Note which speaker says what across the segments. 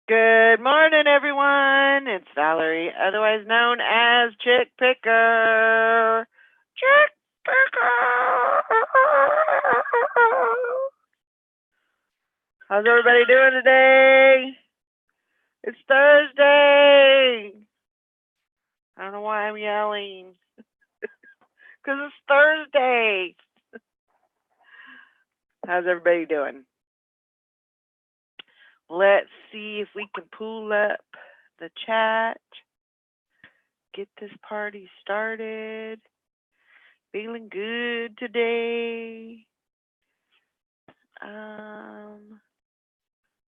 Speaker 1: Good morning, everyone. It's Valerie, otherwise known as Chick Picker. Chick Picker. How's everybody doing today? It's Thursday. I don't know why I'm yelling. Because it's Thursday. How's everybody doing? Let's see if we can pull up the chat. Get this party started. Feeling good today.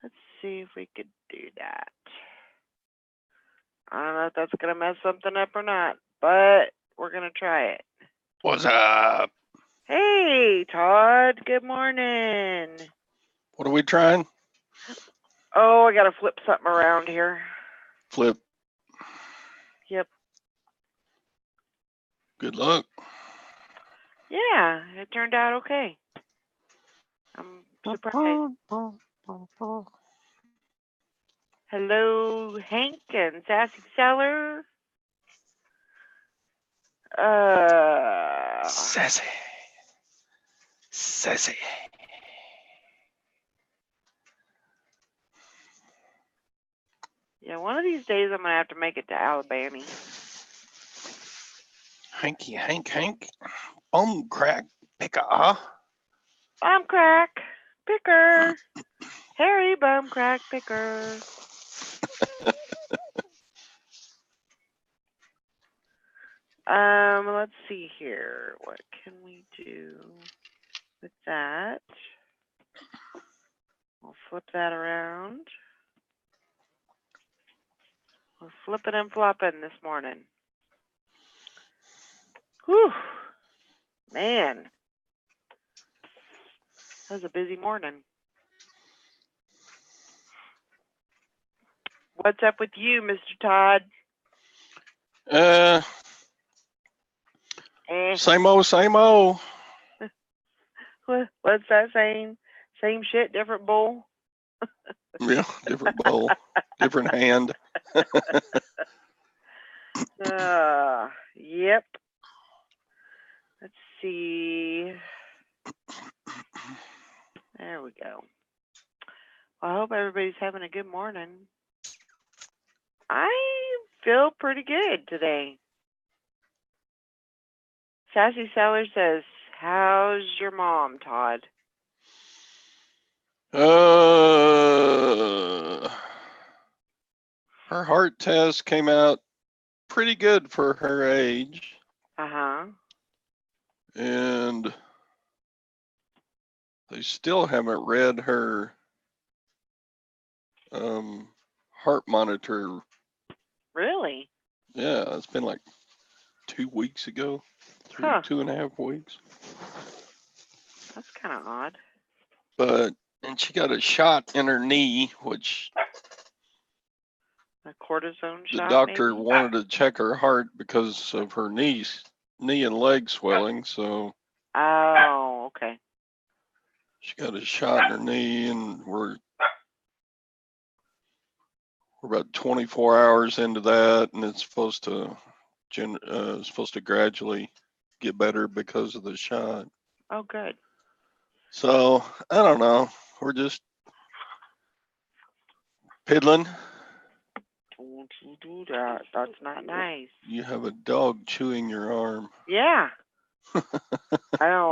Speaker 1: Let's see if we could do that. I don't know if that's going to mess something up or not, but we're going to try it.
Speaker 2: What's up?
Speaker 1: Hey, Todd. Good morning.
Speaker 2: What are we trying?
Speaker 1: Oh, I got to flip something around here.
Speaker 2: Flip.
Speaker 1: Yep.
Speaker 2: Good luck.
Speaker 1: Yeah, it turned out okay. I'm surprised. Hello, Hank and Sassy Seller.
Speaker 2: Sassy.
Speaker 1: Yeah, one of these days I'm going to have to make it to Alabama.
Speaker 2: Hank. Crack picker.
Speaker 1: Bum crack picker. Harry bum crack picker. Let's see here. What can we do with that? We'll flip that around. We're flipping and flopping this morning. Whew. Man. That was a busy morning. What's up with you, Mr. Todd?
Speaker 2: Same old.
Speaker 1: What's that saying? Same shit, different bowl?
Speaker 2: Yeah, different bowl, different hand.
Speaker 1: Yep. Let's see. There we go. Well, I hope everybody's having a good morning. I feel pretty good today. Sassy Seller says, how's your mom, Todd?
Speaker 2: Her heart test came out pretty good for her age.
Speaker 1: Uh-huh.
Speaker 2: And they still haven't read her heart monitor.
Speaker 1: Really?
Speaker 2: Yeah, it's been like 2 weeks ago. 2.5 weeks.
Speaker 1: That's kind of odd.
Speaker 2: And she got a shot in her knee, which
Speaker 1: a cortisone shot.
Speaker 2: The doctor
Speaker 1: maybe?
Speaker 2: wanted to check her heart because of her knee and leg swelling. So.
Speaker 1: Oh, okay.
Speaker 2: She got a shot in her knee, and we're about 24 hours into that, and it's supposed to gradually get better because of the shot.
Speaker 1: Oh, good.
Speaker 2: So I don't know. We're just piddling.
Speaker 1: Don't you do that? That's not nice.
Speaker 2: You have a dog chewing your arm.
Speaker 1: Yeah.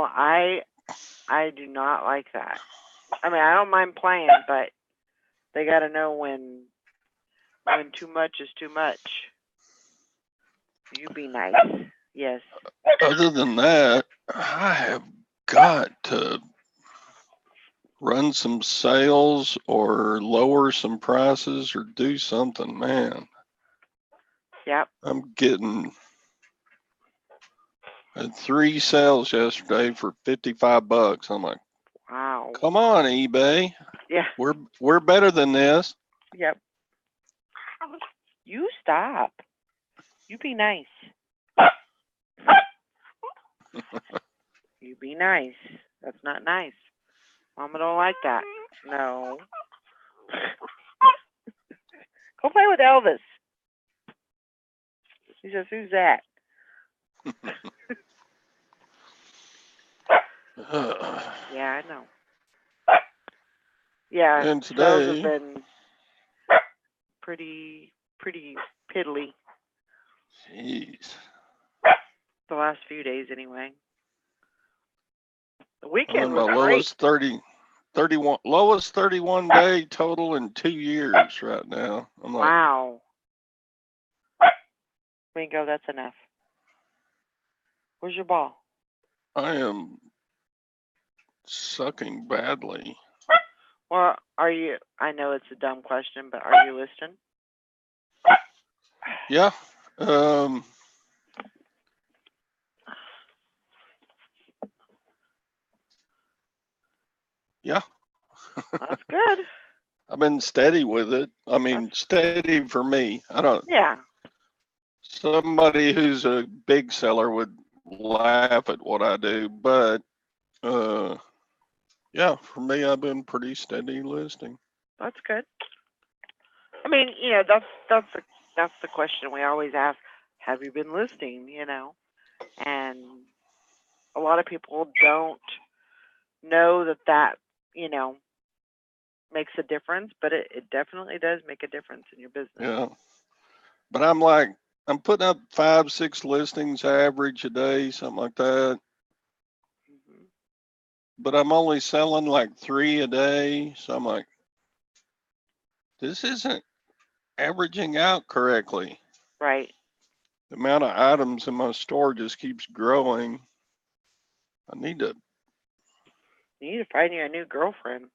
Speaker 1: I do not like that. I mean, I don't mind playing, but they got to know when too much is too much. You be nice. Yes.
Speaker 2: Other than that, I have got to run some sales or lower some prices or do something, man.
Speaker 1: Yep.
Speaker 2: I'm getting I had 3 sales yesterday for $55. I'm like,
Speaker 1: wow.
Speaker 2: Come on, eBay.
Speaker 1: Yeah.
Speaker 2: We're better than this.
Speaker 1: Yep. You stop. You be nice. You be nice. That's not nice. Mama don't like that. No. Go play with Elvis. He says, who's that? Yeah, I know. Yeah,
Speaker 2: And
Speaker 1: sales have
Speaker 2: today,
Speaker 1: been pretty piddly
Speaker 2: jeez,
Speaker 1: the last few days anyway. The
Speaker 2: I'm in
Speaker 1: weekend
Speaker 2: my
Speaker 1: was great.
Speaker 2: lowest 31 day total in 2 years right now. I'm like,
Speaker 1: Wow. Bingo, that's enough. Where's your ball?
Speaker 2: I am sucking badly.
Speaker 1: Well, are you, I know it's a dumb question, but are you listening?
Speaker 2: Yeah. Yeah.
Speaker 1: That's good.
Speaker 2: I've been steady with it. I mean, steady for me. I don't,
Speaker 1: Yeah.
Speaker 2: somebody who's a big seller would laugh at what I do, but yeah, for me, I've been pretty steady listing.
Speaker 1: That's good. I mean, that's the question we always ask. Have you been listing? And a lot of people don't know that makes a difference, but it definitely does make a difference in your business.
Speaker 2: Yeah. But I'm putting up 5, 6 listings average a day, something like that.
Speaker 1: Mm-hmm.
Speaker 2: But I'm only selling like 3 a day. So I'm like, this isn't averaging out correctly.
Speaker 1: Right.
Speaker 2: The amount of items in my store just keeps growing. I need to.
Speaker 1: You need to find you a new girlfriend.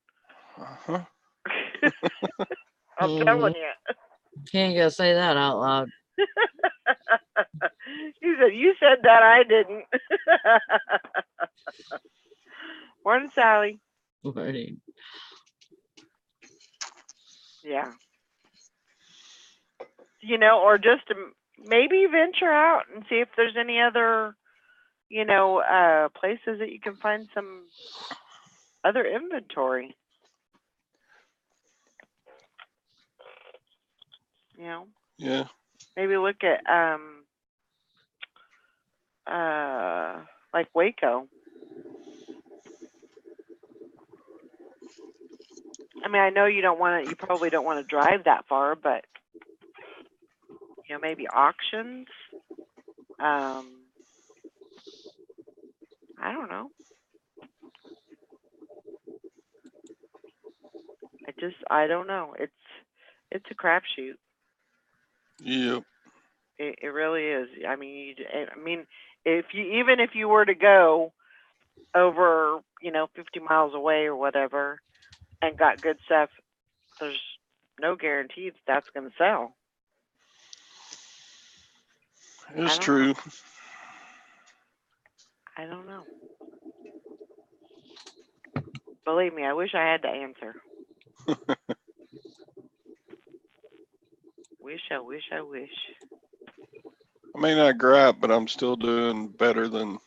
Speaker 2: Uh-huh.
Speaker 1: I'm telling you.
Speaker 3: Can't go say that out loud.
Speaker 1: You said that, I didn't. Morning, Sally.
Speaker 3: Morning.
Speaker 1: Yeah. Or just to maybe venture out and see if there's any other, places that you can find some other inventory.
Speaker 2: Yeah.
Speaker 1: Maybe look at like Waco. I mean, I know you probably don't want to drive that far, but maybe auctions. I don't know. I don't know. It's a crapshoot.
Speaker 2: Yep.
Speaker 1: It really is. I mean, if you were to go over, 50 miles away or whatever, and got good stuff, there's no guarantee that's going to sell.
Speaker 2: It's true.
Speaker 1: I don't know. Believe me, I wish I had the answer. I wish.
Speaker 2: I may not grab, but I'm still doing better than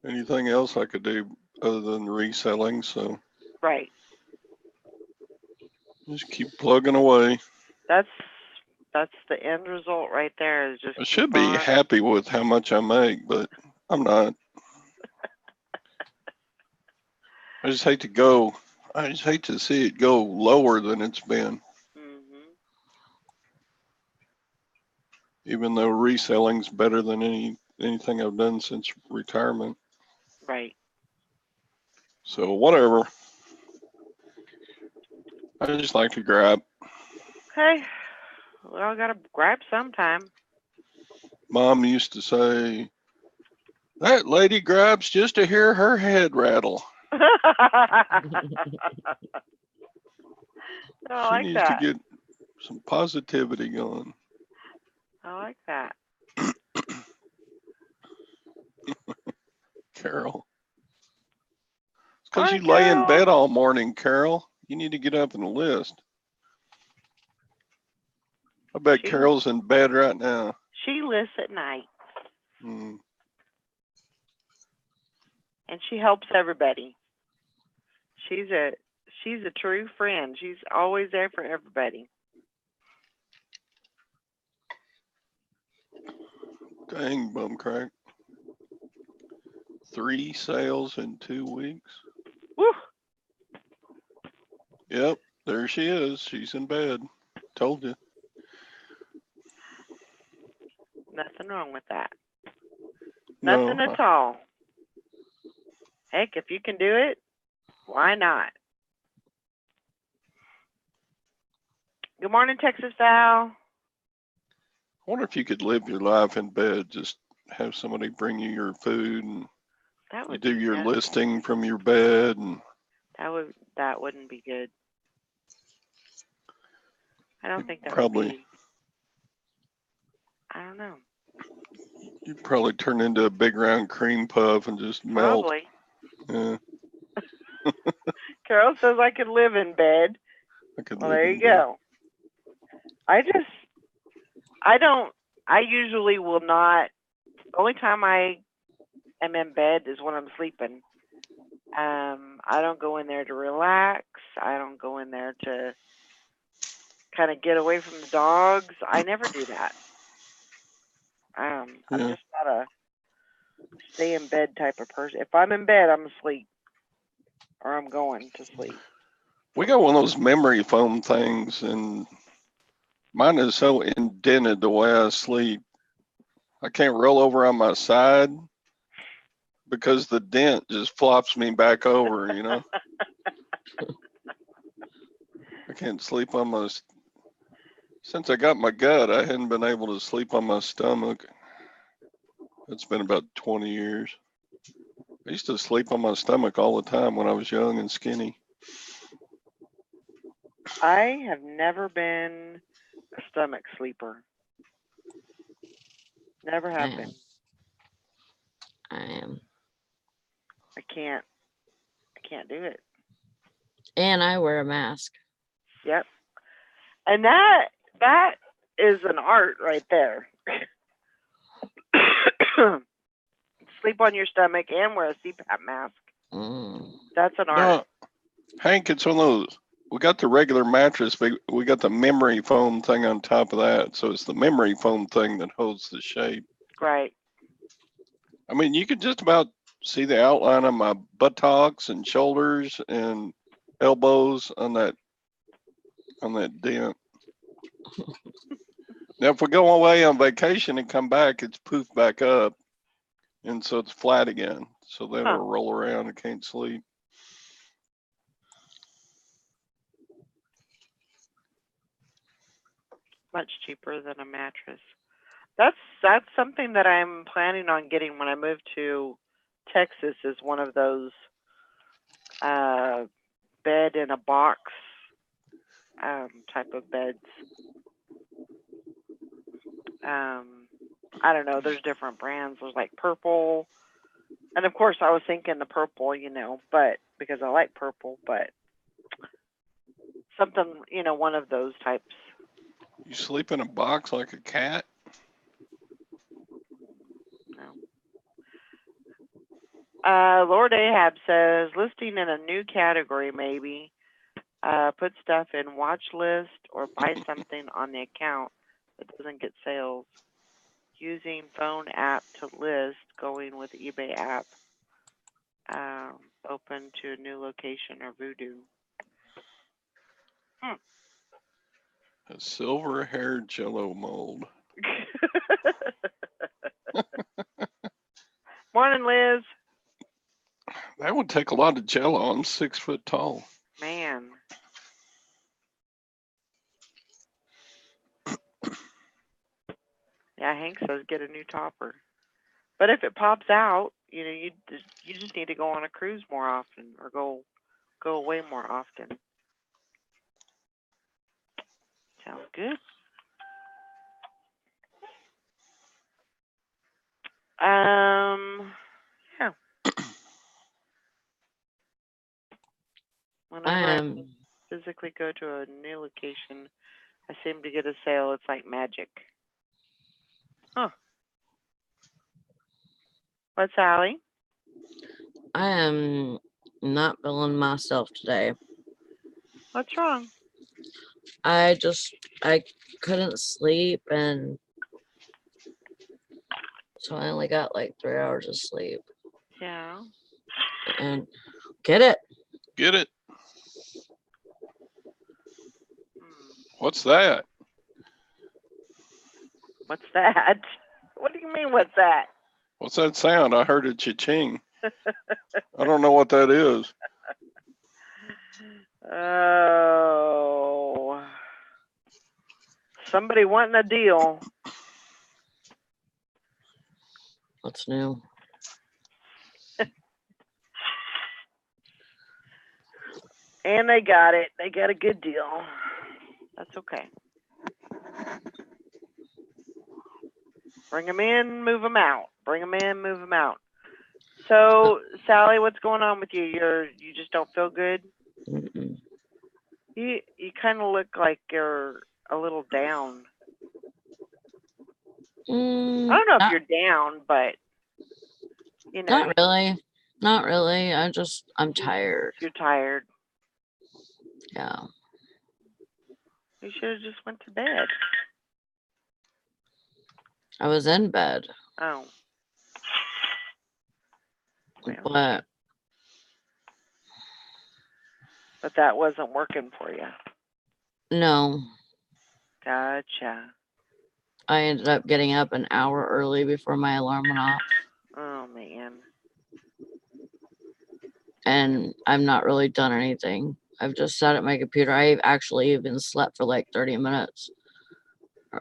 Speaker 2: anything else I could do other than reselling. So
Speaker 1: Right.
Speaker 2: just keep plugging away.
Speaker 1: That's the end result right there. Is just
Speaker 2: I should be happy with how much I make, but I'm not. I just hate to see it go lower than it's been.
Speaker 1: Mm-hmm.
Speaker 2: Even though reselling's better than anything I've done since retirement.
Speaker 1: Right.
Speaker 2: So whatever. I just like to grab.
Speaker 1: Okay. We all gotta grab sometime.
Speaker 2: Mom used to say, that lady grabs just to hear her head rattle.
Speaker 1: I
Speaker 2: She
Speaker 1: like
Speaker 2: needs to
Speaker 1: that.
Speaker 2: get some positivity going.
Speaker 1: I like that.
Speaker 2: Carol. It's because you
Speaker 1: Morning,
Speaker 2: lay in
Speaker 1: Carol.
Speaker 2: bed all morning, Carol. You need to get up and list. I bet Carol's in bed right now.
Speaker 1: She lists at night.
Speaker 2: Hmm.
Speaker 1: And she helps everybody. She's a true friend. She's always there for everybody.
Speaker 2: Dang, bum crack. 3 sales in 2 weeks.
Speaker 1: Woo!
Speaker 2: Yep, there she is. She's in bed. Told you.
Speaker 1: Nothing wrong with that.
Speaker 2: No,
Speaker 1: Nothing at all. Heck, if you can do it, why not? Good morning, Texas Val.
Speaker 2: I wonder if you could live your life in bed. Just have somebody bring you your food and
Speaker 1: That
Speaker 2: you
Speaker 1: would
Speaker 2: do
Speaker 1: be
Speaker 2: your
Speaker 1: good.
Speaker 2: listing from your bed. And
Speaker 1: That wouldn't be good. I don't think that
Speaker 2: probably
Speaker 1: would be. I don't know.
Speaker 2: you'd probably turn into a big round cream puff and just melt.
Speaker 1: Probably.
Speaker 2: Yeah,
Speaker 1: Carol says I could live in bed.
Speaker 2: I could
Speaker 1: Well,
Speaker 2: live
Speaker 1: there
Speaker 2: in
Speaker 1: you
Speaker 2: bed.
Speaker 1: go. I usually will not. The only time I am in bed is when I'm sleeping. I don't go in there to relax. I don't go in there to kind of get away from the dogs. I never do that. I'm
Speaker 2: Yeah.
Speaker 1: just not a stay in bed type of person. If I'm in bed, I'm asleep or I'm going to sleep.
Speaker 2: We got one of those memory foam things, and mine is so indented the way I sleep. I can't roll over on my side because the dent just flops me back over, you know? I can't sleep on my. Since I got my gut, I hadn't been able to sleep on my stomach. It's been about 20 years. I used to sleep on my stomach all the time when I was young and skinny.
Speaker 1: I have never been a stomach sleeper. Never have been.
Speaker 3: I am.
Speaker 1: I can't do it.
Speaker 3: And I wear a mask.
Speaker 1: Yep. And that is an art right there. Sleep on your stomach and wear a CPAP mask. That's an art.
Speaker 2: No, Hank, it's one of those. We got the regular mattress, but we got the memory foam thing on top of that. So it's the memory foam thing that holds the shape.
Speaker 1: Right.
Speaker 2: I mean, you could just about see the outline of my buttocks and shoulders and elbows on that dent. Now, if we go away on vacation and come back, it's poofed back up, and so it's flat again. So then
Speaker 1: Huh.
Speaker 2: it'll roll around and can't sleep.
Speaker 1: Much cheaper than a mattress. That's something that I'm planning on getting when I move to Texas. Is one of those bed in a box type of beds. I don't know. There's different brands. There's like purple, and of course I was thinking the purple, but because I like purple, but something, one of those types.
Speaker 2: You sleep in a box like a cat?
Speaker 1: No. Lord Ahab says listing in a new category maybe. Put stuff in watch list or buy something on the account that doesn't get sales. Using phone app to list, going with eBay app. Open to a new location or Voodoo.
Speaker 2: A silver-haired Jello mold.
Speaker 1: Morning, Liz.
Speaker 2: That would take a lot of Jello. I'm 6 foot tall.
Speaker 1: Man. Yeah, Hank says get a new topper. But if it pops out, you just need to go on a cruise more often or go away more often. Sounds good. Yeah. Whenever I physically go to a new location, I seem to get a sale. It's like magic. Huh. What's Allie?
Speaker 3: I am not feeling myself today.
Speaker 1: What's wrong?
Speaker 3: I couldn't sleep, and So I only got like 3 hours of sleep.
Speaker 1: Yeah.
Speaker 3: And get it?
Speaker 2: Get it?
Speaker 1: Hmm.
Speaker 2: What's that?
Speaker 1: What's that? What do you mean, what's that?
Speaker 2: What's that sound? I heard a cha-ching. I don't know what that is.
Speaker 1: Oh. Somebody wanting a deal.
Speaker 3: What's new?
Speaker 1: And they got it. They got a good deal. That's okay. Bring them in, move them out. Bring them in, move them out. So, Sally, what's going on with you? You just don't feel good?
Speaker 3: Mm-mm.
Speaker 1: You kind of look like you're a little down. I don't know if you're down, but you know,
Speaker 3: Not really. Not really. I'm tired.
Speaker 1: you're tired.
Speaker 3: Yeah.
Speaker 1: You should have just went to bed.
Speaker 3: I was in bed,
Speaker 1: Oh, well,
Speaker 3: but
Speaker 1: that wasn't working for you.
Speaker 3: no.
Speaker 1: Gotcha.
Speaker 3: I ended up getting up an hour early before my alarm went off.
Speaker 1: Oh man.
Speaker 3: And I've not really done anything. I've just sat at my computer. I've actually even slept for like 30 minutes.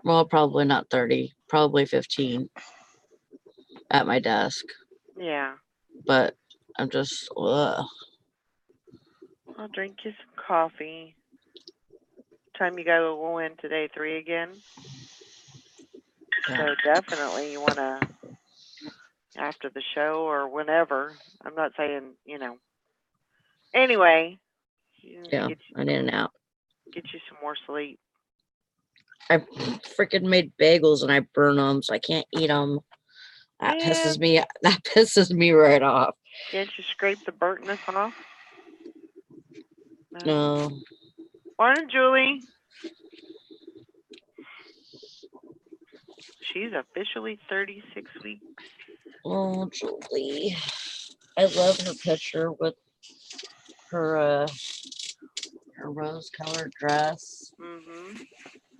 Speaker 3: Well, probably not 30, probably 15 at my desk.
Speaker 1: Yeah.
Speaker 3: But I'm just, ugh.
Speaker 1: I'll drink you some coffee. Time you gotta go in today, 3 again.
Speaker 3: Yeah.
Speaker 1: So definitely you wanna after the show or whenever. I'm not saying, Anyway,
Speaker 3: Yeah, I need a nap.
Speaker 1: get you some more sleep.
Speaker 3: I freaking made bagels and I burn them, so I can't eat them. That pisses me. That pisses me right off.
Speaker 1: Can't you scrape the burntness off?
Speaker 3: No.
Speaker 1: Morning, Julie. She's officially 36 weeks.
Speaker 3: Oh, Julie. I love her picture with her her rose-colored dress.
Speaker 1: Mhm.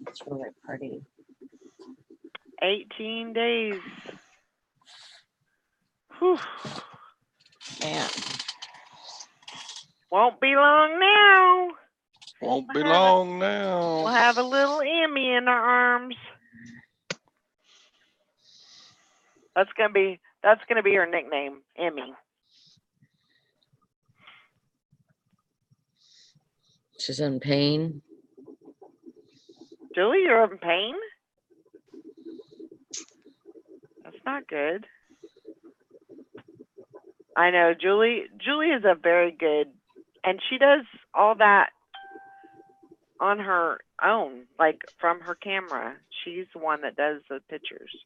Speaker 3: It's really pretty.
Speaker 1: 18 days. Whew.
Speaker 3: Man.
Speaker 1: Won't be long now.
Speaker 2: Won't be long now.
Speaker 1: We'll have a little Emmy in our arms. That's gonna be her nickname, Emmy.
Speaker 3: She's in pain.
Speaker 1: Julie, you're in pain? That's not good. I know, Julie is a very good, and she does all that on her own, like from her camera. She's the one that does the pictures.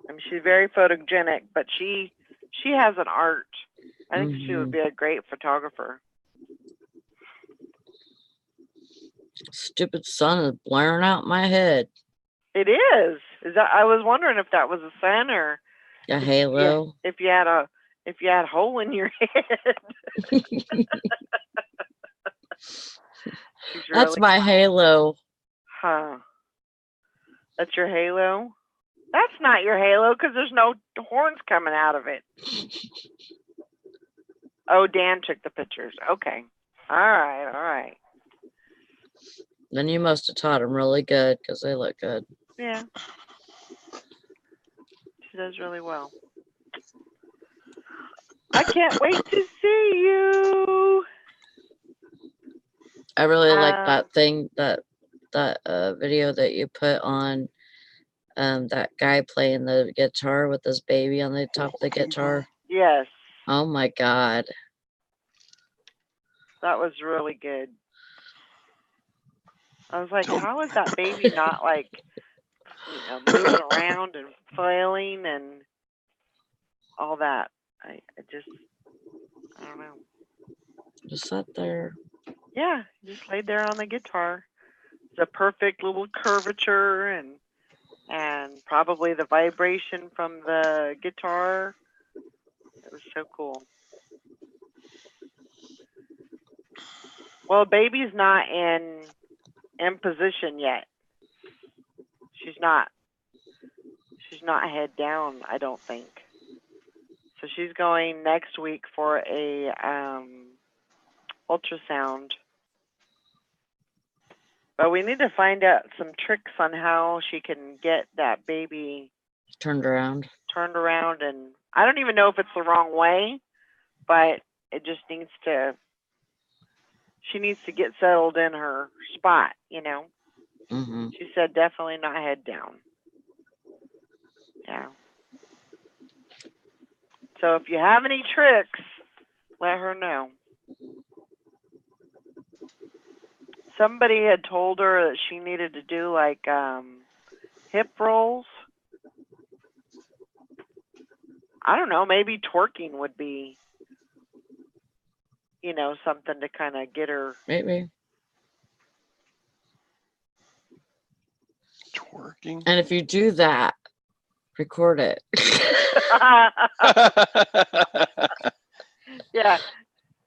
Speaker 1: I mean, she's very photogenic, but she has an art. I think she would be a great photographer.
Speaker 3: Stupid sun is blaring out my head.
Speaker 1: It is. I was wondering if that was a sun or
Speaker 3: a halo.
Speaker 1: If you had a hole in your head.
Speaker 3: That's my halo.
Speaker 1: Huh. That's your halo? That's not your halo because there's no horns coming out of it. Oh, Dan took the pictures. Okay. All right.
Speaker 3: Then you must have taught him really good because they look good.
Speaker 1: Yeah. She does really well. I can't wait to see you.
Speaker 3: I really like that thing, that video that you put on that guy playing the guitar with his baby on the top of the guitar.
Speaker 1: Yes.
Speaker 3: Oh my God.
Speaker 1: That was really good. I was like, how is that baby not like, moving around and flailing and all that? I don't know.
Speaker 3: Just sat there.
Speaker 1: Yeah, just laid there on the guitar. It's a perfect little curvature and and probably the vibration from the guitar. It was so cool. Well, baby's not in position yet. She's not. She's not head down, I don't think. So she's going next week for a ultrasound. But we need to find out some tricks on how she can get that baby
Speaker 3: Turned around.
Speaker 1: and I don't even know if it's the wrong way, but it just needs to, she needs to get settled in her spot, you know.
Speaker 3: Mm-hmm.
Speaker 1: She said definitely not head down. Yeah. So if you have any tricks, let her know. Somebody had told her that she needed to do like hip rolls. I don't know, maybe twerking would be, you know, something to kind of get her.
Speaker 3: Maybe.
Speaker 2: Twerking.
Speaker 3: And if you do that, record it.
Speaker 1: Yeah,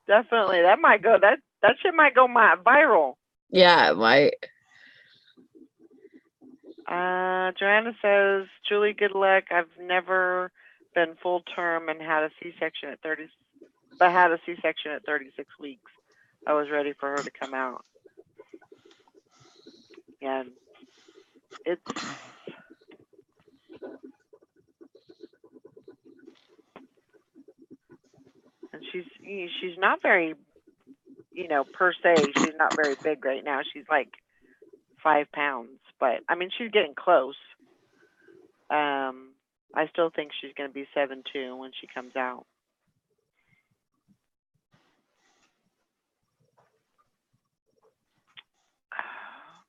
Speaker 1: definitely. That might go. That shit might go viral.
Speaker 3: Yeah, it might.
Speaker 1: Joanna says, Julie, good luck. I've never been full term and had a C-section at 30, but had a C-section at 36 weeks. I was ready for her to come out. Yeah, it's and she's not very, you know, per se. She's not very big right now. She's like 5 pounds, but I mean she's getting close. I still think she's going to be 7'2" when she comes out.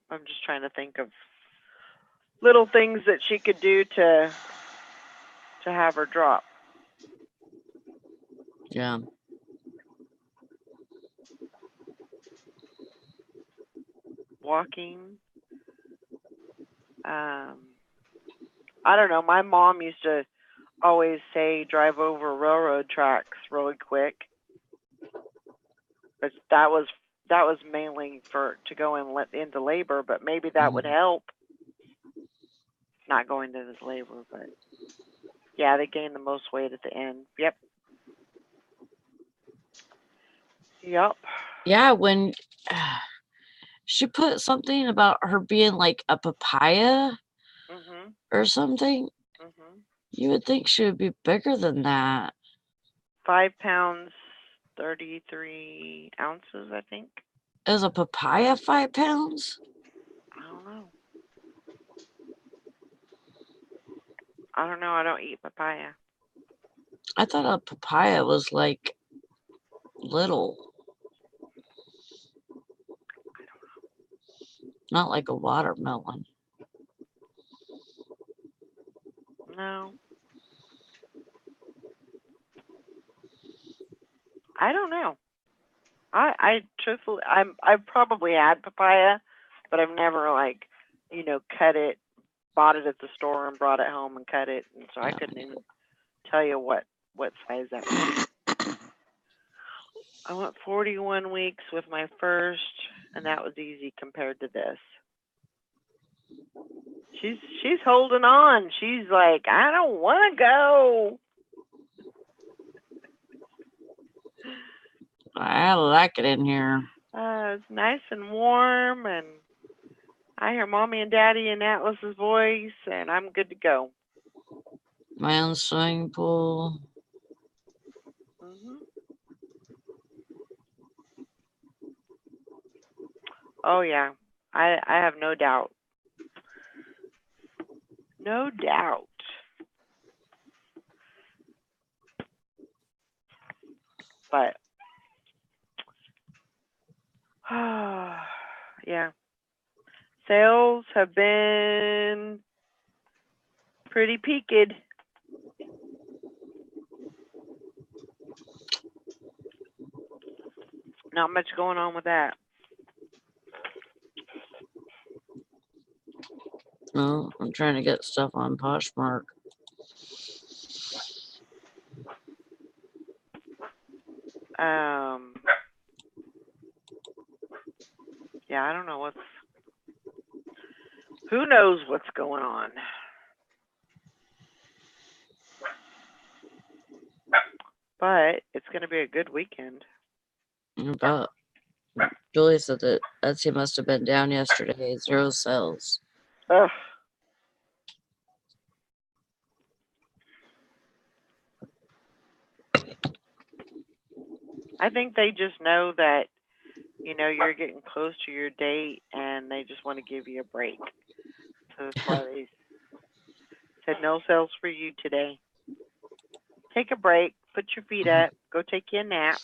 Speaker 1: I'm just trying to think of little things that she could do to have her drop.
Speaker 3: Yeah.
Speaker 1: Walking. I don't know. My mom used to always say drive over railroad tracks really quick, but that was mainly to go into labor. But maybe that would help. Not going into this labor, but yeah, they gain the most weight at the end. Yep. Yep.
Speaker 3: Yeah, when she put something about her being like a papaya or something, you would think she would be bigger than that.
Speaker 1: 5 pounds, 33 ounces, I think.
Speaker 3: Is a papaya 5 pounds?
Speaker 1: I don't know. I don't eat papaya.
Speaker 3: I thought a papaya was like little.
Speaker 1: I don't know.
Speaker 3: Not like a watermelon.
Speaker 1: No. I don't know. I truthfully, I've probably had papaya, but I've never like, you know, cut it, bought it at the store and brought it home and cut it, and so I couldn't even tell you what size that was. I went 41 weeks with my first, and that was easy compared to this. She's holding on. She's like, I don't want to go.
Speaker 3: I like it in here.
Speaker 1: It's nice and warm, and I hear Mommy and Daddy and Atlas's voice, and I'm good to go.
Speaker 3: My own swimming pool.
Speaker 1: Oh yeah, I have no doubt. No doubt. But yeah, sales have been pretty peaked. Not much going on with that.
Speaker 3: No, I'm trying to get stuff on Poshmark.
Speaker 1: Yeah, I don't know who knows what's going on. But it's going to be a good weekend.
Speaker 3: About Julie said that Etsy must have been down yesterday. 0 sales.
Speaker 1: Ugh. I think they just know that, you're getting close to your date and they just want to give you a break. So that's why they said no sales for you today. Take a break, put your feet up, go take you a nap,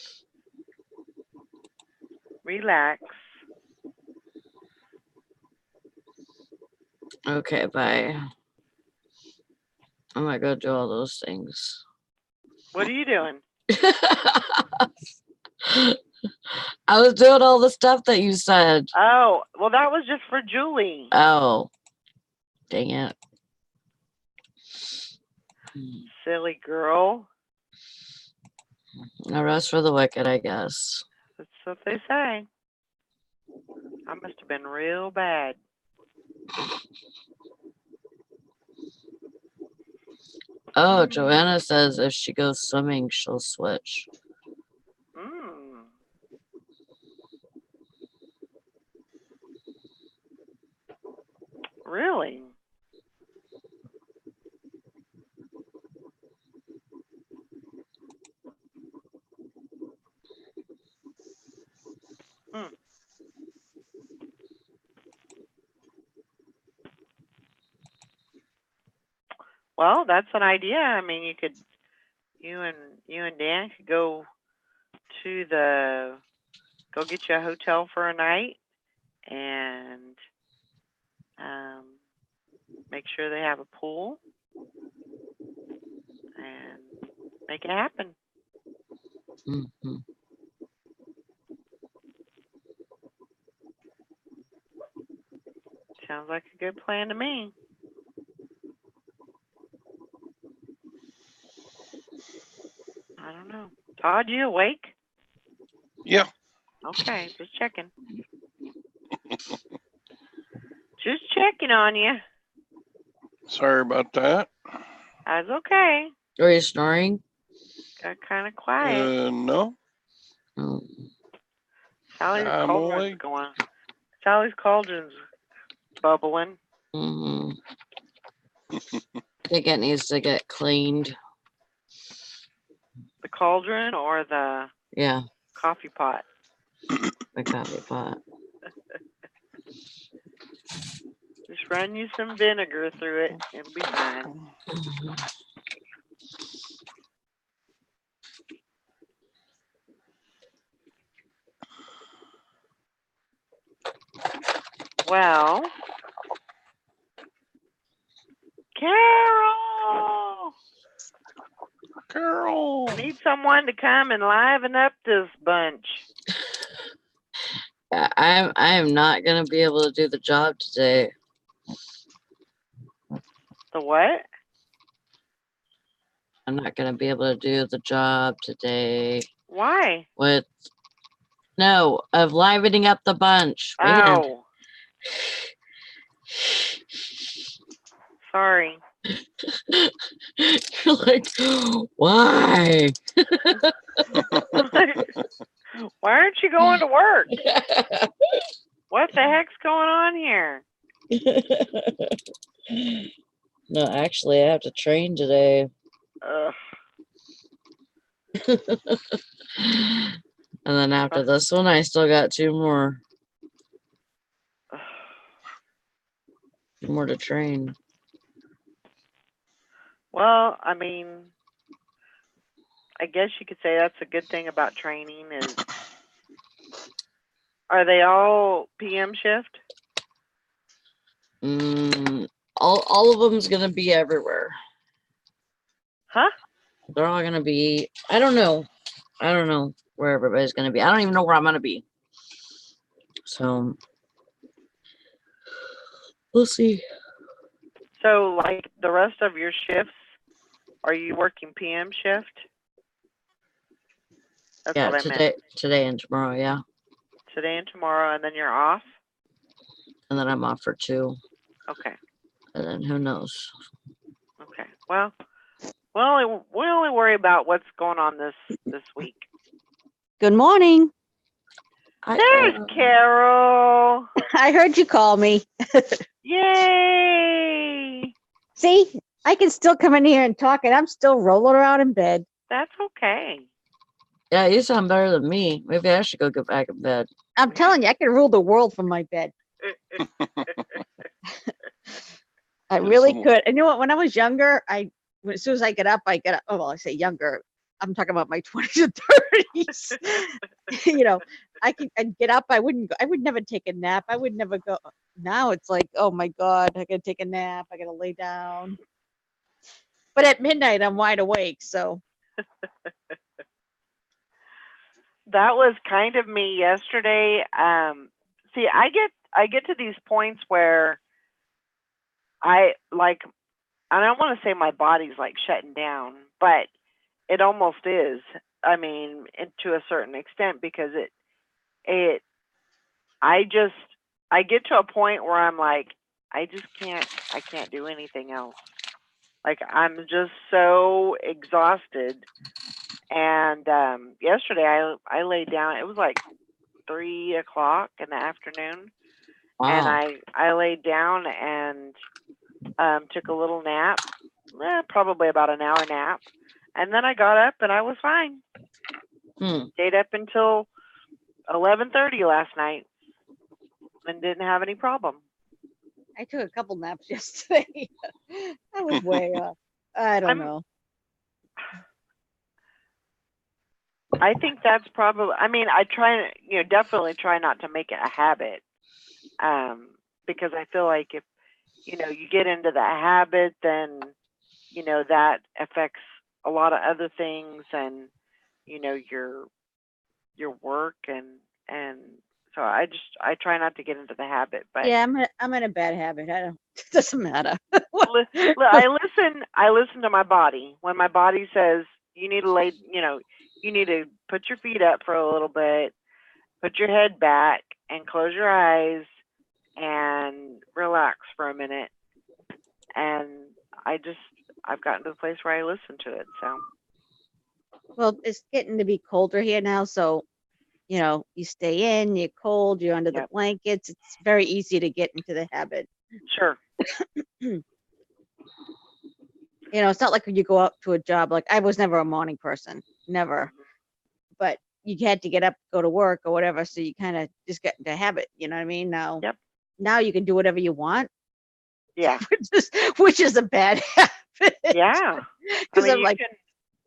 Speaker 1: relax.
Speaker 3: Okay, bye. I'm gonna go do all those things.
Speaker 1: What are you doing?
Speaker 3: I was doing all the stuff that you said.
Speaker 1: Oh, well, that was just for Julie.
Speaker 3: Oh, dang it.
Speaker 1: Silly girl.
Speaker 3: No rest for the wicked, I guess.
Speaker 1: That's what they say. I must have been real bad.
Speaker 3: Oh, Joanna says if she goes swimming, she'll switch.
Speaker 1: Really? Well, that's an idea. I mean, you and Dan could go get you a hotel for a night and make sure they have a pool and make it happen.
Speaker 3: Mm-hmm.
Speaker 1: Sounds like a good plan to me. I don't know. Todd, you awake?
Speaker 2: Yeah.
Speaker 1: Okay, just checking. Just checking on you.
Speaker 2: Sorry about that.
Speaker 1: That's okay.
Speaker 3: Are you snoring?
Speaker 1: Got kind of quiet.
Speaker 2: No.
Speaker 3: Oh.
Speaker 1: Sally's
Speaker 2: I'm
Speaker 1: cauldron's
Speaker 2: awake.
Speaker 1: going. Sally's cauldron's bubbling.
Speaker 3: Mm-hmm. I think it needs to get cleaned.
Speaker 1: The cauldron or the coffee pot?
Speaker 3: The coffee pot.
Speaker 1: Just run you some vinegar through it. It'll be fine.
Speaker 3: Mm-hmm.
Speaker 1: Well,
Speaker 2: Carol.
Speaker 1: Need someone to come and liven up this bunch.
Speaker 3: I am not gonna be able to do the job today.
Speaker 1: The what?
Speaker 3: I'm not gonna be able to do the job today.
Speaker 1: Why?
Speaker 3: Of livening up the bunch. Man.
Speaker 1: Oh. Sorry.
Speaker 3: You're like, why?
Speaker 1: Why aren't you going to work? What the heck's going on here?
Speaker 3: No, actually, I have to train today.
Speaker 1: Ugh.
Speaker 3: And then after this one, I still got 2 more. 2 more to train.
Speaker 1: Well, I mean, I guess you could say that's a good thing about training is, are they all PM shift?
Speaker 3: All of them's gonna be everywhere.
Speaker 1: Huh?
Speaker 3: They're all gonna be, I don't know where everybody's gonna be. I don't even know where I'm gonna be. So we'll see.
Speaker 1: So, like the rest of your shifts, are you working PM shift? That's
Speaker 3: Yeah,
Speaker 1: what I meant.
Speaker 3: today and tomorrow, yeah.
Speaker 1: Today and tomorrow, and then you're off?
Speaker 3: And then I'm off for 2.
Speaker 1: Okay.
Speaker 3: And then who knows?
Speaker 1: Okay. Well, we only worry about what's going on this week.
Speaker 4: Good morning.
Speaker 1: There's Carol.
Speaker 4: I heard you call me.
Speaker 1: Yay!
Speaker 4: See, I can still come in here and talk, and I'm still rolling around in bed.
Speaker 1: That's okay.
Speaker 3: Yeah, you sound better than me. Maybe I should go get back in bed.
Speaker 4: I'm telling you, I can rule the world from my bed. I really could. And you know what? When I was younger, as soon as I get up, oh, well, I say younger. I'm talking about my 20s and 30s. You know, I'd get up. I would never take a nap. I would never go. Now it's like, oh my God, I gotta take a nap. I gotta lay down. But at midnight, I'm wide awake. So
Speaker 1: That was kind of me yesterday. See, I get to these points where I don't want to say my body's like shutting down, but it almost is. I mean, to a certain extent, because I get to a point where I'm like, I can't do anything else. Like, I'm just so exhausted. And yesterday I laid down. It was like 3 o'clock in the afternoon, and
Speaker 3: Wow.
Speaker 1: I laid down and took a little nap, probably about an hour nap, and then I got up and I was fine. Stayed up until 11:30 last night and didn't have any problem.
Speaker 4: I took a couple naps yesterday. I was way up. I don't know.
Speaker 1: I think that's probably. I mean, I try, definitely try not to make it a habit, because I feel like if you get into that habit, then that affects a lot of other things, and your work, and so I try not to get into the habit. But
Speaker 4: yeah, I'm in a bad habit. It doesn't matter.
Speaker 1: I listen to my body. When my body says you need to lay, you need to put your feet up for a little bit, put your head back, and close your eyes and relax for a minute. And I've gotten to the place where I listen to it. So.
Speaker 4: Well, it's getting to be colder here now, so you stay in, you're cold, you're under the blankets. It's very easy to get into the habit.
Speaker 1: Sure.
Speaker 4: It's not like when you go out to a job. Like, I was never a morning person, never. But you had to get up, go to work or whatever, so you kind of just get into a habit. You know what I mean? Now, now you can do whatever you want.
Speaker 1: Yeah.
Speaker 4: which is a bad habit.
Speaker 1: Yeah.
Speaker 4: Because I'm like,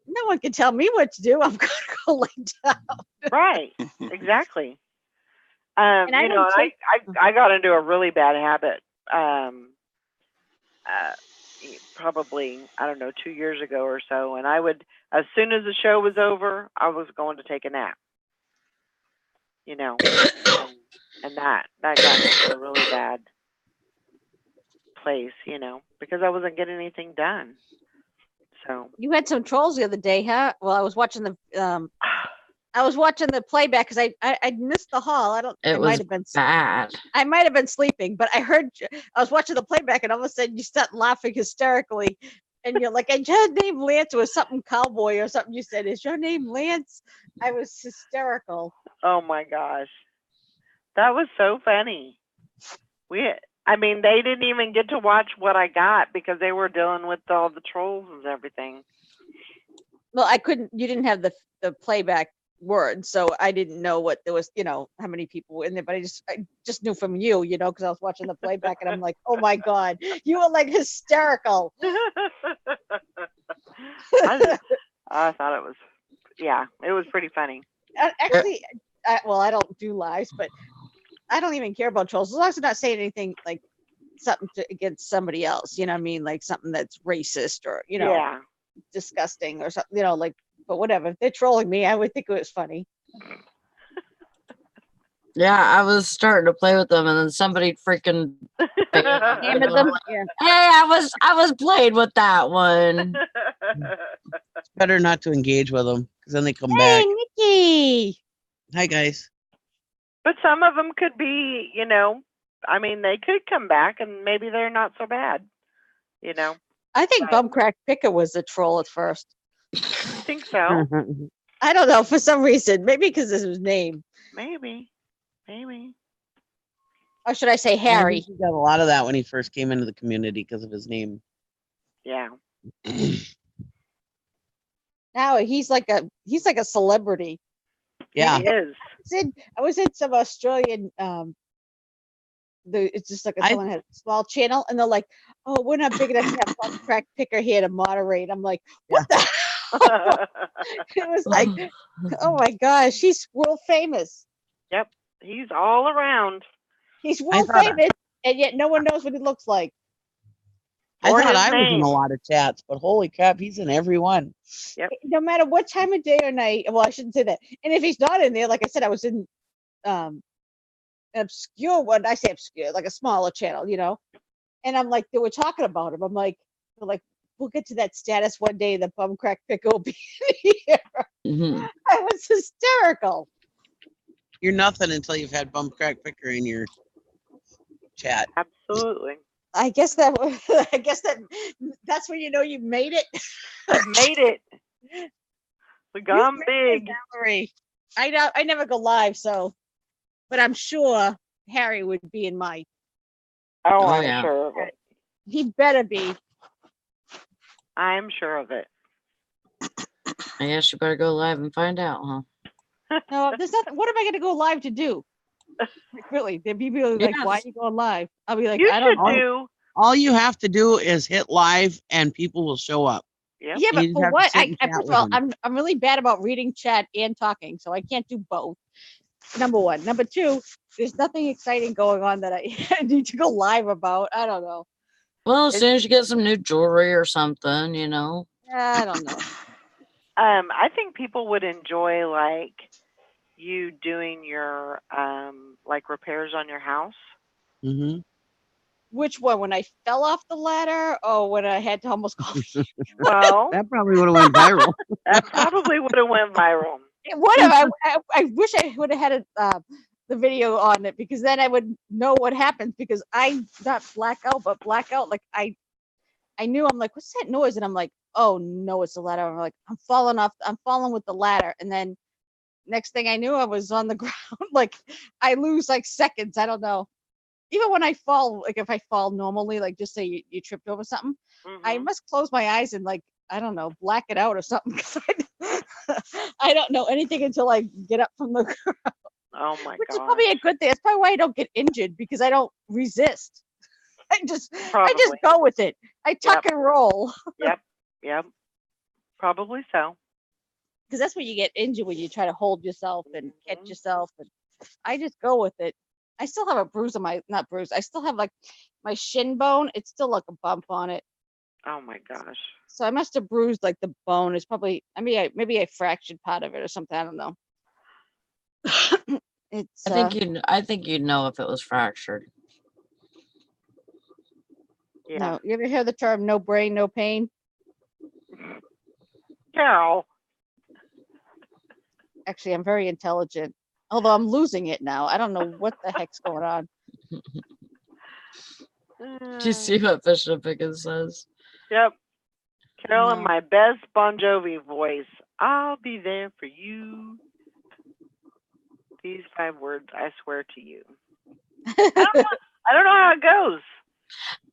Speaker 4: no one can tell me what to do. I'm gonna go lay down.
Speaker 1: Right. Exactly. I got into a really bad habit. Probably, I don't know, 2 years ago or so, and I would, as soon as the show was over, I was going to take a nap. And that got into a really bad place, because I wasn't getting anything done. So
Speaker 4: you had some trolls the other day, huh? Well, I was watching the playback because I missed the hall.
Speaker 3: It was bad.
Speaker 4: I might have been sleeping, but I was watching the playback, and all of a sudden you start laughing hysterically, and you're like, "Is your name Lance?" Or something cowboy or something. You said, "Is your name Lance?" I was hysterical.
Speaker 1: Oh my gosh, that was so funny. They didn't even get to watch what I got because they were dealing with all the trolls and everything.
Speaker 4: Well, you didn't have the playback word, so I didn't know what there was, how many people were in there, but I just knew from you, because I was watching the playback and I'm like, oh my God, you were like hysterical.
Speaker 1: I thought it was, it was pretty funny.
Speaker 4: Actually, I don't do lives, but I don't even care about trolls as long as they're not saying anything like something against somebody else, you know what I mean? Like something that's racist or, disgusting or something, but whatever. If they're trolling me, I would think it was funny.
Speaker 3: Yeah, I was starting to play with them, and then somebody freaking.
Speaker 4: Hammered them. Yeah.
Speaker 3: Hey, I was playing with that one.
Speaker 5: It's better not to engage with them because then they come
Speaker 4: Hey,
Speaker 5: back.
Speaker 4: Nikki.
Speaker 5: Hi guys.
Speaker 1: But some of them could be, I mean, they could come back and maybe they're not so bad,
Speaker 4: I think
Speaker 1: But-
Speaker 4: Bumcrack Picker was the troll at first.
Speaker 1: You think so?
Speaker 4: I don't know, for some reason. Maybe because of his name.
Speaker 1: Maybe.
Speaker 4: Or should I say
Speaker 5: I
Speaker 4: Harry?
Speaker 5: think he got a lot of that when he first came into the community because of his name.
Speaker 1: Yeah.
Speaker 4: Now he's like a celebrity.
Speaker 5: Yeah.
Speaker 1: He is.
Speaker 4: I was in some Australian it's just like someone had a small channel and they're like, oh, we're not big enough to have Bumcrack Picker here to moderate. I'm like, what the hell? It was like, oh my gosh, he's world famous.
Speaker 1: Yep. He's all around.
Speaker 4: He's
Speaker 5: I
Speaker 4: world
Speaker 5: thought-
Speaker 4: famous, and yet no one knows what he looks like.
Speaker 5: I
Speaker 1: Or
Speaker 5: thought
Speaker 1: his
Speaker 5: I was in
Speaker 1: name.
Speaker 5: a lot of chats, but holy crap, he's in every one.
Speaker 4: No matter what time of day or night. Well, I shouldn't say that. And if he's not in there, like I said, I was in an obscure one. I say obscure, like a smaller channel, And I'm like, they were talking about him. I'm like, they're like, we'll get to that status one day. The Bumcrack Picker will be here.
Speaker 3: Mhm.
Speaker 4: I was hysterical.
Speaker 5: You're nothing until you've had Bumcrack Picker in your chat.
Speaker 1: Absolutely.
Speaker 4: I guess that's when you know you made it.
Speaker 1: Made it. We gone
Speaker 4: You've made it,
Speaker 1: big.
Speaker 4: Valerie. I never go live, so, but I'm sure Harry would be in my.
Speaker 1: Oh,
Speaker 3: Oh,
Speaker 1: I'm
Speaker 3: yeah.
Speaker 1: sure of it.
Speaker 4: He better be.
Speaker 1: I'm sure of it.
Speaker 3: I guess you better go live and find out, huh?
Speaker 4: No, there's nothing. What am I going to go live to do? Like, really? There'd be people like, why are
Speaker 3: Yes.
Speaker 4: you going live? I'll be like,
Speaker 1: You
Speaker 4: I don't
Speaker 1: should
Speaker 4: know.
Speaker 1: do.
Speaker 5: All you have to do is hit live and people will show up.
Speaker 1: Yep.
Speaker 4: Yeah, but
Speaker 5: You just
Speaker 4: for
Speaker 5: have to
Speaker 4: what?
Speaker 5: sit and chat
Speaker 4: First of
Speaker 5: with
Speaker 4: all,
Speaker 5: them.
Speaker 4: I'm really bad about reading chat and talking, so I can't do both. Number one. Number two, there's nothing exciting going on that I need to go live about. I don't know.
Speaker 3: Well, as soon as you get some new jewelry or something, you know.
Speaker 4: I don't know.
Speaker 1: I think people would enjoy like you doing your like repairs on your house.
Speaker 5: hmm
Speaker 4: Which one? When I fell off the ladder, or when I had to almost call?
Speaker 1: Well,
Speaker 5: That probably would have went viral.
Speaker 1: that probably would have went viral.
Speaker 4: It would have. I wish I would have had the video on it, because then I would know what happens, because I not black out, but black out. Like I knew, I'm like, what's that noise? And I'm like, oh no, it's the ladder. I'm like, I'm falling off. I'm falling with the ladder. And then next thing I knew, I was on the ground. Like I lose like seconds. I don't know. Even when I fall, like if I fall normally, like just say you tripped over something, I
Speaker 1: Mhm.
Speaker 4: must close my eyes and like, I don't know, black it out or something. 'Cause I don't know anything until I get up from the ground,
Speaker 1: Oh my
Speaker 4: which is
Speaker 1: god.
Speaker 4: probably a good thing. That's probably why I don't get injured, because I don't resist. I just
Speaker 1: Probably.
Speaker 4: go with it. I tuck and roll,
Speaker 1: Yep. Probably so.
Speaker 4: because that's when you get injured, when you try to hold yourself and catch
Speaker 1: Mhm.
Speaker 4: yourself. And I just go with it. I still have a bruise on my, not bruise. I still have like my shin bone. It's still like a bump on it.
Speaker 1: Oh my gosh.
Speaker 4: So I must have bruised like the bone. It's probably, I mean, maybe I fractured part of it or something. I don't know. It's
Speaker 3: I think you'd know if it was fractured.
Speaker 1: Yeah.
Speaker 4: no. You ever hear the term "no brain, no pain"?
Speaker 1: Carol.
Speaker 4: Actually, I'm very intelligent, although I'm losing it now. I don't know what the heck's going on.
Speaker 3: Do you see what Bishop Pickens says?
Speaker 1: Yep. Carol, in
Speaker 4: No.
Speaker 1: my best Bon Jovi voice, I'll be there for you. These 5 words, I swear to you. I don't know how it goes.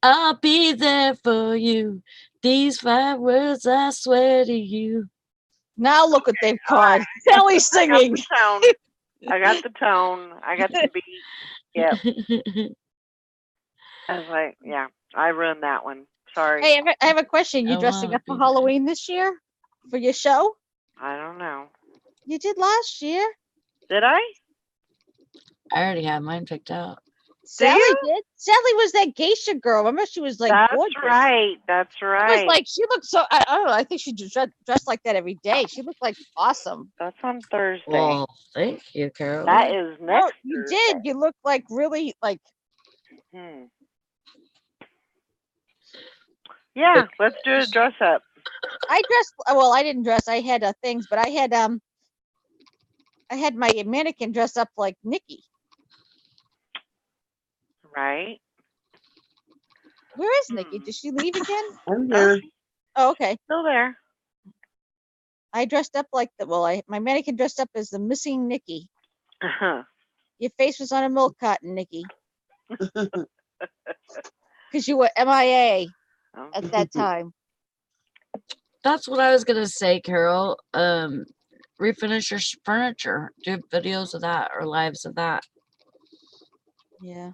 Speaker 3: I'll be there for you. These 5 words I swear to you.
Speaker 4: Now look what they've caused. Now he's singing.
Speaker 1: I got the tone. I got the beat. Yep. I was like, yeah, I ruined that one. Sorry.
Speaker 4: Hey, I have a question. You
Speaker 3: I
Speaker 4: dressing
Speaker 3: wanna
Speaker 4: up for
Speaker 3: be there.
Speaker 4: Halloween this year for your show?
Speaker 1: I don't know.
Speaker 4: You did last year.
Speaker 1: Did I?
Speaker 3: I already have mine picked out.
Speaker 4: Sally
Speaker 1: you?
Speaker 4: did. Sally was that geisha girl. Remember, she was like
Speaker 1: That's
Speaker 4: gorgeous.
Speaker 1: right. That's
Speaker 4: She
Speaker 1: right.
Speaker 4: was like, she looked so. I don't know. I think she dressed like that every day. She looked like awesome.
Speaker 1: That's on Thursday.
Speaker 3: Well, thank you, Carol.
Speaker 1: That is
Speaker 4: No,
Speaker 1: next
Speaker 4: you
Speaker 1: Thursday.
Speaker 4: did. You looked like really like.
Speaker 1: Yeah, let's do a dress up.
Speaker 4: I dressed. Well, I didn't dress. I had things, but I had my mannequin dressed up like Nikki.
Speaker 1: Right?
Speaker 4: Where is Nikki? Did she leave again?
Speaker 5: I'm
Speaker 1: No,
Speaker 5: here.
Speaker 1: she's
Speaker 4: Oh, okay.
Speaker 1: still there.
Speaker 4: I dressed up like the. Well, my mannequin dressed up as the missing Nikki.
Speaker 1: Uh-huh.
Speaker 4: Your face was on a milk carton, Nikki, because you were MIA
Speaker 1: Oh.
Speaker 4: at that time.
Speaker 3: That's what I was gonna say, Carol. Refinish your furniture. Do videos of that or lives of that.
Speaker 4: Yeah.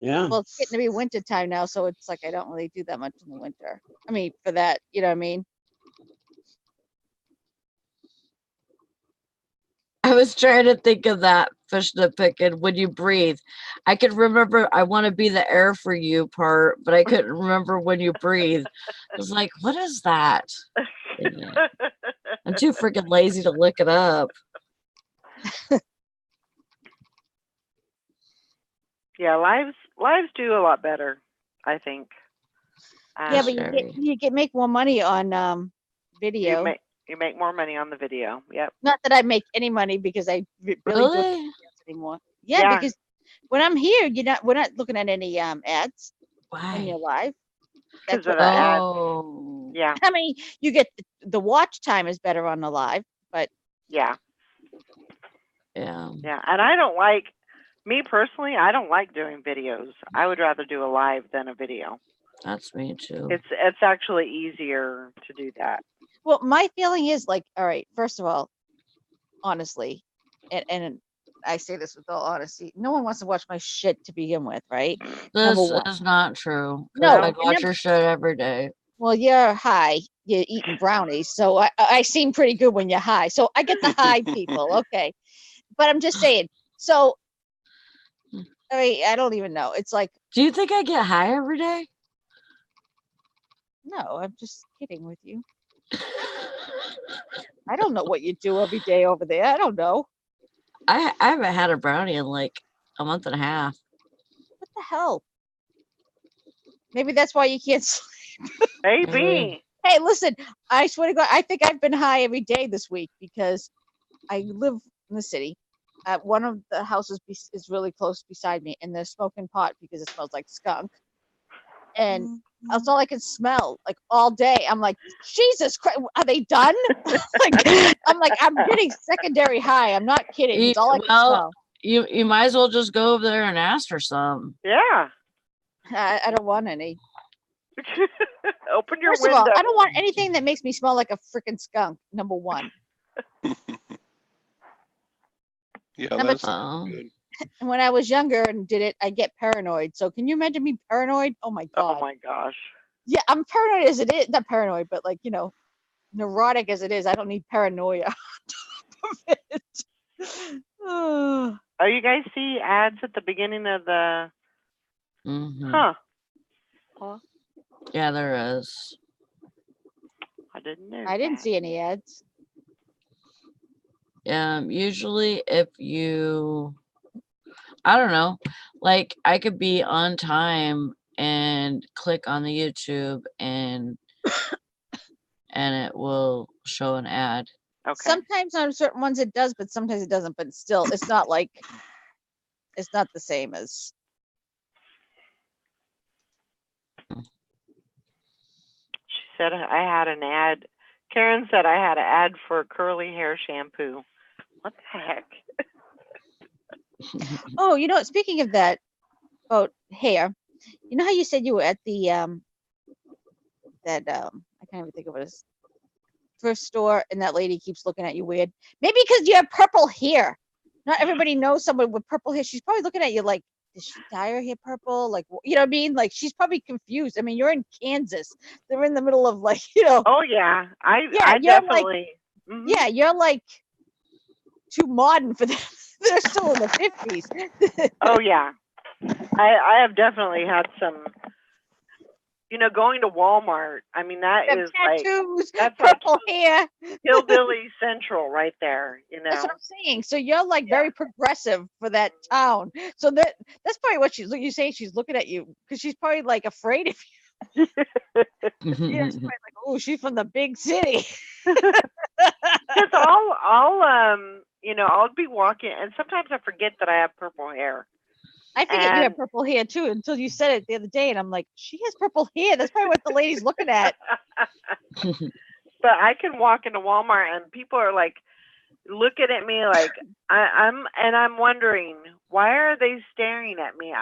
Speaker 5: Yeah.
Speaker 4: Well, it's getting to be winter time now, so it's like I don't really do that much in the winter. I mean, for that, you know what I mean?
Speaker 3: I was trying to think of that fish to pick and when you breathe. I could remember I want to be the air for you part, but I couldn't remember when you breathe. I was like, what is that? I'm too freaking lazy to look it up.
Speaker 1: Yeah, lives do a lot better, I think.
Speaker 4: Yeah, but
Speaker 3: Sherry.
Speaker 4: you make more money on video.
Speaker 1: you make more money on the video. Yep.
Speaker 4: Not that I make any money because I really don't do
Speaker 3: Really?
Speaker 4: videos anymore. Yeah,
Speaker 1: Yeah.
Speaker 4: because when I'm here, we're not looking at any ads when
Speaker 3: Why?
Speaker 4: you're live.
Speaker 1: Because
Speaker 4: That's
Speaker 1: of
Speaker 4: what
Speaker 1: the ads.
Speaker 3: Oh.
Speaker 1: Yeah.
Speaker 4: I mean, you get the watch time is better on the live, but
Speaker 1: Yeah.
Speaker 3: Yeah.
Speaker 1: Yeah. And I don't like me personally, I don't like doing videos. I would rather do a live than a video.
Speaker 3: That's me too.
Speaker 1: It's actually easier to do that.
Speaker 4: well, my feeling is like, all right, first of all, honestly, and I say this with all honesty, no one wants to watch my shit to begin with, right? Number
Speaker 3: This
Speaker 4: one.
Speaker 3: is not true. 'Cause
Speaker 4: No,
Speaker 3: I'd watch your shit every day.
Speaker 4: Well, you're high. You're eating brownies, so I seem pretty good when you're high. So I get the high people, okay. But I'm just saying. So I mean, I don't even know. It's like,
Speaker 3: Do you think I get high every day?
Speaker 4: no, I'm just kidding with you. I don't know what you do every day over there. I don't know.
Speaker 3: I haven't had a brownie in like a month and a half.
Speaker 4: What the hell? Maybe that's why you can't sleep.
Speaker 1: Maybe.
Speaker 4: Hey, listen, I swear to God, I think I've been high every day this week because I live in the city. One of the houses is really close beside me, and they're smoking pot because it smells like skunk. And that's all I can smell like all day. I'm like, Jesus Christ, are they done? I'm getting secondary high. I'm not kidding. It's all I can smell.
Speaker 3: You might as well just go over there and ask for some.
Speaker 1: Yeah.
Speaker 4: I don't want any.
Speaker 1: Open your
Speaker 4: First
Speaker 1: window.
Speaker 4: of all, I don't want anything that makes me smell like a freaking skunk. Number one.
Speaker 2: Yeah,
Speaker 4: Number
Speaker 2: that's
Speaker 3: Oh.
Speaker 2: good.
Speaker 4: And when I was younger and did it, I get paranoid. So can you imagine me paranoid? Oh my God.
Speaker 1: Oh my gosh.
Speaker 4: Yeah, I'm paranoid as it is. Not paranoid, but like, neurotic as it is. I don't need paranoia on top of it.
Speaker 1: Oh, you guys see ads at the beginning of the
Speaker 3: Mhm.
Speaker 1: Huh.
Speaker 3: Yeah, there is.
Speaker 1: I didn't know.
Speaker 4: I didn't
Speaker 1: that.
Speaker 4: see any ads.
Speaker 3: Usually if you, I don't know, like I could be on time and click on the YouTube and it will show an ad.
Speaker 1: Okay.
Speaker 4: Sometimes on certain ones it does, but sometimes it doesn't. But still, it's not like it's not the same as.
Speaker 1: She said I had an ad. Karen said I had an ad for curly hair shampoo. What the heck?
Speaker 4: Oh, speaking of that, about hair, you know how you said you were at the I can't even think of what it is. Thrift store, and that lady keeps looking at you weird. Maybe because you have purple hair. Not everybody knows someone with purple hair. She's probably looking at you like, did she dye her hair purple? Like, you know what I mean? Like, she's probably confused. I mean, you're in Kansas. They're in the middle of like,
Speaker 1: Oh yeah, I
Speaker 4: you're
Speaker 1: definitely.
Speaker 4: like, yeah, you're like too modern for them. They're still in the 50s.
Speaker 1: Oh yeah. I have definitely had some, going to Walmart. I mean, that
Speaker 4: Them
Speaker 1: is like,
Speaker 4: tattoos,
Speaker 1: that's like
Speaker 4: purple hair.
Speaker 1: hillbilly central right there,
Speaker 4: That's what I'm saying. So you're like very progressive for that town. So that's probably what you say. She's looking at you because she's probably like afraid of you. Yeah, she's probably like, oh, she's from the big city.
Speaker 1: Because I'll be walking, and sometimes I forget that I have purple hair.
Speaker 4: I forget you have
Speaker 1: And
Speaker 4: purple hair too until you said it the other day, and I'm like, she has purple hair. That's probably what the lady's looking at.
Speaker 1: but I can walk into Walmart and people are like looking at me like I'm wondering, why are they staring at me?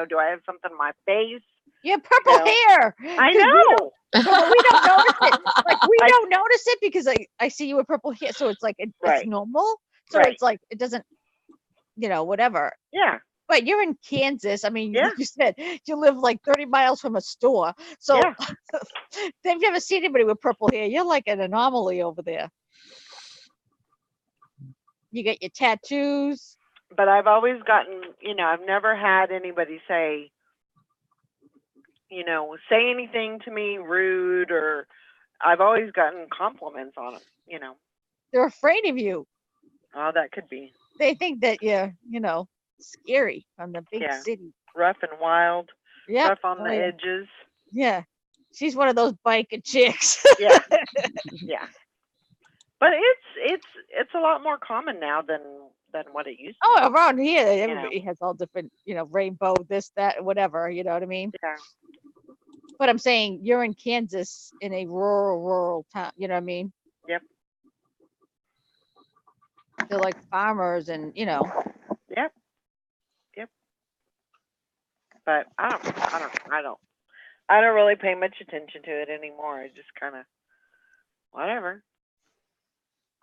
Speaker 1: Do I have something on my face?
Speaker 4: You have purple hair.
Speaker 1: I
Speaker 4: 'Cause
Speaker 1: know.
Speaker 4: but we don't notice it. Like we don't notice it because I see you with purple hair, so it's like it's
Speaker 1: Right.
Speaker 4: normal. So
Speaker 1: Right.
Speaker 4: it's like it doesn't, whatever.
Speaker 1: Yeah.
Speaker 4: But you're in Kansas. I mean,
Speaker 1: Yeah.
Speaker 4: like you said, you live like 30 miles from a store. So
Speaker 1: Yeah.
Speaker 4: they've never seen anybody with purple hair. You're like an anomaly over there. You get your tattoos.
Speaker 1: But I've always gotten, I've never had anybody say anything to me rude, or I've always gotten compliments on them,
Speaker 4: They're afraid of you.
Speaker 1: Oh, that could be.
Speaker 4: They think that you're, scary from the big
Speaker 1: Yeah.
Speaker 4: city.
Speaker 1: Rough and wild.
Speaker 4: Yeah.
Speaker 1: Rough on the edges.
Speaker 4: Yeah. She's one of those biker chicks.
Speaker 1: Yeah. Yeah. But it's a lot more common now than what it used to
Speaker 4: Oh,
Speaker 1: be.
Speaker 4: around here, everybody has all different, rainbow, this, that, whatever, you know what I mean?
Speaker 1: Yeah.
Speaker 4: But I'm saying you're in Kansas in a rural town, you know what I mean?
Speaker 1: Yep.
Speaker 4: They're like farmers and,
Speaker 1: Yep. Yep. But I don't really pay much attention to it anymore. I just kind of whatever.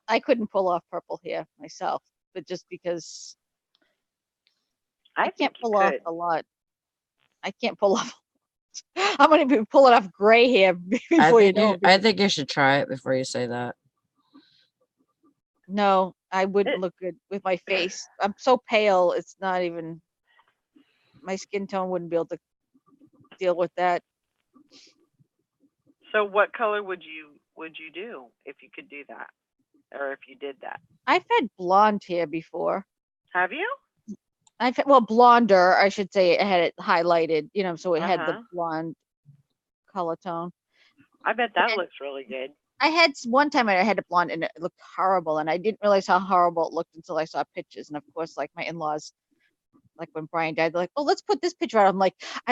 Speaker 4: I couldn't pull off purple hair myself, but just because I can't pull off a lot. I can't pull off. I'm going to be pulling off gray hair before you know it.
Speaker 3: I think you should try it before you say that.
Speaker 4: No, I wouldn't look good with my face. I'm so pale. It's not even, my skin tone wouldn't be able to deal with that.
Speaker 1: So what color would you do if you could do that, or if you did that?
Speaker 4: I've had blonde hair before.
Speaker 1: Have you?
Speaker 4: Blonder, I should say. I had it highlighted, so it had the
Speaker 1: Uh-huh.
Speaker 4: blonde color tone.
Speaker 1: I bet that looks really good.
Speaker 4: I had one time I had a blonde and it looked horrible, and I didn't realize how horrible it looked until I saw pictures. And of course, like my in-laws, like when Brian died, they're like, "Oh, let's put this picture out." I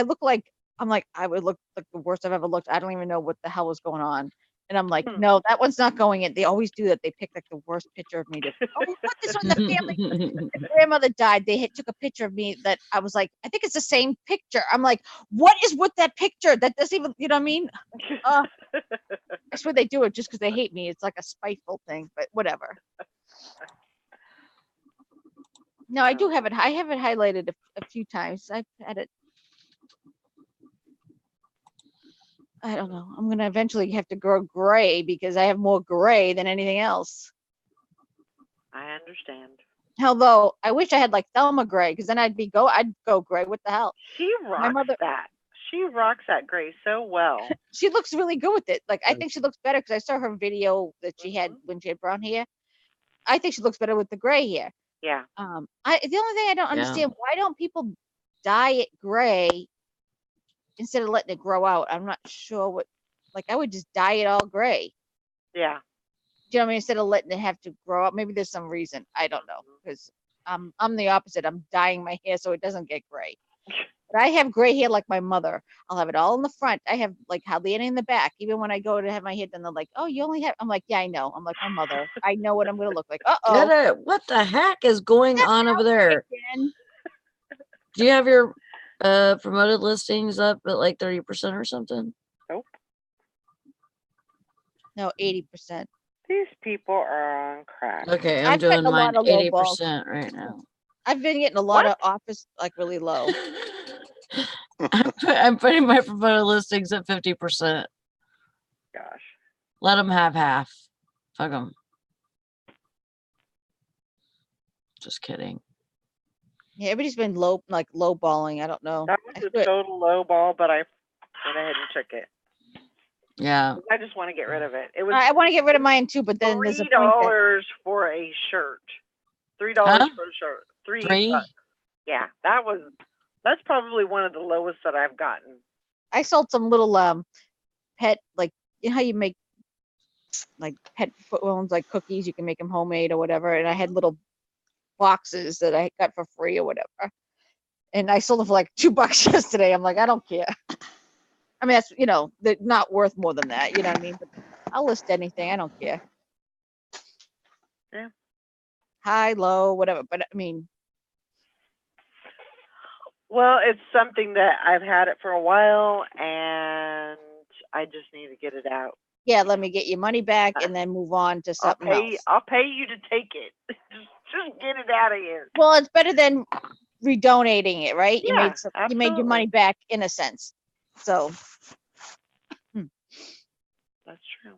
Speaker 4: would look like the worst I've ever looked. I don't even know what the hell was going on. And I'm like, no, that one's not going in. They always do that. They pick like the worst picture of me to, we'll put this on the family. The grandmother died. They took a picture of me that I was like, I think it's the same picture. I'm like, what is with that picture? That doesn't even, you know what I mean? I swear they do it just because they hate me. It's like a spiteful thing, but whatever. No, I do have it. I have it highlighted a few times. I've had it. I don't know. I'm going to eventually have to grow gray because I have more gray than anything else.
Speaker 1: I understand.
Speaker 4: Although I wish I had like Thelma gray, because then I'd go gray. What the hell?
Speaker 1: She rocks that. She rocks that gray so well.
Speaker 4: She looks really good with it. Like I think she looks better because I saw her video that she had when she had brown hair. I think she looks better with the gray hair.
Speaker 1: Yeah.
Speaker 4: The only thing I don't understand, why don't people dye it gray instead of letting it grow out? I'm not sure what. Like I would just dye it all gray.
Speaker 1: Yeah.
Speaker 4: Do you know what I mean? Instead of letting it have to grow up. Maybe there's some reason. I don't know. Because I'm the opposite. I'm dyeing my hair so it doesn't get gray. But I have gray hair like my mother. I'll have it all in the front. I have like hardly any in the back. Even when I go to have my hair done, they're like, "Oh, you only have." I'm like, "Yeah, I know." I'm like my mother. I know what I'm gonna look like.
Speaker 3: What the heck is going on over there?
Speaker 4: Again.
Speaker 3: Do you have your promoted listings up at like 30% or something?
Speaker 1: Nope.
Speaker 4: No, 80%.
Speaker 1: These people are on crack.
Speaker 3: Okay, I'm doing mine 80% right now.
Speaker 4: I've been getting a lot of offers like really low.
Speaker 3: I'm putting my promoted listings at 50%.
Speaker 1: Gosh.
Speaker 3: Let them have half. Fuck them. Just kidding.
Speaker 4: Yeah, everybody's been low balling. I don't know.
Speaker 1: That
Speaker 4: I
Speaker 1: was a
Speaker 4: threw it-
Speaker 1: total low ball, but I went ahead and took it.
Speaker 3: Yeah.
Speaker 1: I just want to get rid of it. It was
Speaker 4: I want to get rid of mine too, but then there's a point that
Speaker 1: $3 for a shirt. $3
Speaker 3: Huh?
Speaker 1: for a shirt. $3.
Speaker 3: Three?
Speaker 1: Yeah, that's probably one of the lowest that I've gotten.
Speaker 4: I sold some little pet, like, you know how you make like pet ones, like cookies, you can make them homemade or whatever, and I had little boxes that I got for free or whatever, and I sold them for like $2 yesterday. I'm like, I don't care. I mean, that's, they're not worth more than that, you know what I mean? But I'll list anything. I don't care.
Speaker 1: Yeah.
Speaker 4: High, low, whatever. But I mean,
Speaker 1: Well, it's something that I've had it for a while, and I just need to get it out.
Speaker 4: yeah, let me get your money back and then move on to something else.
Speaker 1: I'll pay you to take it. just get it out of here.
Speaker 4: Well, it's better than redonating it, right? You
Speaker 1: Yeah,
Speaker 4: you made your money
Speaker 1: absolutely.
Speaker 4: back in a sense. So
Speaker 1: That's true.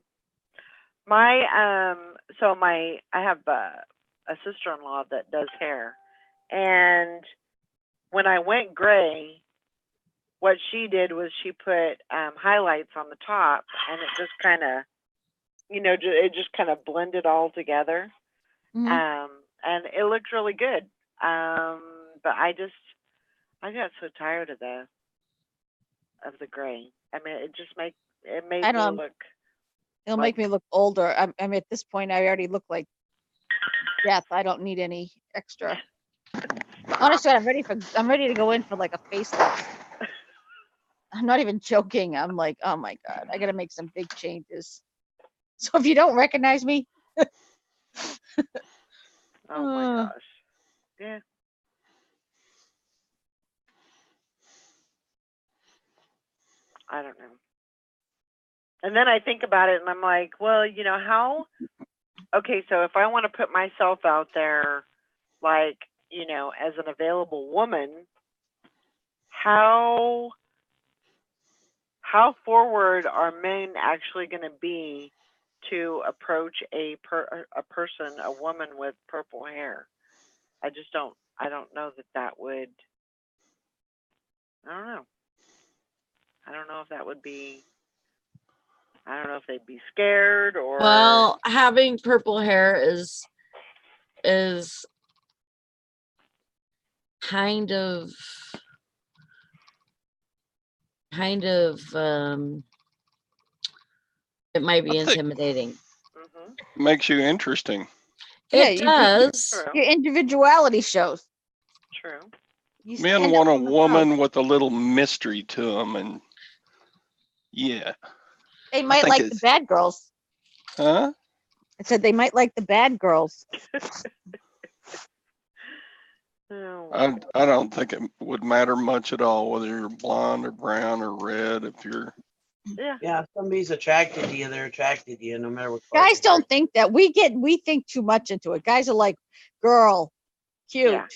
Speaker 1: I have a sister-in-law that does hair, and when I went gray, what she did was she put highlights on the top, and it just kind of, it just kind of blended all together,
Speaker 4: mhm.
Speaker 1: and it looked really good. But I got so tired of the gray. I mean, it made
Speaker 4: I
Speaker 1: me
Speaker 4: don't.
Speaker 1: look.
Speaker 4: It'll
Speaker 1: Like,
Speaker 4: make me look older. I mean, at this point, I already look like death. I don't need any extra. Honestly, I'm ready to go in for like a facelift. I'm not even joking. I'm like, oh my God, I gotta make some big changes. So if you don't recognize me,
Speaker 1: oh my gosh, yeah. I don't know. And then I think about it, and I'm like, well, how? Okay, so if I want to put myself out there, like, as an available woman, how forward are men actually going to be to approach a person, a woman with purple hair? I just don't. I don't know that would. I don't know. I don't know if that would be. I don't know if they'd be scared or.
Speaker 3: Well, having purple hair is kind of it might be
Speaker 2: I think
Speaker 3: intimidating.
Speaker 2: makes you interesting.
Speaker 4: yeah,
Speaker 3: It does.
Speaker 1: True.
Speaker 4: your individuality shows.
Speaker 1: True.
Speaker 4: You
Speaker 2: Men
Speaker 4: stand
Speaker 2: want
Speaker 4: up
Speaker 2: a
Speaker 4: for themselves.
Speaker 2: woman with a little mystery to them, and yeah,
Speaker 4: They might
Speaker 2: think
Speaker 4: like the
Speaker 2: it's-
Speaker 4: bad girls.
Speaker 2: huh?
Speaker 4: I said they might like the bad girls.
Speaker 1: Oh,
Speaker 2: I don't think it would matter much at all whether you're blonde or brown or red. If you're
Speaker 1: yeah.
Speaker 5: Yeah, if somebody's attracted to you, they're attracted to you, no matter what. color
Speaker 4: Guys
Speaker 5: they are.
Speaker 4: don't think that. We think too much into it. Guys are like, girl, cute,
Speaker 1: Yeah.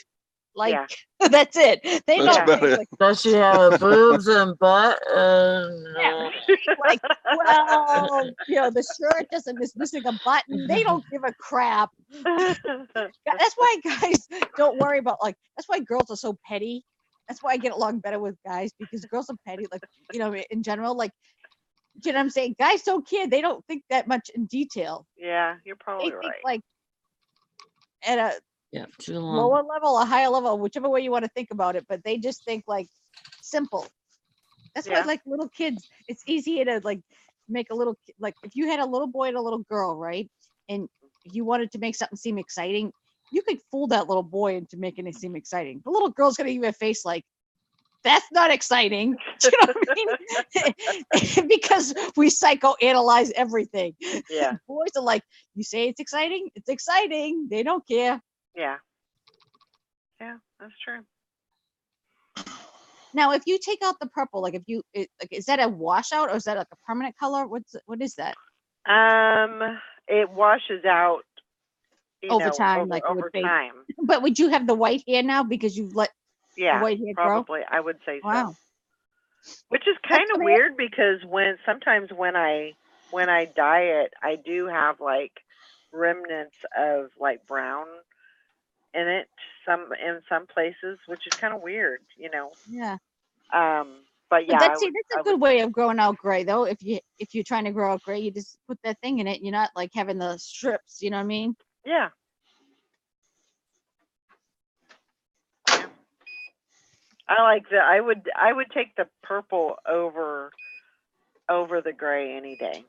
Speaker 4: like
Speaker 1: Yeah.
Speaker 4: that's it. They
Speaker 2: that's
Speaker 4: don't
Speaker 2: about
Speaker 4: think
Speaker 2: it.
Speaker 4: like,
Speaker 3: Does she have boobs and butt?
Speaker 4: yeah, like, well, the shirt doesn't is missing a button. They don't give a crap. That's why guys don't worry about that's why girls are so petty. That's why I get along better with guys, because girls are petty, like, in general, like, you know what I'm saying? Guys don't care. They don't think that much in detail.
Speaker 1: Yeah, you're
Speaker 4: They
Speaker 1: probably
Speaker 4: think
Speaker 1: right.
Speaker 4: like at a
Speaker 3: Yeah, too long.
Speaker 4: lower level or higher level, whichever way you want to think about it, but they just think like simple. That's why
Speaker 1: Yeah.
Speaker 4: like little kids, it's easier to like make a little like if you had a little boy and a little girl, right? And you wanted to make something seem exciting, you could fool that little boy into making it seem exciting. The little girl's gonna give you a face like, that's not exciting. Do you know what I mean? Because we psychoanalyze everything.
Speaker 1: Yeah.
Speaker 4: Boys are like, you say it's exciting, it's exciting. They don't care.
Speaker 1: Yeah. Yeah, that's true.
Speaker 4: Now, if you take out the purple, like is that a washout or is that like a permanent color? What is that?
Speaker 1: It washes out,
Speaker 4: Over time, like it would
Speaker 1: over
Speaker 4: fade.
Speaker 1: time.
Speaker 4: But would you have the white hair now because you've let the
Speaker 1: Yeah,
Speaker 4: white hair grow?
Speaker 1: probably. I would say
Speaker 4: Wow.
Speaker 1: so. Which is kind of
Speaker 4: amazing.
Speaker 1: weird because sometimes when I dye it, I do have like remnants of like brown, in it in some places, which is kind of weird, you know.
Speaker 4: Yeah.
Speaker 1: But yeah,
Speaker 4: But that's a good way of growing out gray though. If you're trying to grow out gray, you just put that thing in it. You're not like having the strips. You know what I mean?
Speaker 1: yeah. Yeah. I like that. I would take the purple over the gray any day.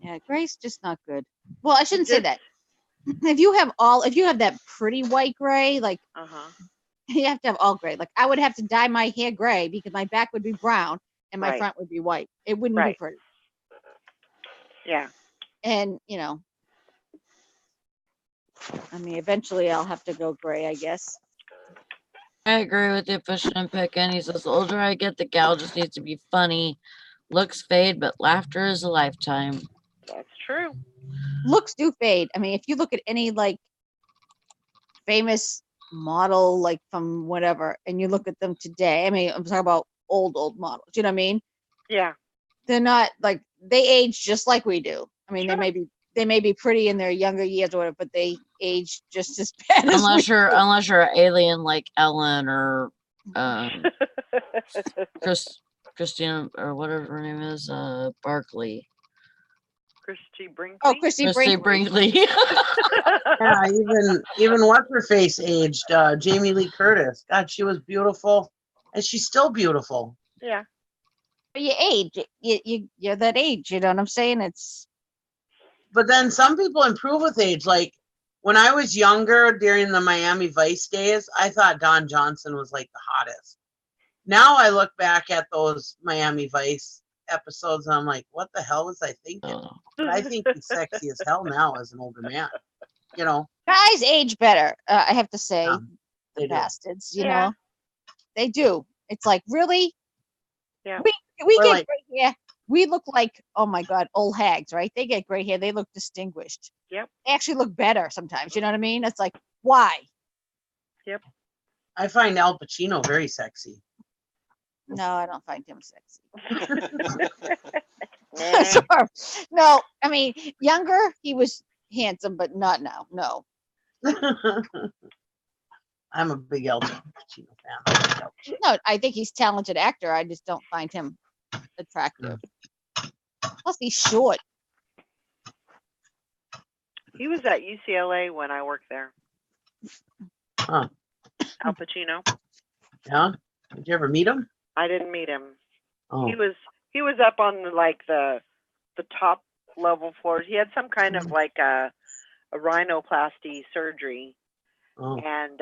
Speaker 4: Yeah, gray's just not good. Well, I shouldn't say
Speaker 1: Just
Speaker 4: that. If you have that pretty white gray, like you have to have all gray. Like I would have to dye my hair gray because my back would be brown and my
Speaker 1: Right.
Speaker 4: front would be white. It wouldn't be
Speaker 1: Right.
Speaker 4: pretty.
Speaker 1: Yeah.
Speaker 4: And I mean, eventually I'll have to go gray, I guess.
Speaker 3: I agree with you, pushing and picking. He says, the older I get, the gal just needs to be funny. Looks fade, but laughter is a lifetime.
Speaker 1: That's true.
Speaker 4: Looks do fade. I mean, if you look at any like famous model, like from whatever, and you look at them today, I mean, I'm talking about old models. You know what I mean?
Speaker 1: Yeah.
Speaker 4: They're not like they age just like we do. I mean,
Speaker 1: Sure.
Speaker 4: they may be pretty in their younger years or whatever, but they age just as bad as
Speaker 3: Unless
Speaker 4: we
Speaker 3: you're
Speaker 4: do.
Speaker 3: unless you're an alien like Ellen or Christina or whatever her name is, Barkley.
Speaker 1: Christy Brinkley.
Speaker 4: Oh, Christy Brinkley.
Speaker 5: Yeah, even what's her face aged, Jamie Lee Curtis. God, she was beautiful, and she's still beautiful.
Speaker 1: Yeah.
Speaker 4: But you age. You're that age. You know what I'm saying? It's.
Speaker 5: But then some people improve with age. Like when I was younger during the Miami Vice days, I thought Don Johnson was like the hottest. Now I look back at those Miami Vice episodes and I'm like, what the hell was I thinking?
Speaker 3: Oh.
Speaker 5: But I think he's sexy as hell now as an older man. You know,
Speaker 4: Guys age better. I have to say,
Speaker 5: they
Speaker 4: the
Speaker 5: do.
Speaker 4: bastards. You
Speaker 1: Yeah.
Speaker 4: know, they do. It's like really.
Speaker 1: Yeah.
Speaker 4: We
Speaker 5: Or
Speaker 4: get
Speaker 5: like-
Speaker 4: gray hair. We look like, oh my God, old hags, right? They get gray hair. They look distinguished.
Speaker 1: Yep.
Speaker 4: They actually look better sometimes. You know what I mean? It's like, why?
Speaker 5: I find Al Pacino very sexy.
Speaker 4: No, I don't find him sexy.
Speaker 1: Nah.
Speaker 4: Sorry. No, I mean, younger, he was handsome, but not now. No.
Speaker 5: I'm a big Al Pacino fan.
Speaker 4: No, I think he's a talented actor. I just don't find him attractive. Plus, he's short.
Speaker 1: He was at UCLA when I worked there.
Speaker 5: Huh.
Speaker 1: Al Pacino.
Speaker 5: Yeah? Did you ever meet him?
Speaker 1: I didn't meet him.
Speaker 5: Oh.
Speaker 1: He was up on the top level floors. He had some kind of like a rhinoplasty surgery,
Speaker 5: Oh.
Speaker 1: and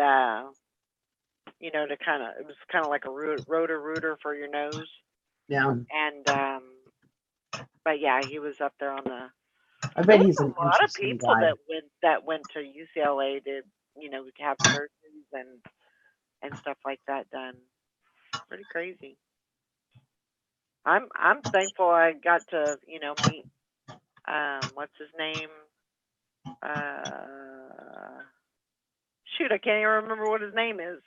Speaker 1: it was kind of like a rotor for your nose.
Speaker 5: Yeah.
Speaker 1: And but yeah, he was up there on the.
Speaker 5: I bet
Speaker 1: There
Speaker 5: he's
Speaker 1: was
Speaker 5: an
Speaker 1: a lot of
Speaker 5: interesting
Speaker 1: people
Speaker 5: guy.
Speaker 1: that went to UCLA to have surgeries and stuff like that done. Pretty crazy. I'm thankful I got to meet what's his name? Shoot, I can't even remember what his name is.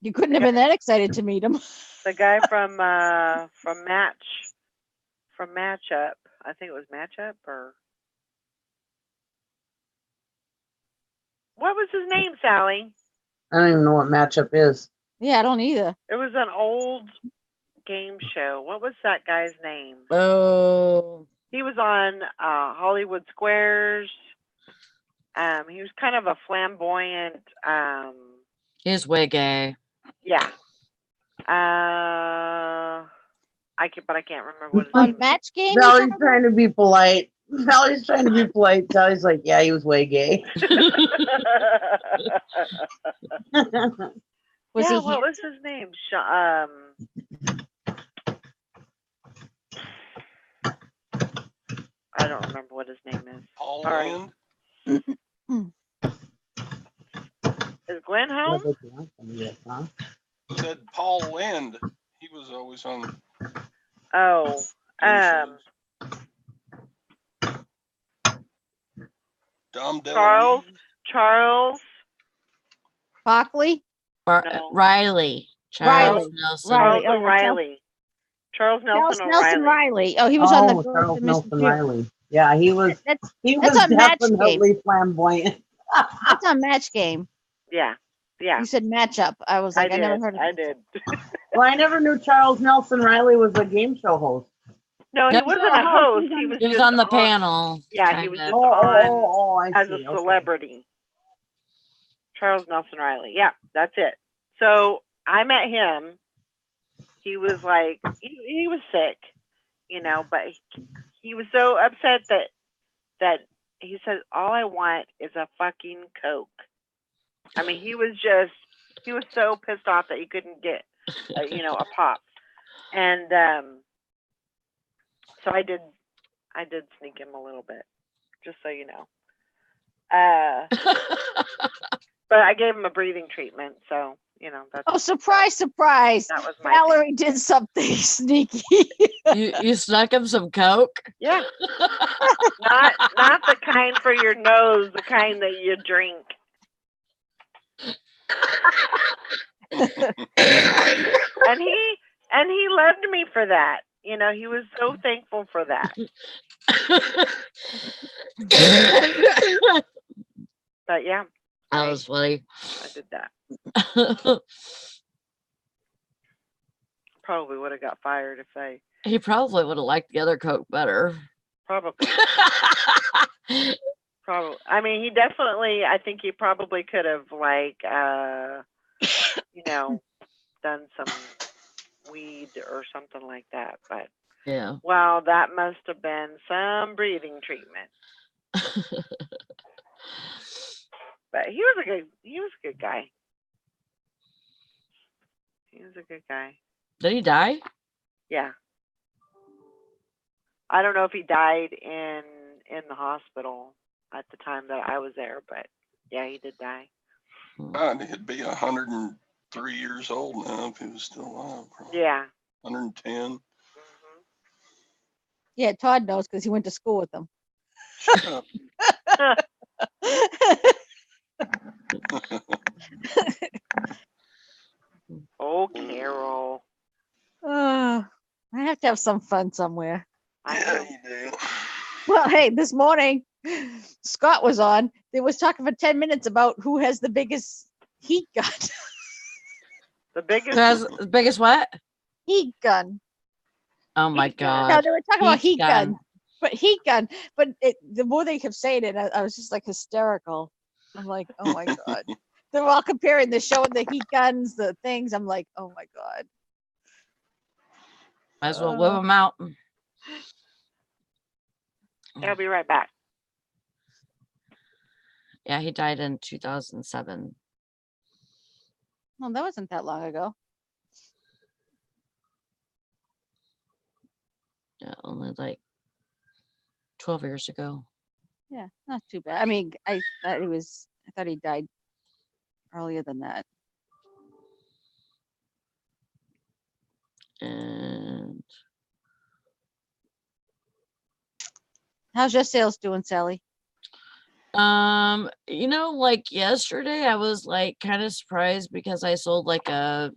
Speaker 4: You couldn't have been that excited to meet him.
Speaker 1: The guy from Matchup. I think it was Matchup or what was his name, Sally?
Speaker 5: I don't even know what matchup is.
Speaker 4: Yeah, I don't either.
Speaker 1: It was an old game show. What was that guy's name?
Speaker 3: Oh.
Speaker 1: He was on Hollywood Squares. He was kind of a flamboyant.
Speaker 3: He's way gay.
Speaker 1: Yeah. But I can't remember what his
Speaker 4: On
Speaker 1: name.
Speaker 4: Match Game?
Speaker 5: Sally's trying to be polite. Sally's trying to be polite. Sally's like, yeah, he was way gay.
Speaker 4: Was
Speaker 1: yeah,
Speaker 4: he
Speaker 1: what was his name? I don't remember what his name is.
Speaker 2: Paul
Speaker 1: Sorry.
Speaker 2: Lynn?
Speaker 1: Is Glenn home?
Speaker 2: Said Paul Lind. He was always on.
Speaker 1: Oh,
Speaker 2: game shows. Dom
Speaker 1: Charles.
Speaker 2: DeLuise.
Speaker 1: Charles.
Speaker 4: Barkley?
Speaker 1: No.
Speaker 3: Riley.
Speaker 4: Riley.
Speaker 3: Nelson.
Speaker 1: Charles
Speaker 4: Riley. Oh,
Speaker 1: O'Reilly. Charles Nelson
Speaker 4: Nelson
Speaker 1: O'Reilly.
Speaker 4: Riley. Oh, he was on the Girls
Speaker 5: Charles
Speaker 4: and Mr.
Speaker 5: Nelson
Speaker 4: June.
Speaker 5: Riley. Yeah, he was
Speaker 4: That's
Speaker 5: he
Speaker 4: that's
Speaker 5: was
Speaker 4: on Match
Speaker 5: definitely flamboyant.
Speaker 4: That's on Match Game.
Speaker 1: Yeah. Yeah.
Speaker 4: You said matchup. I was like, I never heard of
Speaker 1: I
Speaker 4: it.
Speaker 1: did.
Speaker 5: Well, I never knew Charles Nelson Riley was a game show host.
Speaker 1: No, he
Speaker 3: Nope.
Speaker 1: wasn't a host. He was
Speaker 3: He was
Speaker 1: just
Speaker 3: on the panel.
Speaker 1: Yeah, he was
Speaker 3: kinda.
Speaker 1: just on
Speaker 5: I
Speaker 1: as
Speaker 5: see.
Speaker 1: a
Speaker 5: Okay.
Speaker 1: celebrity. Charles Nelson Riley. Yeah, that's it. So I met him. He was like, he was sick, you know, but he was so upset that he said, all I want is a fucking Coke. I mean, he was so pissed off that he couldn't get, a pop. And so I did sneak him a little bit, just so you know. But I gave him a breathing treatment, so that's.
Speaker 4: Oh, surprise, surprise!
Speaker 1: That was my
Speaker 4: Valerie did something sneaky.
Speaker 3: You snuck him some Coke?
Speaker 1: Yeah. not the kind for your nose, the kind that you drink. and he loved me for that. He was so thankful for that. But yeah.
Speaker 3: That was funny.
Speaker 1: I did that. Probably would have got fired if they.
Speaker 3: He probably would have liked the other Coke better.
Speaker 1: Probably. Probably. I mean, he definitely. I think he probably could have done some weed or something like that. But
Speaker 3: yeah.
Speaker 1: Wow, that must have been some breathing treatment. But he was a good guy. He was a good guy.
Speaker 3: Did he die?
Speaker 1: Yeah. I don't know if he died in the hospital at the time that I was there, but yeah, he did die.
Speaker 2: He'd be 103 years old now if he was still alive. Probably.
Speaker 1: Yeah.
Speaker 2: 110.
Speaker 1: Mm-hmm.
Speaker 4: Yeah, Todd knows because he went to school with them.
Speaker 2: Shut up.
Speaker 1: Oh, Carol.
Speaker 4: I have to have some fun somewhere.
Speaker 2: Yeah, you do.
Speaker 4: Well, hey, this morning Scott was on. They was talking for 10 minutes about who has the biggest heat gun.
Speaker 1: The biggest.
Speaker 3: Who has the biggest what?
Speaker 4: Heat gun.
Speaker 3: Oh my
Speaker 1: Heat gun.
Speaker 3: God.
Speaker 4: No, they were talking about heat
Speaker 3: gun.
Speaker 4: gun. But heat gun. But the more they kept saying it, I was just like hysterical. I'm like, oh my God. They're all comparing the show and the heat guns, the things. I'm like, oh my God.
Speaker 3: Might as well whip them out.
Speaker 1: I'll be right back.
Speaker 3: Yeah, he died in 2007.
Speaker 4: Well, that wasn't that long ago.
Speaker 3: Yeah, only like 12 years ago.
Speaker 4: Yeah, not too bad. I mean, I thought he died earlier than that.
Speaker 3: And
Speaker 4: How's your sales doing, Sally?
Speaker 3: like yesterday I was like kind of surprised because I sold like a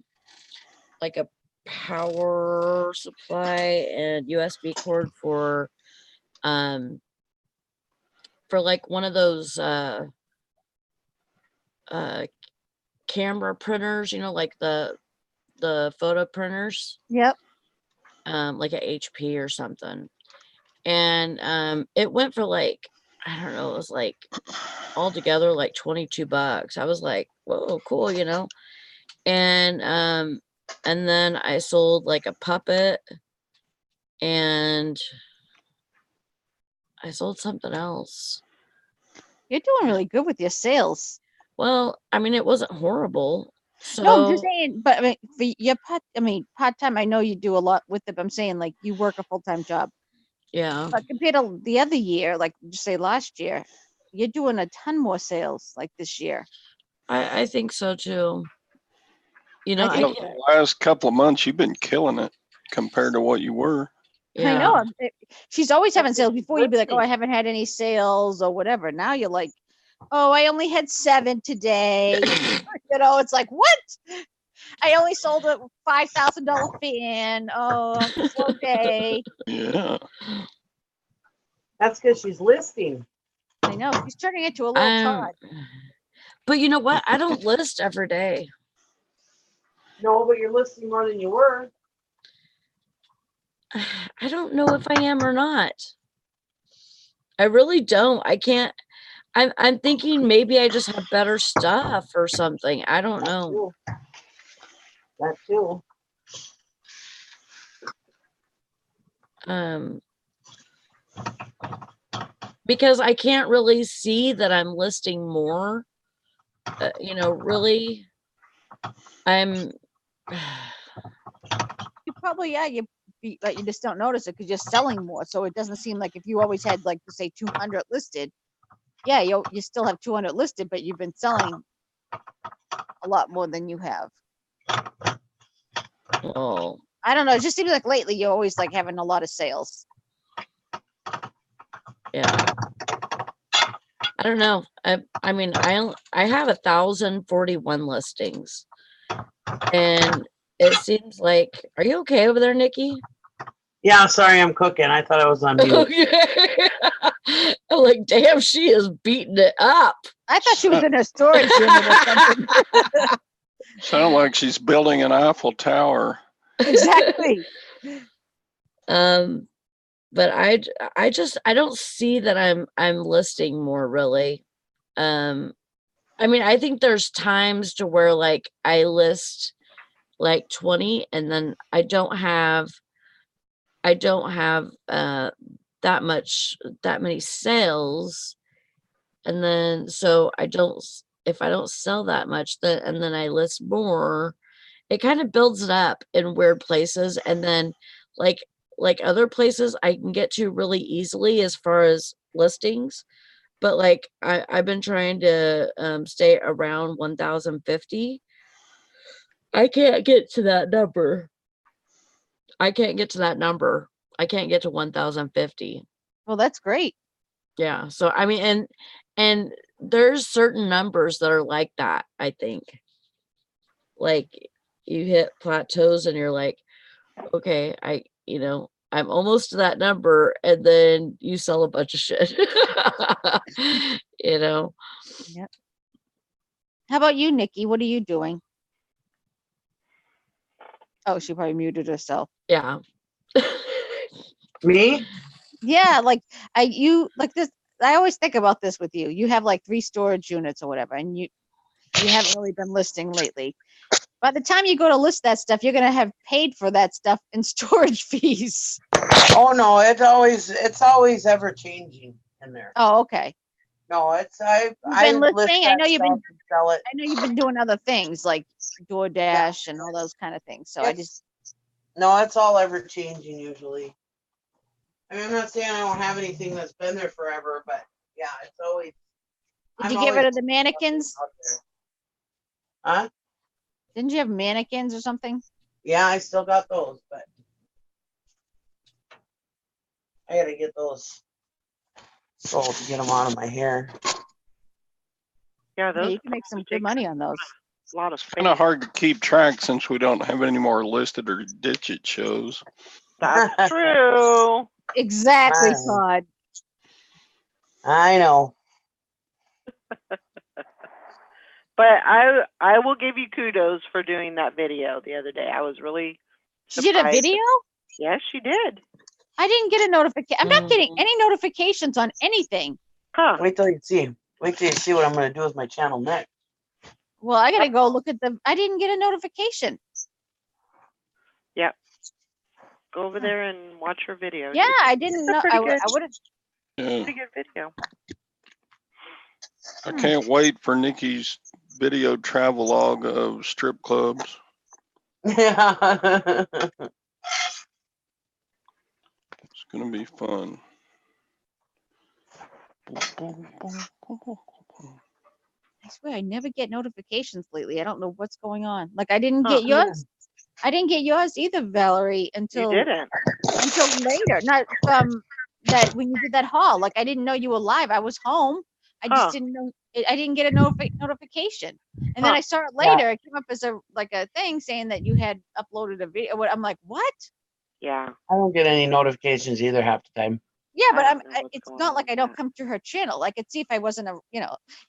Speaker 3: power supply and USB cord for like one of those camera printers, like the photo printers.
Speaker 4: Yep.
Speaker 3: Like a HP or something. And it went for like, I don't know, it was like altogether like $22. I was like, whoa, cool, And then I sold like a puppet and I sold something else.
Speaker 4: You're doing really good with your sales.
Speaker 3: Well, I mean, it wasn't horrible. So
Speaker 4: No, I'm just saying, but I mean, for your part-time, I know you do a lot with it, but I'm saying like you work a full-time job.
Speaker 3: yeah,
Speaker 4: But compared to the other year, like just say last year, you're doing a ton more sales like this year.
Speaker 3: I think so too.
Speaker 2: The last couple of months you've been killing it compared to what you were.
Speaker 3: Yeah.
Speaker 4: I know. She's always having sales. Before you'd be like, oh, I haven't had any sales or whatever. Now you're like, oh, I only had 7 today. It's like, what? I only sold a $5,000 fan. Oh, slow day.
Speaker 2: Yeah.
Speaker 5: That's because she's listing.
Speaker 4: I know she's turning into a little Todd.
Speaker 3: But you know what? I don't list every day.
Speaker 5: No, but you're listing more than you were.
Speaker 3: I don't know if I am or not. I really don't. I can't. I'm thinking maybe I just have better stuff or something. I don't know.
Speaker 5: That too.
Speaker 3: Because I can't really see that I'm listing more. You know, really, I'm.
Speaker 4: You probably, yeah, but you just don't notice it because you're selling more. So it doesn't seem like if you always had like say 200 listed, yeah, you still have 200 listed, but you've been selling a lot more than you have.
Speaker 3: Oh,
Speaker 4: I don't know. It just seems like lately you're always like having a lot of sales.
Speaker 3: yeah. I don't know. I mean, I have 1,041 listings, and it seems like. Are you okay over there, Nikki?
Speaker 5: Yeah, sorry, I'm cooking. I thought I was on mute.
Speaker 3: Okay. I'm like, damn, she is beating it up.
Speaker 4: I thought she was in a storage unit or something.
Speaker 2: Sound like she's building an Eiffel Tower.
Speaker 4: Exactly.
Speaker 3: But I don't see that I'm listing more really. I mean, I think there's times to where like I list like 20 and then I don't have that many sales, and then so if I don't sell that much, and then I list more, it kind of builds it up in weird places, and then like other places I can get to really easily as far as listings, but like I've been trying to stay around 1,050. I can't get to that number. I can't get to that number. I can't get to 1,050.
Speaker 4: Well, that's great.
Speaker 3: Yeah. So I mean, and there's certain numbers that are like that, I think. Like you hit plateaus and you're like, okay, I'm almost to that number, and then you sell a bunch of shit.
Speaker 4: Yep. How about you, Nikki? What are you doing? Oh, she probably muted herself.
Speaker 3: Yeah.
Speaker 5: Me?
Speaker 4: Yeah, like like this. I always think about this with you. You have like 3 storage units or whatever, and you haven't really been listing lately. By the time you go to list that stuff, you're gonna have paid for that stuff in storage fees.
Speaker 5: Oh no, it's always ever changing in there.
Speaker 4: Oh, okay.
Speaker 5: No,
Speaker 4: You've been listing. I know you've been.
Speaker 5: Sell it.
Speaker 4: I know you've been doing other things like DoorDash and all those kind of things. So
Speaker 5: No, it's all ever changing usually. I mean, I'm not saying I don't have anything that's been there forever, but yeah, it's always.
Speaker 4: Did you get rid of the mannequins?
Speaker 5: Huh?
Speaker 4: Didn't you have mannequins or something?
Speaker 5: Yeah, I still got those, but I gotta get those sold to get them out of my hair.
Speaker 1: Yeah, those
Speaker 4: you can make some good money on those.
Speaker 1: A lot of space.
Speaker 2: Kind of hard to keep track since we don't have any more listed or digit shows.
Speaker 1: That's true.
Speaker 4: Exactly, Todd.
Speaker 5: I know.
Speaker 1: But I will give you kudos for doing that video the other day. I was really
Speaker 4: surprised. She did a video?
Speaker 1: Yes, she did.
Speaker 4: I didn't get a notification. I'm not getting any notifications on anything.
Speaker 1: Huh.
Speaker 5: Wait till you see. Wait till you see what I'm going to do with my channel next.
Speaker 4: Well, I got to go look at I didn't get a notification.
Speaker 1: Yep. Go over there and watch her video.
Speaker 4: Yeah, I didn't know. I would have.
Speaker 2: Yeah.
Speaker 1: Pretty good video.
Speaker 2: I can't wait for Nikki's video travelogue of strip clubs.
Speaker 5: Yeah.
Speaker 2: It's gonna be fun.
Speaker 4: I swear I never get notifications lately. I don't know what's going on. Like I didn't get yours. I didn't get yours either, Valerie, until later. Not that when you did that haul. Like I didn't know you were live. I was home. I just didn't know. I didn't get a notification, and then I saw it later. It came up as a thing saying that you had uploaded a video. I'm like, what?
Speaker 1: Yeah.
Speaker 5: I don't get any notifications either half the time.
Speaker 4: Yeah, but
Speaker 1: I don't know what's
Speaker 4: it's
Speaker 1: going
Speaker 4: not
Speaker 1: on
Speaker 4: like
Speaker 1: with
Speaker 4: I don't
Speaker 1: that.
Speaker 4: come to her channel. I could see if I wasn't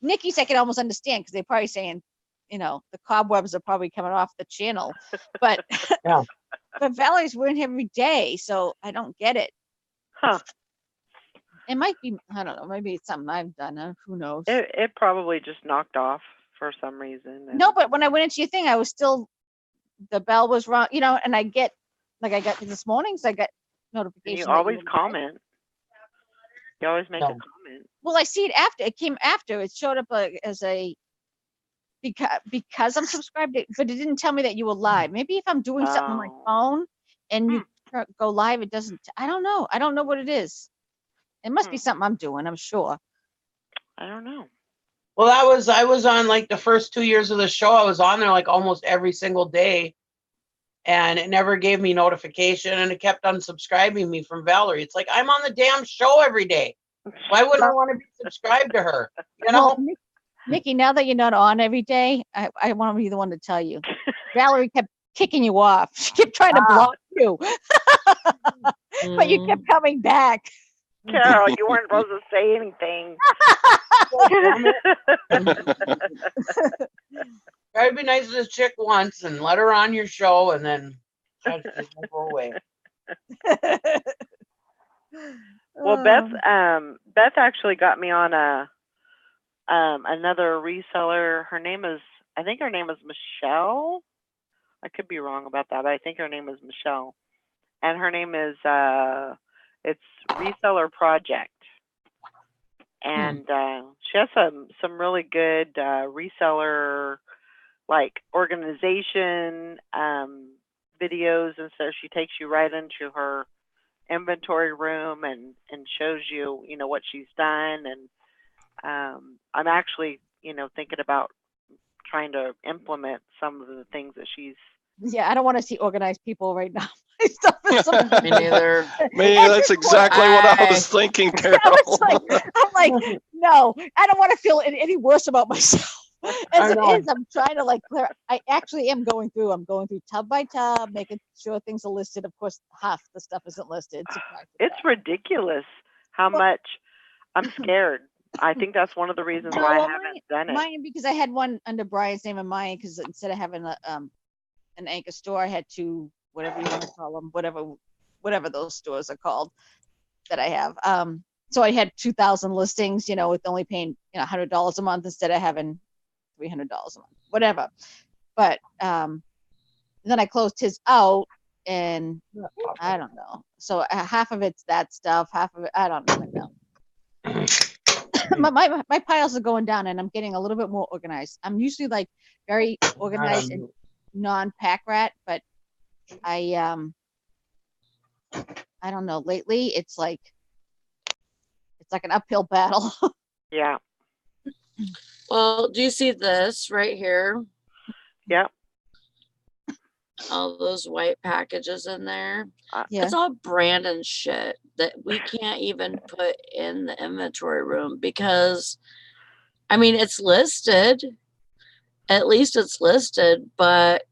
Speaker 4: Nikki's I can almost understand because they're probably saying, the cobwebs are probably coming off the channel. But
Speaker 5: Yeah.
Speaker 4: but Valerie's wearing every day, so I don't get it.
Speaker 1: Huh.
Speaker 4: It might be, I don't know, maybe it's something I've done. Who knows?
Speaker 1: It probably just knocked off for some reason.
Speaker 4: No, but when I went into your thing, I was still, the bell was wrong, and I got this morning, so I got
Speaker 1: and
Speaker 4: notification
Speaker 1: you
Speaker 4: that you
Speaker 1: always
Speaker 4: were live.
Speaker 1: comment. You always make a
Speaker 5: No.
Speaker 1: comment.
Speaker 4: Well, I see it after. It came after. It showed up as a, because I'm subscribed, but it didn't tell me that you were live. Maybe if I'm doing something on my
Speaker 1: Oh.
Speaker 4: phone and you go live, it doesn't. I don't know. I don't know what it is. It must be something I'm doing. I'm sure.
Speaker 1: I don't know.
Speaker 5: Well, I was on like the first 2 years of the show. I was on there like almost every single day, and it never gave me notification, and it kept unsubscribing me from Valerie. It's like I'm on the damn show every day. Why wouldn't I want to be subscribed to her? You know?
Speaker 4: Well, Nikki, now that you're not on every day, I want to be the one to tell you. Valerie kept kicking you off. She kept trying to block you, but you kept coming back.
Speaker 1: Carol, you weren't supposed to say anything.
Speaker 5: Try to be nice to this chick once and let her on your show, and then just go away.
Speaker 1: Well, Beth actually got me on another reseller. I think her name is Michelle. I could be wrong about that, but I think her name is Michelle. And her name is it's Reseller Project. And she has some really good reseller like organization videos, and so she takes you right into her inventory room and shows you what she's done. And I'm actually thinking about trying to implement some of the things that she's
Speaker 4: Yeah, I don't want to see organized people right now. My stuff is so
Speaker 3: Me neither.
Speaker 2: Me, that's exactly what I was thinking, Carol.
Speaker 4: I'm like, no, I don't want to feel any worse about myself. As it is, I'm trying to like clear. I actually am going through. I'm going through tub by tub, making sure things are listed. Of course, half the stuff isn't listed.
Speaker 1: It's ridiculous how much. I'm scared. I think that's one of the reasons why I haven't done it.
Speaker 4: Mine, because I had one under Brian's name and mine, because instead of having an anchor store, I had two, whatever you want to call them, whatever those stores are called that I have. So I had 2,000 listings, with only paying $100 a month instead of having $300 a month, whatever. But then I closed his out, and I don't know. So half of it's that stuff, half of it I don't even know. my piles are going down, and I'm getting a little bit more organized. I'm usually like very organized and non-pack rat, but I don't know. Lately, it's like an uphill battle.
Speaker 1: Yeah.
Speaker 3: Well, do you see this right here?
Speaker 1: Yep.
Speaker 3: All those white packages in there.
Speaker 4: Yeah.
Speaker 3: It's all Brandon shit that we can't even put in the inventory room because, I mean, it's listed. At least it's listed, but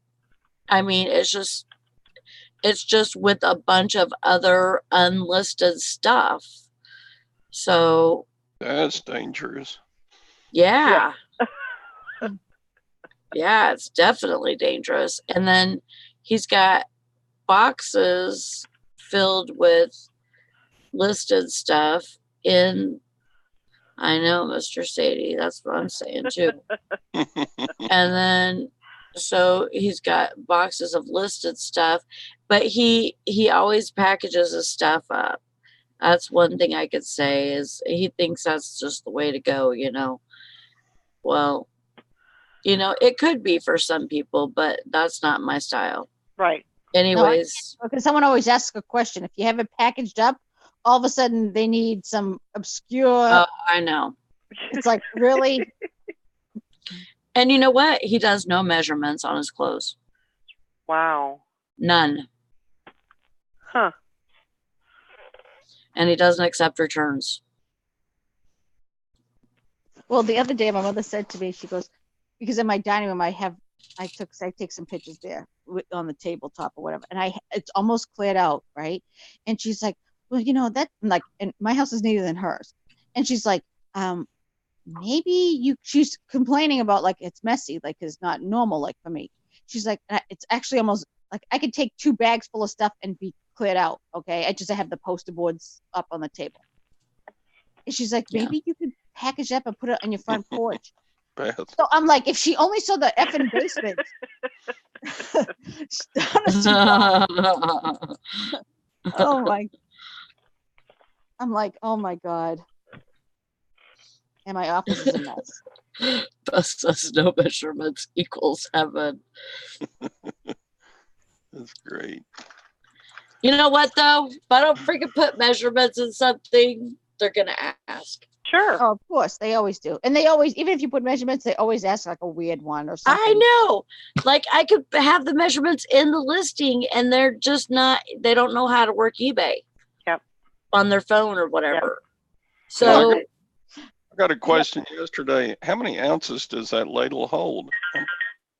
Speaker 3: I mean, it's just with a bunch of other unlisted stuff. So
Speaker 2: That's dangerous.
Speaker 3: yeah. Yeah, it's definitely dangerous. And then he's got boxes filled with listed stuff in, I know, Mr. Sadie, that's what I'm saying too. And then so he's got boxes of listed stuff, but he always packages his stuff up. That's one thing I could say is he thinks that's just the way to go, Well, it could be for some people, but that's not my style.
Speaker 1: Right.
Speaker 3: Anyways.
Speaker 4: No, because someone always asks a question. If you have it packaged up, all of a sudden they need some obscure.
Speaker 3: Oh, I know.
Speaker 4: It's like, really?
Speaker 3: And you know what? He does no measurements on his clothes.
Speaker 1: Wow.
Speaker 3: None.
Speaker 1: Huh.
Speaker 3: And he doesn't accept returns.
Speaker 4: Well, the other day my mother said to me, she goes, because in my dining room I take some pictures there on the tabletop or whatever, and it's almost cleared out, right? And she's like, well, that like, and my house is neater than hers. And she's like, maybe she's complaining about like it's messy, like it's not normal, like for me. She's like, it's actually almost like I could take 2 bags full of stuff and be cleared out. Okay. I just have the poster boards up on the table. And she's like, maybe you could package up and put it on your front porch.
Speaker 2: Beth.
Speaker 4: So I'm like, if she only saw the effing basement. Honest to God. Oh my. I'm like, oh my God. And my office is a mess.
Speaker 3: Beth says no measurements equals heaven.
Speaker 2: That's great.
Speaker 3: You know what though? If I don't freaking put measurements in something, they're gonna ask.
Speaker 1: Sure.
Speaker 4: Oh, of course, they always do. And they always, even if you put measurements, they always ask like a weird one or something.
Speaker 3: I know. Like I could have the measurements in the listing and they're just not, they don't know how to work eBay.
Speaker 1: Yep.
Speaker 3: On their phone or whatever.
Speaker 1: Yep.
Speaker 3: So
Speaker 2: I got a question yesterday. How many ounces does that ladle hold? Are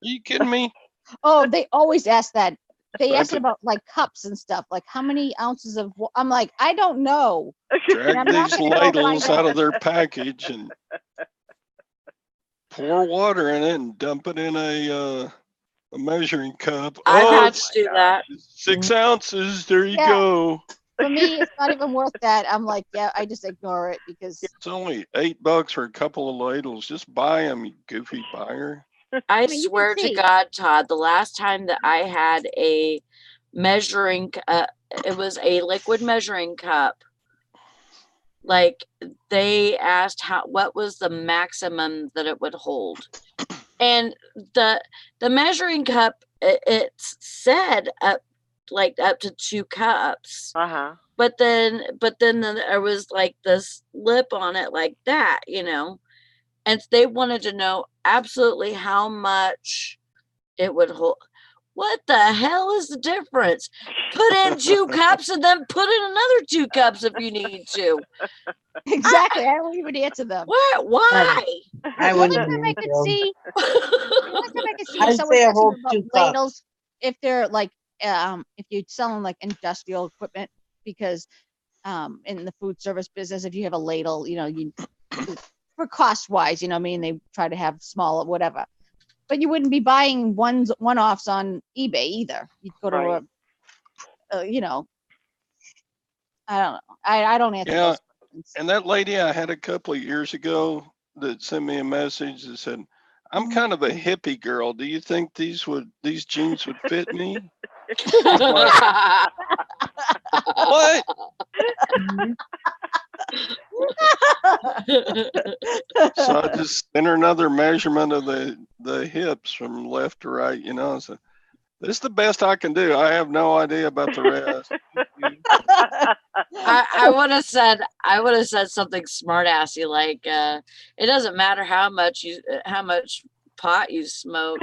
Speaker 2: you kidding me?
Speaker 4: Oh, they always ask that. They ask
Speaker 2: That's
Speaker 4: about like cups and stuff. Like how many ounces of, I'm like, I don't know.
Speaker 2: Drag
Speaker 4: I'm not
Speaker 2: these
Speaker 4: gonna go
Speaker 2: ladles
Speaker 4: find
Speaker 2: out of their package and pour water in it and dump it in a measuring cup.
Speaker 3: I've
Speaker 2: Oh,
Speaker 3: had to
Speaker 2: it's
Speaker 3: do that.
Speaker 2: 6 ounces. There you
Speaker 4: Yeah.
Speaker 2: go.
Speaker 4: For me, it's not even worth that. I'm like, yeah, I just ignore it because
Speaker 2: It's only $8 for a couple of ladles. Just buy them, you goofy buyer.
Speaker 3: I
Speaker 4: mean, you can
Speaker 3: swear to
Speaker 4: see.
Speaker 3: God, Todd, the last time that I had a measuring, it was a liquid measuring cup. Like they asked what was the maximum that it would hold, and the measuring cup it said up to 2 cups. But then there was like this lip on it like that, and they wanted to know absolutely how much it would hold. What the hell is the difference? Put in 2 cups and then put in another 2 cups if you need to.
Speaker 4: Exactly. I don't even answer them.
Speaker 3: What? Why?
Speaker 5: I
Speaker 4: The only
Speaker 5: wouldn't
Speaker 4: time I
Speaker 5: answer
Speaker 4: could
Speaker 5: 'em.
Speaker 4: see, the only time I could see if
Speaker 5: I'd
Speaker 4: someone
Speaker 5: say a
Speaker 4: asks
Speaker 5: whole
Speaker 4: about
Speaker 5: 2 cups.
Speaker 4: ladles, if they're like, if you're selling like industrial equipment, because in the food service business, if you have a ladle, you for cost wise, what I mean, they try to have small whatever. But you wouldn't be buying one-offs on eBay either. You'd go to
Speaker 1: Right.
Speaker 4: I don't know. I don't answer
Speaker 2: Yeah.
Speaker 4: those questions.
Speaker 2: And that lady I had a couple of years ago that sent me a message that said, I'm kind of a hippie girl. Do you think these jeans would fit me? What? So I just sent her another measurement of the hips from left to right, So this is the best I can do. I have no idea about the rest.
Speaker 3: I would have said something smart assy like it doesn't matter how much pot you smoke.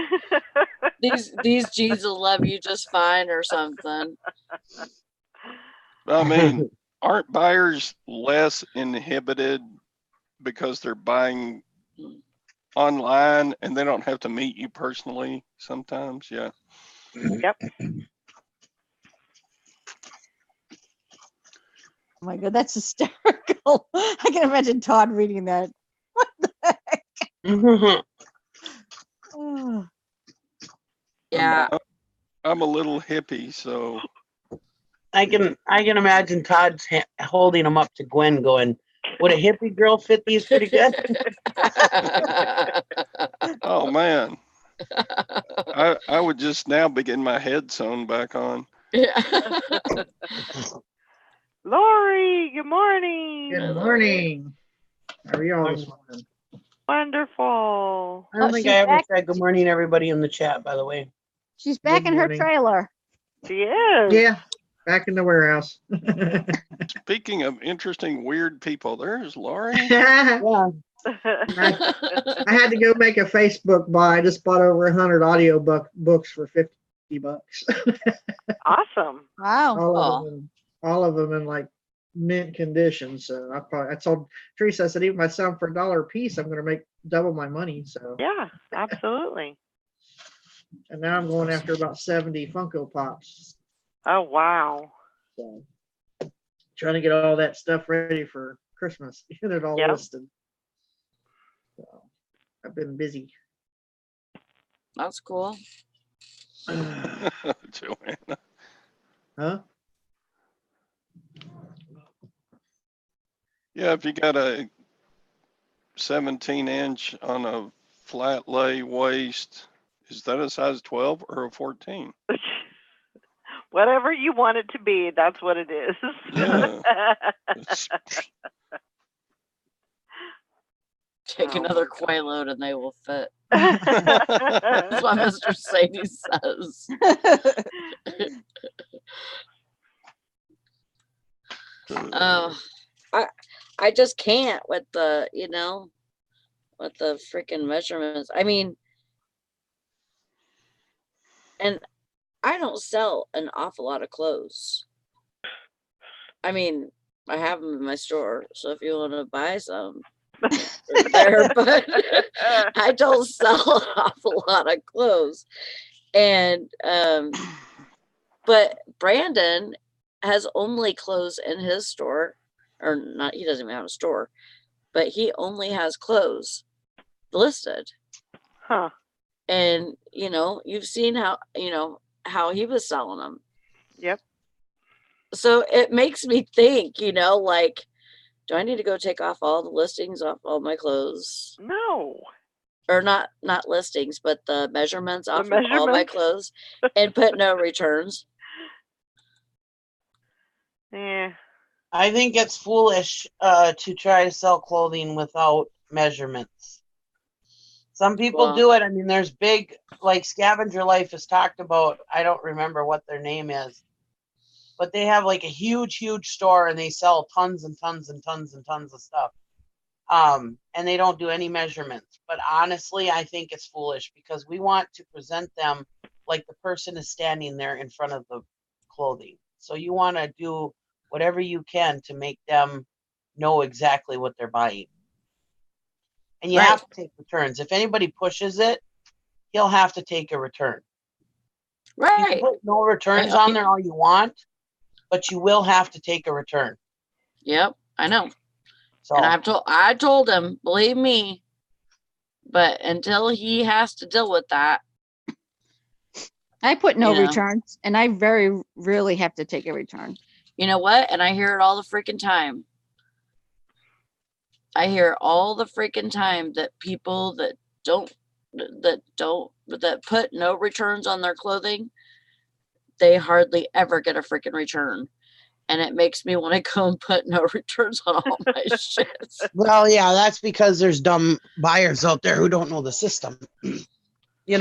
Speaker 3: These jeans will love you just fine or something.
Speaker 2: I mean, aren't buyers less inhibited because they're buying online and they don't have to meet you personally sometimes? Yeah.
Speaker 1: Yep.
Speaker 4: Oh my God, that's hysterical. I can imagine Todd reading that. What the heck? Oh.
Speaker 3: Yeah.
Speaker 2: I'm a little hippie, so
Speaker 5: I can imagine Todd's holding them up to Gwen going, would a hippie girl fit these pretty good?
Speaker 2: oh man. I would just now be getting my head sewn back on.
Speaker 1: Lori, good morning.
Speaker 6: Good morning. How are you all this morning?
Speaker 1: Wonderful.
Speaker 5: I don't
Speaker 4: Oh,
Speaker 5: think
Speaker 4: she's
Speaker 5: I ever
Speaker 4: back.
Speaker 5: said good morning to everybody in the chat, by the way.
Speaker 4: She's back
Speaker 6: Good
Speaker 4: in her
Speaker 6: morning.
Speaker 4: trailer.
Speaker 1: She is.
Speaker 6: Yeah, back in the warehouse.
Speaker 2: Speaking of interesting, weird people, there's Lori.
Speaker 6: I
Speaker 5: Yeah.
Speaker 6: had to go make a Facebook buy. I just bought over 100 audio books for $50.
Speaker 1: Awesome.
Speaker 4: Wow.
Speaker 6: all of them in like mint condition. So I told Teresa, I said, even if I sell them for $1 a piece, I'm going to make double my money. So
Speaker 1: Yeah, absolutely.
Speaker 6: and now I'm going after about 70 Funko Pops.
Speaker 1: Oh, wow.
Speaker 6: So trying to get all that stuff ready for Christmas. Get it all
Speaker 1: Yep.
Speaker 6: listed. So I've been busy.
Speaker 3: That's cool.
Speaker 2: Joanna.
Speaker 6: Huh?
Speaker 2: Yeah, if you got a 17-inch on a flat lay waist, is that a size 12 or a 14?
Speaker 1: Whatever you want it to be, that's what it is.
Speaker 2: Yeah. It's-
Speaker 3: Take
Speaker 1: Oh
Speaker 3: another
Speaker 1: my
Speaker 3: quay load and they will fit. That's what Mr. Sadie says. Oh, I just can't with the, with the freaking measurements. I mean, and I don't sell an awful lot of clothes. I mean, I have them in my store, so if you want to buy some, they're there, but I don't sell an awful lot of clothes. And but Brandon has only clothes in his store, or not, he doesn't even have a store, but he only has clothes listed.
Speaker 1: Huh.
Speaker 3: And you've seen how he was selling them.
Speaker 1: Yep.
Speaker 3: So it makes me think, like, do I need to go take off all the listings off all my clothes?
Speaker 1: No.
Speaker 3: Or not listings, but the measurements off of all my
Speaker 1: measurements?
Speaker 3: clothes and put no returns.
Speaker 1: Yeah.
Speaker 5: I think it's foolish to try to sell clothing without measurements. Some people
Speaker 3: Well,
Speaker 5: do it. I mean, there's big, like Scavenger Life has talked about, I don't remember what their name is, but they have like a huge, huge store and they sell tons and tons and tons and tons of stuff. And they don't do any measurements. But honestly, I think it's foolish because we want to present them like the person is standing there in front of the clothing. So you want to do whatever you can to make them know exactly what they're buying. And you have to take returns. If anybody pushes it, he'll have to take a return. You can
Speaker 3: right.
Speaker 5: put no returns on there all you want, but you will have to take a return.
Speaker 3: Yep, I know.
Speaker 5: So
Speaker 3: And I told him, believe me, but until he has to deal with that,
Speaker 4: I put no
Speaker 3: You know.
Speaker 4: returns, and I very rarely have to take a return.
Speaker 3: you know what? And I hear it all the freaking time. I hear all the freaking time that people that put no returns on their clothing, they hardly ever get a freaking return. And it makes me want to go and put no returns on all my shit.
Speaker 5: well, yeah, that's because there's dumb buyers out there who don't know the system. They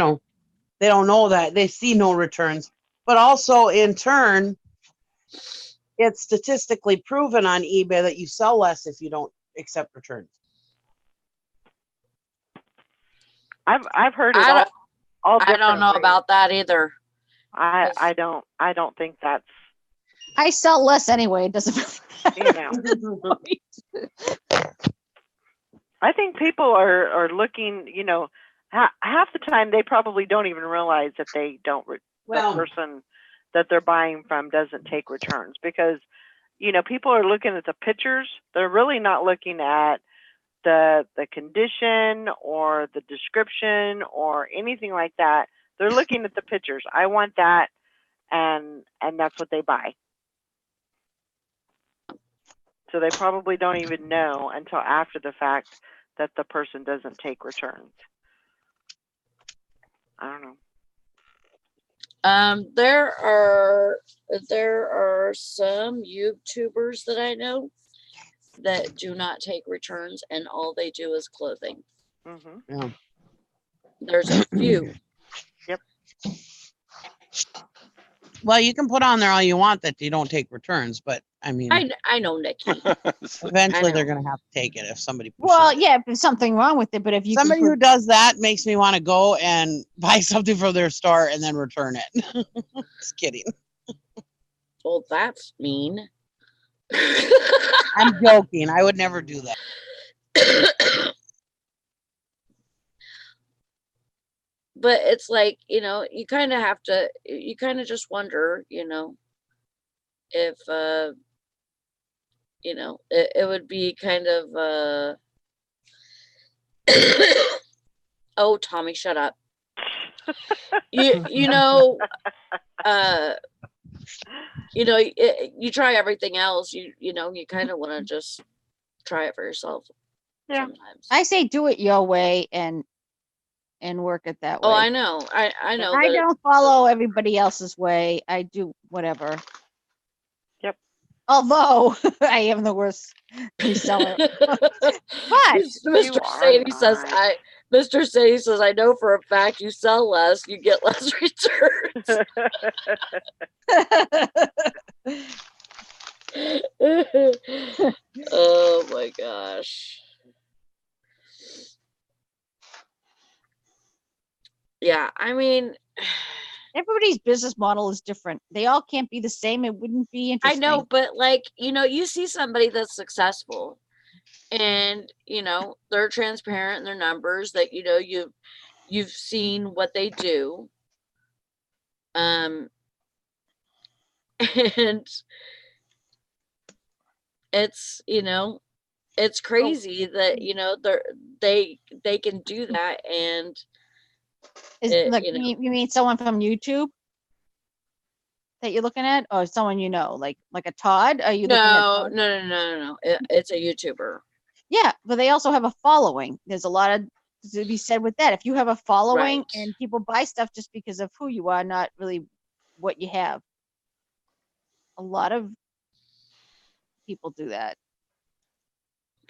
Speaker 5: don't know that. They see no returns. But also, in turn, it's statistically proven on eBay that you sell less if you don't accept returns.
Speaker 1: I've heard it
Speaker 3: I don't-
Speaker 1: all
Speaker 3: I don't know
Speaker 1: different ways.
Speaker 3: about that either.
Speaker 1: I don't think that's
Speaker 4: I sell less anyway. It doesn't really matter.
Speaker 1: I think people are looking, half the time they probably don't even realize that they don't
Speaker 5: Well,
Speaker 1: the person that they're buying from doesn't take returns because people are looking at the pictures. They're really not looking at the condition or the description or anything like that. They're looking at the pictures. I want that, and that's what they buy. So they probably don't even know until after the fact that the person doesn't take returns. I don't know.
Speaker 3: There are some YouTubers that I know that do not take returns, and all they do is clothing.
Speaker 1: Mhm.
Speaker 5: Yeah.
Speaker 3: There's a few.
Speaker 1: Yep.
Speaker 5: Well, you can put on there all you want that you don't take returns, but I mean,
Speaker 3: I know, Nikki.
Speaker 5: eventually
Speaker 3: I
Speaker 5: they're
Speaker 3: know.
Speaker 5: going to have to take it if somebody pushes
Speaker 4: Well,
Speaker 5: it.
Speaker 4: yeah, if there's something wrong with it, but if you
Speaker 5: Somebody
Speaker 4: can
Speaker 5: who does that makes me want to go and buy something from their store and then return it. Just kidding.
Speaker 3: Well, that's mean.
Speaker 5: I'm joking. I would never do that.
Speaker 3: But it's like, you kind of have to, you kind of just wonder, if you know, it would be kind of oh, Tommy, shut up. You know, you try everything else. You know, you kind of want to just try it for yourself.
Speaker 1: Yeah.
Speaker 3: Sometimes.
Speaker 4: I say do it your way and work it that way.
Speaker 3: Oh, I know. I know.
Speaker 4: I
Speaker 3: that
Speaker 4: don't follow everybody else's way. I do whatever.
Speaker 1: Yep.
Speaker 4: Although I am the worst reseller. But
Speaker 3: Mr. Sadie says
Speaker 1: not.
Speaker 3: Mr. Sadie says, I know for a fact you sell less, you get less returns. Oh my gosh. Yeah, I mean,
Speaker 4: everybody's business model is different. They all can't be the same. It wouldn't be
Speaker 3: I
Speaker 4: interesting.
Speaker 3: know, but like, you know, you see somebody that's successful and, you know, they're transparent in their numbers, that, you know, you've seen what they do. And it's, you know, it's crazy that, you know, they can do that. And
Speaker 4: Like,
Speaker 3: you know,
Speaker 4: you mean someone from YouTube that you're looking at, or someone you know, like a Todd? Are you looking at Todd?
Speaker 3: No. It's a YouTuber.
Speaker 4: Yeah, but they also have a following. There's a lot of to be said with that. If you have a following
Speaker 3: Right.
Speaker 4: and people buy stuff just because of who you are, not really what you have. A lot of people do that.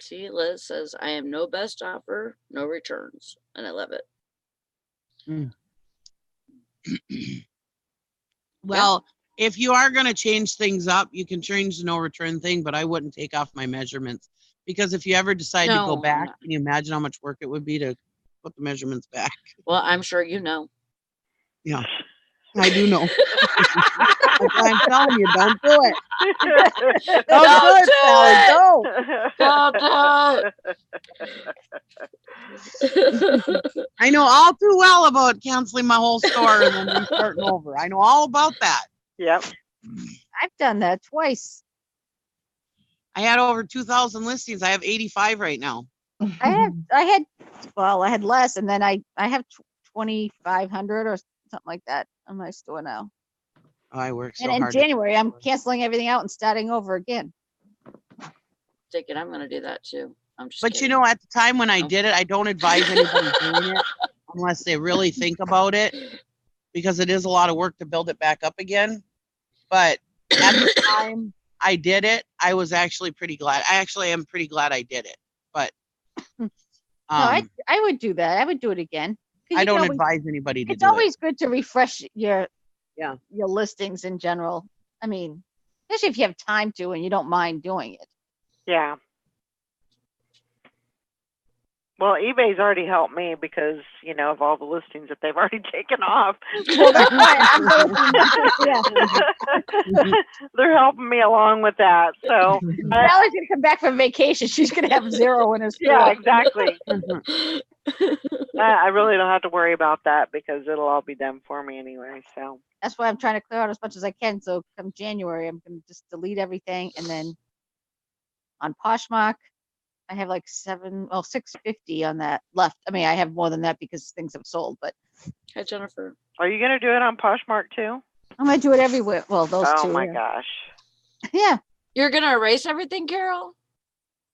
Speaker 3: See, Liz says, I am no best offer, no returns. And I love it.
Speaker 5: Well, if you are going to change things up, you can change the no return thing, but I wouldn't take off my measurements, because if you ever decide to
Speaker 3: No,
Speaker 5: go
Speaker 3: I'm
Speaker 5: back,
Speaker 3: not.
Speaker 5: can you imagine how much work it would be to put the measurements back?
Speaker 3: Well, I'm sure you know.
Speaker 5: Yeah, I do know. That's why I'm telling you, don't do it. Don't do it, Sally. Don't. I know all too well about canceling my whole store and then restarting over. I know all about that.
Speaker 1: Yep.
Speaker 4: I've done that twice.
Speaker 5: I had over 2,000 listings. I have 85 right now.
Speaker 4: I had less, and then I have 2,500 or something like that on my store now.
Speaker 5: Oh, I work so
Speaker 4: And in
Speaker 5: hard.
Speaker 4: January, I'm canceling everything out and starting over again.
Speaker 3: Thinking I'm going to do that too. I'm just
Speaker 5: But
Speaker 3: kidding.
Speaker 5: you know, at the time when I
Speaker 3: No.
Speaker 5: did it, I don't advise anybody doing it unless they really think about it, because it is a lot of work to build it back up again. But at the time I did it, I was actually pretty glad. I actually am pretty glad I did it. But
Speaker 4: No, I would do that. I would do it again.
Speaker 5: I don't advise anybody to
Speaker 4: It's
Speaker 5: do it.
Speaker 4: always good to refresh your listings in general. I mean, especially if you have time to and you don't mind doing it.
Speaker 1: Yeah. Well, eBay's already helped me because, you know, of all the listings that they've already taken off.
Speaker 4: Well, that's why I'm
Speaker 1: They're helping me along with that. So
Speaker 4: Sally's gonna come back from vacation. She's gonna have 0 in her store.
Speaker 1: yeah, exactly. I really don't have to worry about that because it'll all be done for me anyway. So
Speaker 4: that's why I'm trying to clear out as much as I can. So come January, I'm gonna just delete everything, and then on Poshmark, I have like 650 on that left. I mean, I have more than that because things have sold, but.
Speaker 3: Hi, Jennifer.
Speaker 1: Are you going to do it on Poshmark too?
Speaker 4: I'm going to do it everywhere. Well, those two.
Speaker 1: Oh my gosh.
Speaker 4: Yeah.
Speaker 3: You're going to erase everything, Carol?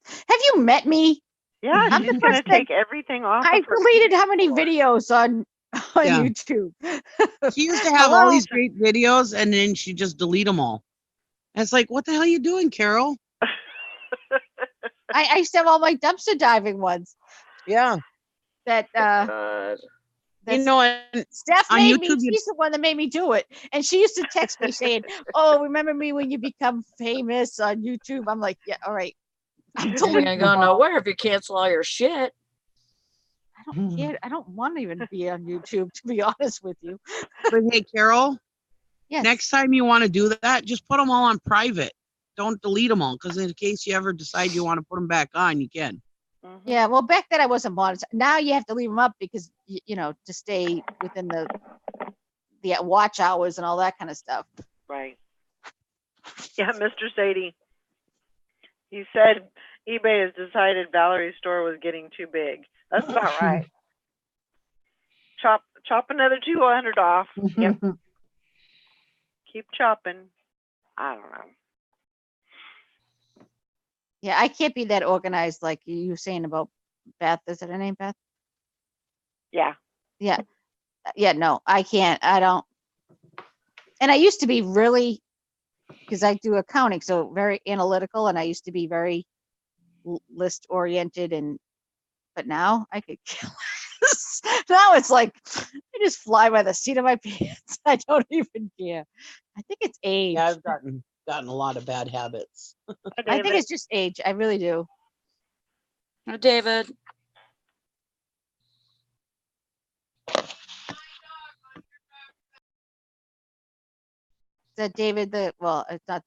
Speaker 4: Have you met me?
Speaker 1: Yeah, she's going to take everything off.
Speaker 4: I deleted how many videos on YouTube?
Speaker 5: She used to have all these great videos and then she just delete them all. And it's like, what the hell are you doing, Carol?
Speaker 4: I used to have all my dumpster diving ones.
Speaker 5: Yeah.
Speaker 4: That
Speaker 5: you know, and
Speaker 4: Steph
Speaker 5: on
Speaker 4: made
Speaker 5: YouTube,
Speaker 4: me. She's the one that made me do it, and she used to text me saying, "Oh, remember me when you become famous on YouTube?" I'm like, "Yeah, all right." I'm
Speaker 3: You're gonna go nowhere if you cancel all your shit.
Speaker 4: I don't care. I don't want to even be on YouTube, to be honest with you.
Speaker 5: But hey, Carol.
Speaker 4: Yes.
Speaker 5: Next time you want to do that, just put them all on private. Don't delete them all, because in case you ever decide you want to put them back on, you can.
Speaker 4: Yeah, well, back then I wasn't monitored. Now you have to leave them up because you know, to stay within the watch hours and all that kind of stuff.
Speaker 1: Right. Yeah, Mr. Sadie. He said eBay has decided Valerie's store was getting too big. That's about right. Chop another 200 off. Yep. Keep chopping. I don't know.
Speaker 4: Yeah, I can't be that organized like you were saying about Beth. Is it her name, Beth?
Speaker 1: Yeah.
Speaker 4: Yeah. Yeah, no, I can't. I don't. And I used to be really, because I do accounting, so very analytical, and I used to be very list oriented, but now I could kill this. Now it's like I just fly by the seat of my pants. I don't even care. I think it's age.
Speaker 5: Yeah, I've gotten a lot of bad habits.
Speaker 4: I think it's just age. I really do.
Speaker 3: Oh, David.
Speaker 4: Is that David? Well, it's not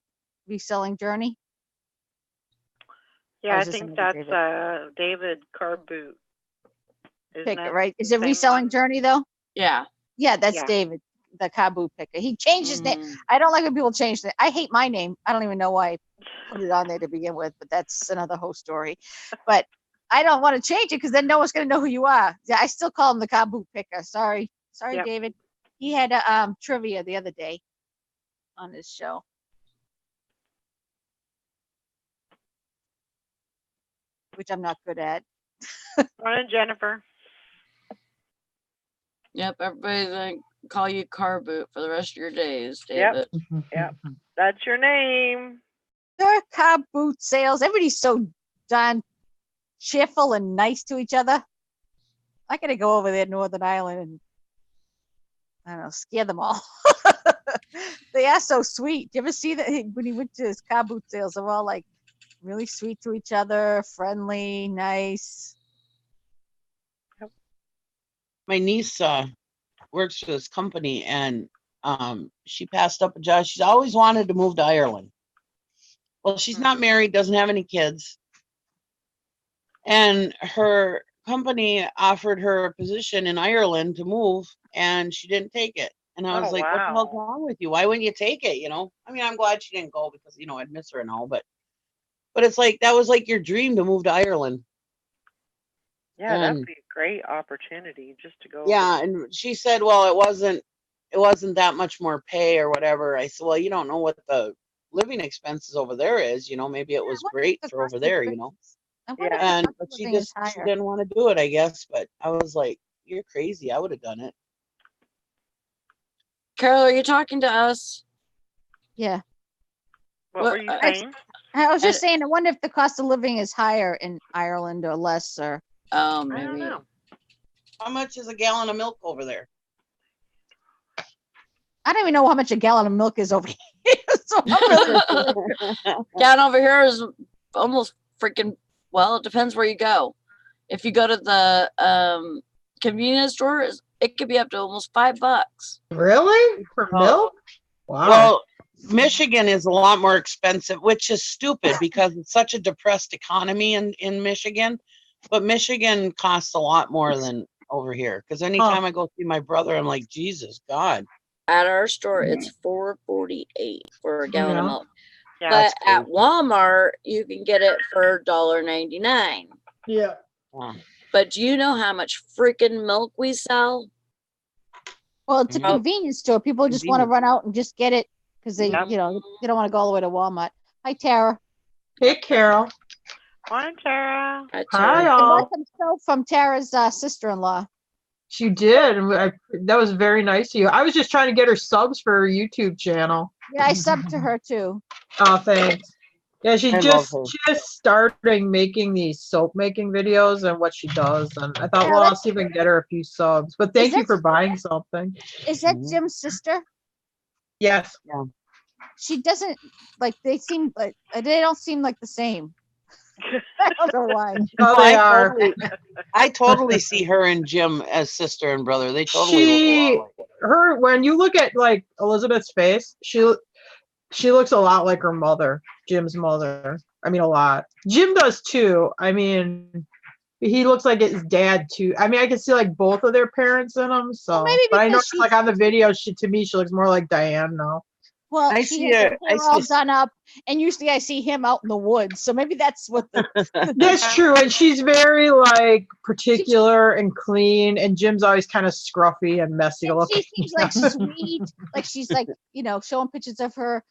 Speaker 4: reselling journey.
Speaker 1: Yeah,
Speaker 4: Or
Speaker 1: I
Speaker 4: is this
Speaker 1: think
Speaker 4: another
Speaker 1: that's David Carboot.
Speaker 4: Picker,
Speaker 1: Isn't it?
Speaker 4: right? Is it
Speaker 1: Same
Speaker 4: reselling
Speaker 1: one?
Speaker 4: journey though?
Speaker 3: Yeah.
Speaker 4: Yeah, that's
Speaker 1: Yeah.
Speaker 4: David, the Kabu picker. He changed his name.
Speaker 3: Mm.
Speaker 4: I don't like when people change it. I hate my name. I don't even know why I put it on there to begin with, but that's another whole story. But I don't want to change it because then no one's going to know who you are. Yeah, I still call him the Kabu picker. Sorry,
Speaker 1: Yep.
Speaker 4: David. He had a trivia the other day on his show. Which I'm not good at.
Speaker 1: Morning, Jennifer.
Speaker 3: Yep, everybody's gonna call you car boot for the rest of your days, David.
Speaker 1: Yep. That's your name.
Speaker 4: Their car boot sales. Everybody's so darn cheerful and nice to each other. I gotta go over there, Northern Ireland, and I don't know, scare them all. They are so sweet. Do you ever see that when he went to his car boot sales? They're all like really sweet to each other, friendly, nice.
Speaker 5: My niece works for this company, and she passed up a job. She's always wanted to move to Ireland. Well, she's not married, doesn't have any kids, and her company offered her a position in Ireland to move, and she didn't take it. And I was
Speaker 1: Oh,
Speaker 5: like, "What the hell's
Speaker 1: wow.
Speaker 5: wrong with you? Why wouldn't you take it?" You know, I mean, I'm glad she didn't go because I'd miss her and all, but it's like that was like your dream to move to Ireland.
Speaker 1: Yeah, that'd
Speaker 5: And
Speaker 1: be a great opportunity just to go.
Speaker 5: yeah, and she said, "Well, it wasn't that much more pay or whatever." I said, "Well, you don't know what the living expenses over there is. Maybe it was great for over there,
Speaker 4: I wonder if the
Speaker 5: And
Speaker 4: cost
Speaker 5: but
Speaker 4: of
Speaker 5: she
Speaker 4: living is
Speaker 5: just she
Speaker 4: higher.
Speaker 5: didn't want to do it, I guess. But I was like, "You're crazy. I would have done it."
Speaker 3: Carol, are you talking to us?
Speaker 4: Yeah.
Speaker 1: What
Speaker 3: Well,
Speaker 1: were you saying?
Speaker 4: I was just saying, I wonder if the cost of living is higher in Ireland or less, or
Speaker 3: Oh,
Speaker 1: I don't
Speaker 3: maybe.
Speaker 1: know.
Speaker 5: How much is a gallon of milk over there?
Speaker 4: I don't even know how much a gallon of milk is over here. So I'm really
Speaker 3: Down over here is almost freaking, well, it depends where you go. If you go to the convenience store, it could be up to almost $5.
Speaker 6: Really? For milk? Wow.
Speaker 5: Well, Michigan is a lot more expensive, which is stupid because it's such a depressed economy in Michigan. But Michigan costs a lot more than over here. Because anytime I go see my brother, I'm like, Jesus God.
Speaker 3: At our store, it's $4.48 for a gallon of
Speaker 6: Yeah.
Speaker 3: milk.
Speaker 1: Yeah.
Speaker 3: But at Walmart, you can get it for $1.99.
Speaker 6: Yeah.
Speaker 3: But do you know how much freaking milk we sell?
Speaker 4: well, it's a
Speaker 5: Mhm.
Speaker 4: convenience store. People just want to run out and just get it because they,
Speaker 1: Yep.
Speaker 4: they don't want to go all the way to Walmart. Hi, Tara.
Speaker 6: Hey, Carol.
Speaker 1: Morning, Tara.
Speaker 3: At
Speaker 6: Hi,
Speaker 4: I
Speaker 6: all.
Speaker 4: got some stuff from Tara's sister-in-law.
Speaker 6: She did. And that was very nice of you. I was just trying to get her subs for her YouTube channel.
Speaker 4: Yeah, I subbed to her too.
Speaker 6: Oh, thanks. Yeah, she's
Speaker 5: I love
Speaker 6: just
Speaker 5: her.
Speaker 6: starting making these soap making videos and what she does. And I thought, well, I'll see if I can get her a few subs. But thank you
Speaker 4: that-
Speaker 6: for buying something.
Speaker 4: Is that
Speaker 5: Mhm.
Speaker 4: Jim's sister?
Speaker 6: Yes.
Speaker 4: She doesn't they seem like they don't seem like the same. I don't know why.
Speaker 6: Oh, they are.
Speaker 5: I totally see her and Jim as sister and brother. They totally look a lot alike.
Speaker 6: Her, when you look at like Elizabeth's face, she looks a lot like her mother, Jim's mother. I mean, a lot. Jim does too. I mean, he looks like his dad too. I mean, I can see like both of their parents in him. So,
Speaker 4: Well, maybe
Speaker 6: but I know
Speaker 4: because
Speaker 6: like on the video, to me, she looks more like Diane now.
Speaker 4: Well,
Speaker 7: I
Speaker 4: she
Speaker 7: see
Speaker 4: has her
Speaker 7: a- I
Speaker 4: hair
Speaker 7: see
Speaker 4: all
Speaker 7: a-
Speaker 4: done up, and usually I see him out in the woods. So maybe that's what the
Speaker 6: That's true, and she's very like particular and clean, and Jim's always kind of scruffy and messy
Speaker 4: and
Speaker 6: looking.
Speaker 4: she seems like sweet, like she's like showing pictures of her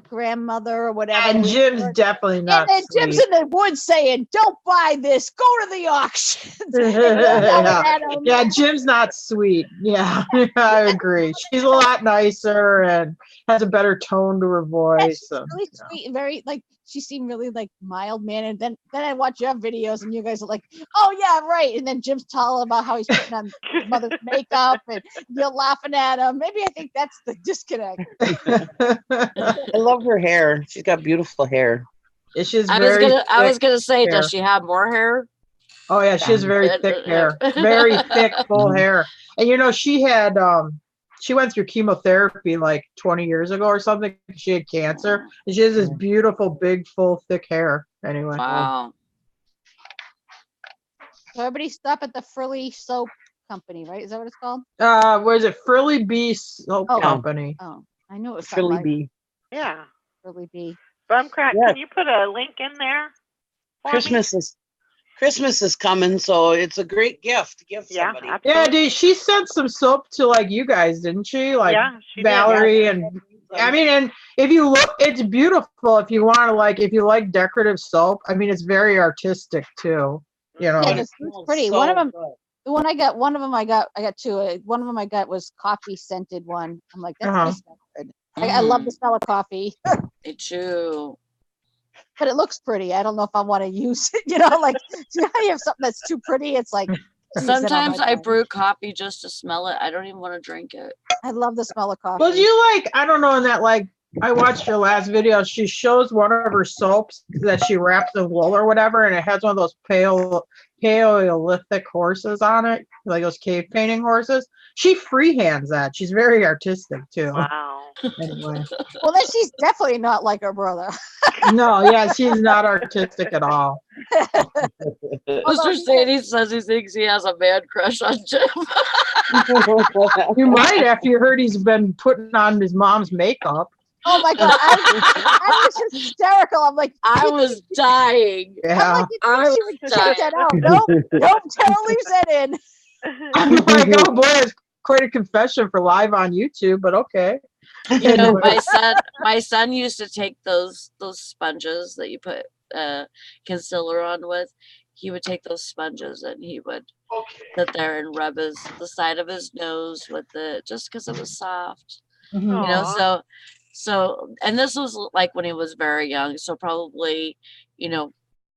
Speaker 4: grandmother or whatever.
Speaker 6: And
Speaker 4: with
Speaker 6: Jim's
Speaker 4: her.
Speaker 6: definitely
Speaker 4: And
Speaker 6: not
Speaker 4: then Jim's
Speaker 6: sweet.
Speaker 4: in the woods saying, "Don't buy this. Go to the auctions." And you're yelling
Speaker 6: Yeah.
Speaker 4: at him.
Speaker 6: Yeah, Jim's not sweet. Yeah, I agree. She's a lot nicer and has a better tone to her
Speaker 4: Yeah,
Speaker 6: voice.
Speaker 4: she's
Speaker 6: So,
Speaker 4: really sweet and very like she seemed really like mild mannered. Then I watch your videos and you guys are like, "Oh yeah, right." And then Jim's telling about how he's putting on his mother's makeup and you're laughing at him. Maybe I think that's the disconnect.
Speaker 7: I love her hair. She's got beautiful hair.
Speaker 6: she's
Speaker 3: I
Speaker 6: very
Speaker 3: was
Speaker 6: thick
Speaker 3: gonna say,
Speaker 6: hair.
Speaker 3: does she have more hair?
Speaker 6: Oh yeah, she has very thick hair. Very thick, full hair. And she had she went through chemotherapy like 20 years ago or something. She had cancer. And she has this beautiful, big, full, thick hair. Anyway.
Speaker 3: Wow.
Speaker 4: So everybody stop at the Frilly Soap Company, right? Is that what it's called?
Speaker 6: Where is it? Frilly Bee Soap
Speaker 4: Oh.
Speaker 6: Company.
Speaker 4: Oh, I knew it was
Speaker 7: Philly
Speaker 4: something like
Speaker 7: bee.
Speaker 1: Yeah.
Speaker 4: Frilly Bee.
Speaker 1: Bumcrack,
Speaker 7: Yeah.
Speaker 1: can you put a link in there for
Speaker 7: Christmas is coming, so it's a great gift to give
Speaker 1: Yeah,
Speaker 7: somebody.
Speaker 1: absolutely.
Speaker 6: She sent some soap to like you guys, didn't she? Like
Speaker 1: Yeah, she did.
Speaker 6: Valerie
Speaker 7: Yeah.
Speaker 6: and I mean, and if you look, it's beautiful. If you want to if you like decorative soap, I mean, it's very artistic too.
Speaker 4: Yeah,
Speaker 7: And
Speaker 4: it's
Speaker 7: it smells
Speaker 4: pretty.
Speaker 7: so
Speaker 4: One of them.
Speaker 7: good.
Speaker 4: The one I got two. One of them I got was coffee scented one. I'm like, that's
Speaker 6: Uh-huh.
Speaker 4: just not good. I love the smell of coffee,
Speaker 3: Me too.
Speaker 4: but it looks pretty. I don't know if I want to use it. Like you have something that's too pretty. It's like use it on
Speaker 3: Sometimes
Speaker 4: my
Speaker 3: I
Speaker 4: phone.
Speaker 3: brew coffee just to smell it. I don't even want to drink it.
Speaker 4: I love the smell of coffee.
Speaker 6: Well, I don't know, in that I watched your last video. She shows one of her soaps that she wraps in wool or whatever, and it has one of those Paleolithic horses on it, like those cave painting horses. She freehands that. She's very artistic too.
Speaker 1: Wow.
Speaker 6: Anyway,
Speaker 4: Well, then she's definitely not like her brother.
Speaker 6: no, yeah, she's not artistic at all.
Speaker 3: Mr. Sadie says he thinks he has a man crush on Jim.
Speaker 6: You might after you heard he's been putting on his mom's makeup.
Speaker 4: Oh my god, I was hysterical. I'm like,
Speaker 3: I was dying.
Speaker 6: Yeah.
Speaker 4: I
Speaker 3: I
Speaker 4: would
Speaker 3: was
Speaker 4: take that out. Nope, Tara leaves that in.
Speaker 6: I'm like, oh boy, it's quite a confession for live on YouTube, but okay.
Speaker 3: My son used to take those sponges that you put concealer on with. He would take those sponges and he would sit there and rub the side of his nose with it just because it was soft.
Speaker 1: Aw.
Speaker 3: So and this was like when he was very young, so probably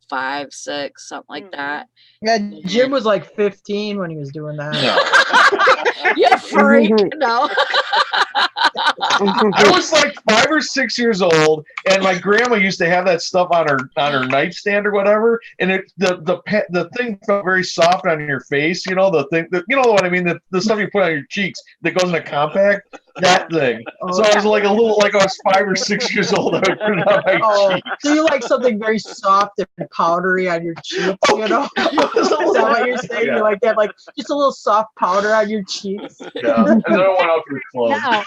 Speaker 3: 5, 6, something like that.
Speaker 6: Yeah, Jim was like 15 when he was doing that.
Speaker 3: You freak. No.
Speaker 8: I was like 5 or 6 years old, and my grandma used to have that stuff on her nightstand or whatever, and the thing felt very soft on your face. The thing that what I mean, the stuff you put on your cheeks that goes in a compact. That thing. So I was like I was 5 or 6 years old. I would put it on my cheeks.
Speaker 6: So you like something very soft and powdery on your cheeks, Is that what you're saying?
Speaker 8: Yeah.
Speaker 6: You like that, like just a little soft powder on your cheeks.
Speaker 8: Yeah, and then I went out to the club.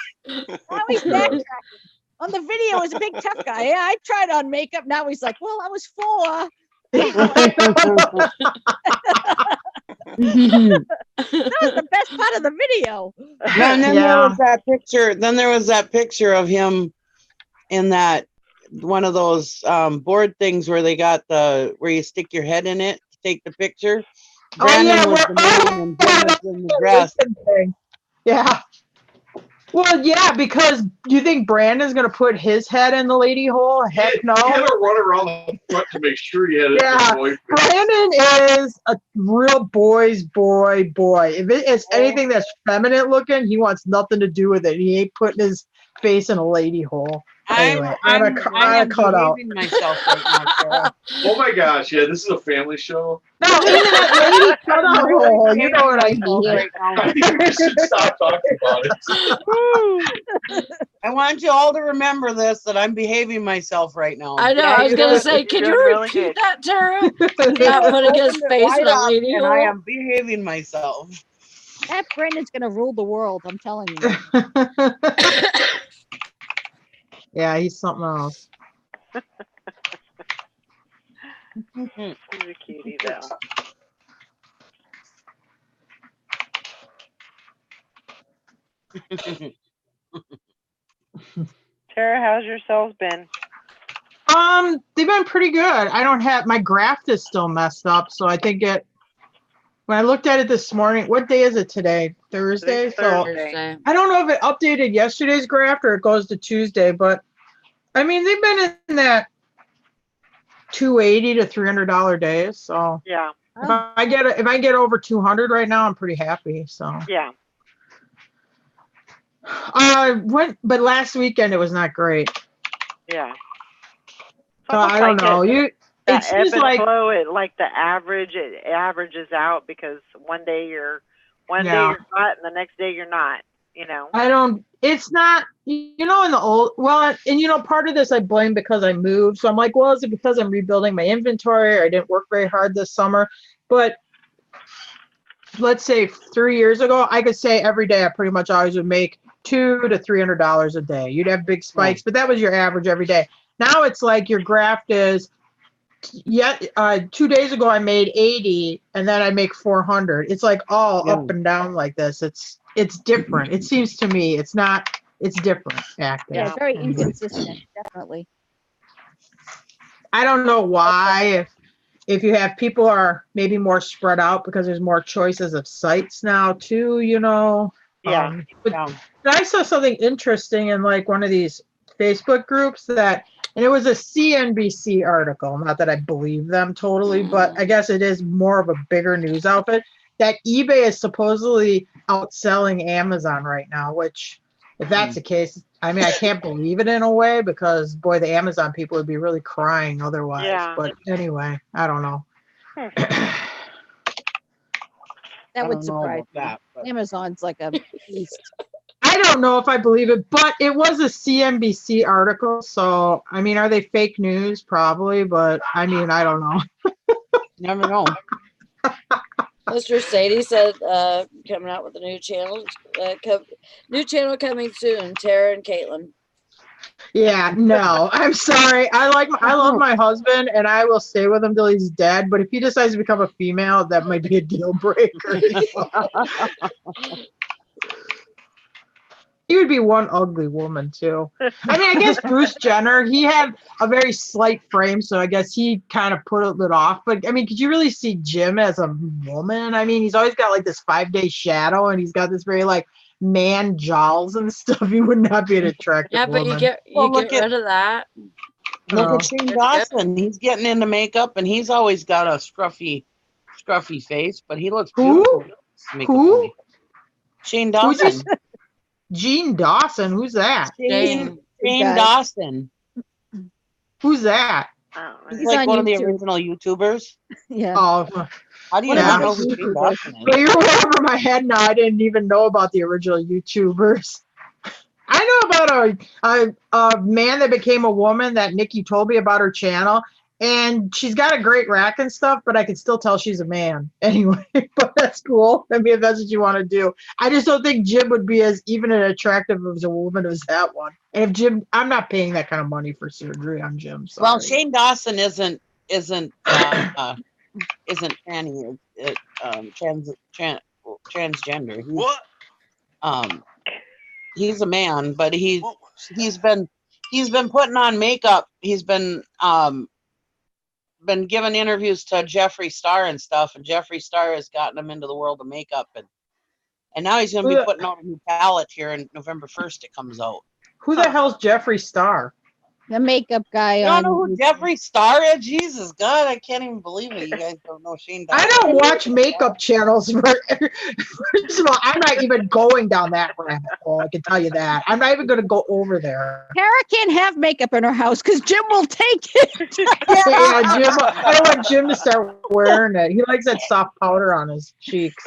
Speaker 4: Now he's backtracking. On the video, he's a big tough guy. Yeah, I tried on makeup. Now he's like, well, I was 4. That was the best part of the video.
Speaker 7: And then there was that picture. Then there was that picture of him in that one of those board things where they got where you stick your head in it to take the picture. Brandon was the man and Jim was in the dress.
Speaker 6: Yeah. Well, yeah, because do you think Brandon's gonna put his head in the lady hole? Heck no.
Speaker 8: He had to run around the front to make sure he had it.
Speaker 6: Yeah, Brandon is a real boy's boy. If it is anything that's feminine looking, he wants nothing to do with it. He ain't putting his face in a lady hole. Anyway, I'm cut out.
Speaker 7: Myself right now, Sarah.
Speaker 8: Oh my gosh! Yeah, this is a family show.
Speaker 6: No, in that lady cut out hole. You know what I mean.
Speaker 7: Right now.
Speaker 8: I think we should stop talking about it.
Speaker 7: I want you all to remember this, that I'm behaving myself right now.
Speaker 3: I know.
Speaker 1: Yeah,
Speaker 3: I was
Speaker 1: you're
Speaker 3: gonna
Speaker 1: doing-
Speaker 3: say,
Speaker 1: you're
Speaker 3: can
Speaker 1: doing
Speaker 3: you
Speaker 1: really
Speaker 3: repeat
Speaker 1: good.
Speaker 3: that, Tara? Not putting his
Speaker 7: Opened it
Speaker 3: face in
Speaker 7: wide
Speaker 3: a
Speaker 7: up,
Speaker 3: lady
Speaker 7: and
Speaker 3: hole.
Speaker 7: I am behaving myself.
Speaker 4: That Brandon's gonna rule the world. I'm telling you.
Speaker 6: Yeah, he's something else.
Speaker 1: He's a cutie, though. Tara, how's your cells been?
Speaker 6: They've been pretty good. I don't have my graft is still messed up, so I think when I looked at it this morning, what day is it today? Thursday. So
Speaker 3: Thursday.
Speaker 6: I don't know if it updated yesterday's graft or it goes to Tuesday, but I mean they've been in that $280 to $300 days. So
Speaker 1: Yeah.
Speaker 6: if I get over 200 right now, I'm pretty happy. So
Speaker 1: Yeah.
Speaker 6: but last weekend it was not great.
Speaker 1: Yeah.
Speaker 6: So I don't know.
Speaker 1: That
Speaker 6: It
Speaker 1: ebb
Speaker 6: seems
Speaker 1: and
Speaker 6: like
Speaker 1: flow, it averages out because one day you're hot and the next day you're not, you know.
Speaker 6: It's not, in the old, well, and part of this I blame because I moved. So I'm like, well, is it because I'm rebuilding my inventory or I didn't work very hard this summer? But let's say 3 years ago, I could say every day I pretty much always would make $200 to $300 a day. You'd have big spikes, but that was your average every day. Now it's like your graft is, 2 days ago I made 80 and then I make 400. It's like all up and down like this. It's different. It seems to me it's different acting.
Speaker 4: Yeah, very inconsistent, definitely.
Speaker 6: I don't know why if you have people are maybe more spread out because there's more choices of sites now too,
Speaker 1: Yeah.
Speaker 6: But I saw something interesting in like one of these Facebook groups and it was a CNBC article. Not that I believe them totally, but I guess it is more of a bigger news outfit that eBay is supposedly outselling Amazon right now, which if that's the case, I mean, I can't believe it in a way because boy, the Amazon people would be really crying otherwise.
Speaker 1: Yeah.
Speaker 6: But anyway, I don't know.
Speaker 4: That would surprise me. Amazon's like a beast.
Speaker 6: I don't know if I believe it, but it was a CNBC article. So, I mean, are they fake news? Probably, but I mean, I don't know.
Speaker 7: Never know.
Speaker 3: Mr. Sadie said, coming out with a new channel, new channel coming soon. Tara and Caitlin.
Speaker 6: Yeah, no, I'm sorry. I love my husband, and I will stay with him till he's dead. But if he decides to become a female, that might be a deal breaker. He would be one ugly woman too. I mean, I guess Bruce Jenner, he had a very slight frame, so I guess he kind of put it off. But I mean, could you really see Jim as a woman? I mean, he's always got like this 5-day shadow, and he's got this very like man jowls and stuff. He would not be an attractive woman.
Speaker 3: But you get rid of that.
Speaker 7: Look at Shane Dawson. He's getting into makeup, and he's always got a scruffy face, but he looks beautiful.
Speaker 6: Who?
Speaker 7: Shane Dawson.
Speaker 6: Gene Dawson, who's that?
Speaker 7: Shane Dawson.
Speaker 6: Who's that?
Speaker 7: He's like one of the original YouTubers.
Speaker 4: Yeah.
Speaker 6: Oh,
Speaker 7: how do you not know who Shane Dawson is?
Speaker 6: Well, you're way over my head now. I didn't even know about the original YouTubers. I know about a man that became a woman that Nikki told me about her channel. And she's got a great rack and stuff, but I can still tell she's a man anyway. But that's cool. I mean, if that's what you want to do. I just don't think Jim would be as even as attractive as a woman as that one. And if Jim, I'm not paying that kind of money for surgery on Jim. Sorry.
Speaker 7: Well, Shane Dawson isn't tranny, transgender.
Speaker 9: What?
Speaker 7: He's a man, but he's been putting on makeup. He's been giving interviews to Jeffree Star and stuff, and Jeffree Star has gotten him into the world of makeup, and now he's going to be putting out a new palette here in November 1st. It comes out.
Speaker 6: Who the hell's Jeffree Star?
Speaker 4: The makeup guy.
Speaker 7: You don't know who Jeffree Star is? Jesus, God, I can't even believe it. You guys don't know Shane Dawson.
Speaker 6: I don't watch makeup channels. First of all, I'm not even going down that rabbit hole. I can tell you that. I'm not even going to go over there.
Speaker 4: Tara can't have makeup in her house because Jim will take it.
Speaker 6: Yeah, Jim. I don't want Jim to start wearing it. He likes that soft powder on his cheeks.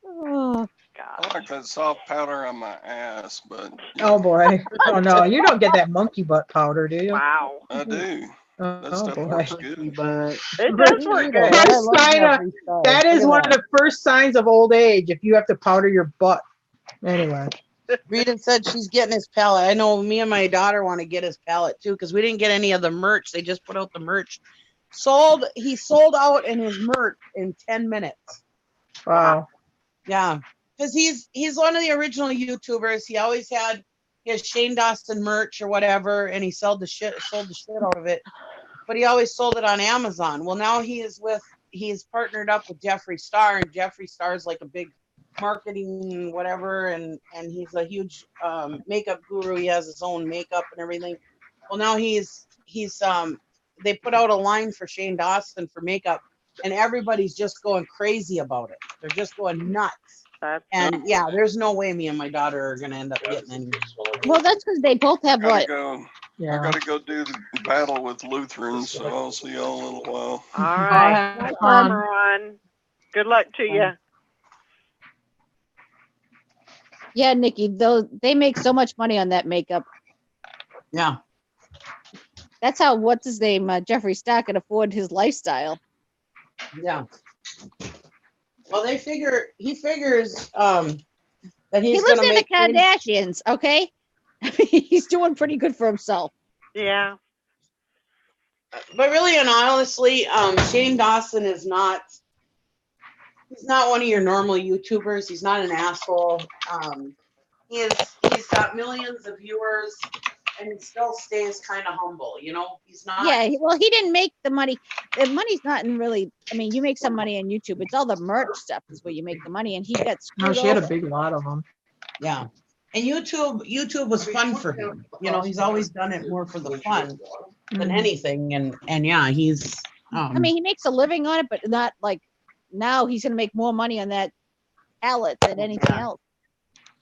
Speaker 4: Oh.
Speaker 2: I like that soft powder on my ass, but
Speaker 6: oh boy, oh no, you don't get that monkey butt powder, do you?
Speaker 1: Wow.
Speaker 2: I do. That
Speaker 6: Oh
Speaker 2: stuff
Speaker 6: boy.
Speaker 2: works good.
Speaker 7: But
Speaker 1: It does work good.
Speaker 6: That is one of the first signs of old age if you have to powder your butt. Anyway.
Speaker 7: Rita said she's getting his palette. I know me and my daughter want to get his palette too because we didn't get any of the merch. They just put out the merch. He sold out in his merch in 10 minutes.
Speaker 6: Wow.
Speaker 7: Yeah, because he's one of the original YouTubers. He always had his Shane Dawson merch or whatever, and he sold the shit out of it. But he always sold it on Amazon. Well, now he's partnered up with Jeffree Star, and Jeffree Star is like a big marketing whatever, and he's a huge makeup guru. He has his own makeup and everything. Well, now they put out a line for Shane Dawson for makeup, and everybody's just going crazy about it. They're just going nuts. And yeah, there's no way me and my daughter are gonna end up getting any.
Speaker 4: Well, that's because they both have
Speaker 2: Gotta
Speaker 4: what?
Speaker 2: go.
Speaker 6: Yeah.
Speaker 2: I gotta go do the battle with Lutherans, so I'll see y'all in a little while.
Speaker 1: All right.
Speaker 6: Have
Speaker 1: Bye,
Speaker 6: fun.
Speaker 1: Ron. Good luck to you.
Speaker 4: Yeah, Nikki, they make so much money on that makeup.
Speaker 7: Yeah.
Speaker 4: That's how what's his name, Jeffree Star can afford his lifestyle.
Speaker 7: Yeah. Well, he figures that
Speaker 4: He
Speaker 7: he's
Speaker 4: lives
Speaker 7: gonna
Speaker 4: in the
Speaker 7: make
Speaker 4: Kardashians, okay? He's doing pretty good for himself.
Speaker 1: Yeah.
Speaker 7: But really and honestly, Shane Dawson he's not one of your normal YouTubers. He's not an asshole. He's got millions of viewers, and he still stays kind of humble. You know, he's not.
Speaker 4: Yeah, well, he didn't make the money. The money's not in really. I mean, you make some money on YouTube. It's all the merch stuff is where you make the money, and he got
Speaker 6: No,
Speaker 4: screwed
Speaker 6: she had a
Speaker 4: over.
Speaker 6: big lot of them.
Speaker 7: Yeah. And YouTube was fun for him. You know, he's always done it more for the fun than anything. And yeah, he's.
Speaker 4: I mean, he makes a living on it, but not like now. He's gonna make more money on that palette than anything else.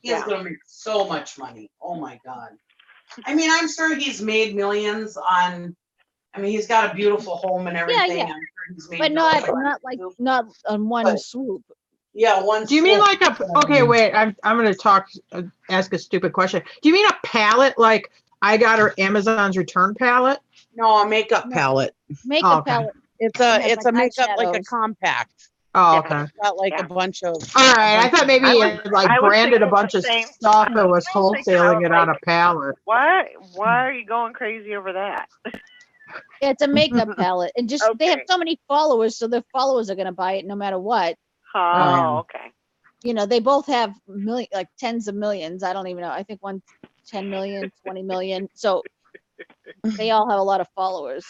Speaker 7: He's gonna make so much money. Oh my God. I mean, I'm sure he's made millions on. I mean, he's got a beautiful home and everything.
Speaker 4: Yeah.
Speaker 7: I'm sure he's made
Speaker 4: But
Speaker 7: millions
Speaker 4: not on one
Speaker 7: But-
Speaker 4: swoop.
Speaker 7: Yeah, one.
Speaker 6: Do you mean
Speaker 7: swoop.
Speaker 6: like okay, wait, I'm gonna ask a stupid question. Do you mean a palette like I got her Amazon's return palette?
Speaker 7: No, a makeup
Speaker 4: No.
Speaker 7: palette.
Speaker 4: Makeup
Speaker 6: Oh, okay.
Speaker 4: palette.
Speaker 7: It's
Speaker 4: It has,
Speaker 7: a
Speaker 4: like,
Speaker 7: makeup like a
Speaker 4: eyeshadows.
Speaker 7: compact.
Speaker 6: Oh,
Speaker 1: Yeah.
Speaker 6: okay.
Speaker 7: It's got like a bunch of.
Speaker 6: All right. I thought maybe
Speaker 1: I
Speaker 6: it
Speaker 1: would-
Speaker 6: like
Speaker 1: I would
Speaker 6: branded a
Speaker 1: think
Speaker 6: bunch of
Speaker 1: the same.
Speaker 6: stuff and was
Speaker 1: I would think I
Speaker 6: wholesaling
Speaker 1: would
Speaker 6: it on a
Speaker 1: like-
Speaker 6: pallet.
Speaker 1: Why are you going crazy over that?
Speaker 4: It's a makeup palette, and just they have
Speaker 1: Okay.
Speaker 4: so many followers, so their followers are gonna buy it no matter what.
Speaker 1: Oh, okay.
Speaker 4: You know, they both have like tens of millions. I don't even know. I think one's 10 million, 20 million. So they all have a lot of followers.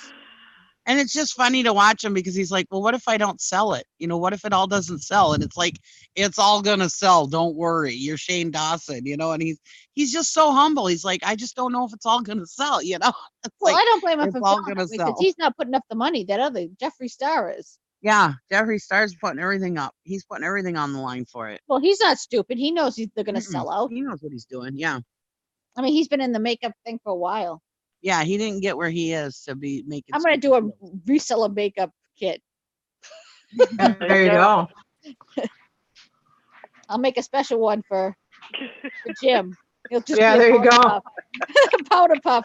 Speaker 7: And it's just funny to watch him because he's like, well, what if I don't sell it? You know, what if it all doesn't sell? And it's like, it's all gonna sell. Don't worry. You're Shane Dawson, you know, and he's just so humble. He's like, I just don't know if it's all gonna sell, you know. It's
Speaker 4: Well,
Speaker 7: like,
Speaker 4: I don't blame him
Speaker 7: it's
Speaker 4: for
Speaker 7: all
Speaker 4: feeling
Speaker 7: gonna
Speaker 4: that way, 'cause
Speaker 7: sell.
Speaker 4: he's not putting up the money that other Jeffree Star is.
Speaker 7: Yeah, Jeffree Star's putting everything up. He's putting everything on the line for it.
Speaker 4: Well, he's not stupid. He knows they're gonna
Speaker 7: Mm-mm.
Speaker 4: sell out.
Speaker 7: He knows what he's doing. Yeah.
Speaker 4: I mean, he's been in the makeup thing for a while.
Speaker 7: Yeah, he didn't get where he is to be making.
Speaker 4: I'm gonna do a reseller makeup kit.
Speaker 6: There you go.
Speaker 4: I'll make a special one for Jim. He'll just
Speaker 6: Yeah,
Speaker 4: be a
Speaker 6: there you
Speaker 4: powder
Speaker 6: go.
Speaker 4: puff. Powder puff.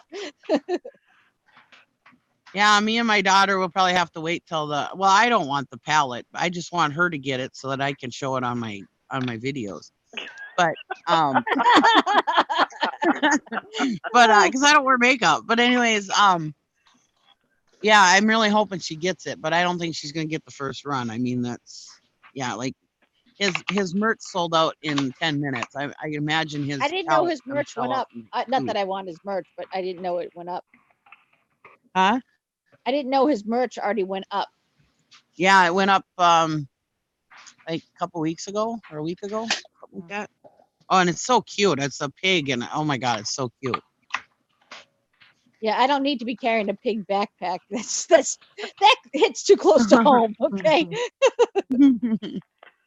Speaker 7: Yeah, me and my daughter will probably have to wait till well, I don't want the palette. I just want her to get it so that I can show it on my videos. But because I don't wear makeup. But anyways, yeah, I'm really hoping she gets it, but I don't think she's gonna get the first run. I mean, like his merch sold out in 10 minutes. I imagine his.
Speaker 4: I didn't know his
Speaker 7: palette's gonna
Speaker 4: merch
Speaker 7: sell
Speaker 4: went
Speaker 7: out
Speaker 4: up.
Speaker 7: in
Speaker 4: Not
Speaker 7: 2
Speaker 4: that I want his merch, but I didn't know it went up.
Speaker 7: Huh?
Speaker 4: I didn't know his merch already went up.
Speaker 7: Yeah, it went up like a couple weeks ago or a week ago, something like that. Oh, and it's so cute. It's a pig, and oh my God, it's so cute.
Speaker 4: Yeah, I don't need to be carrying a pig backpack. That hits too close to home. Okay,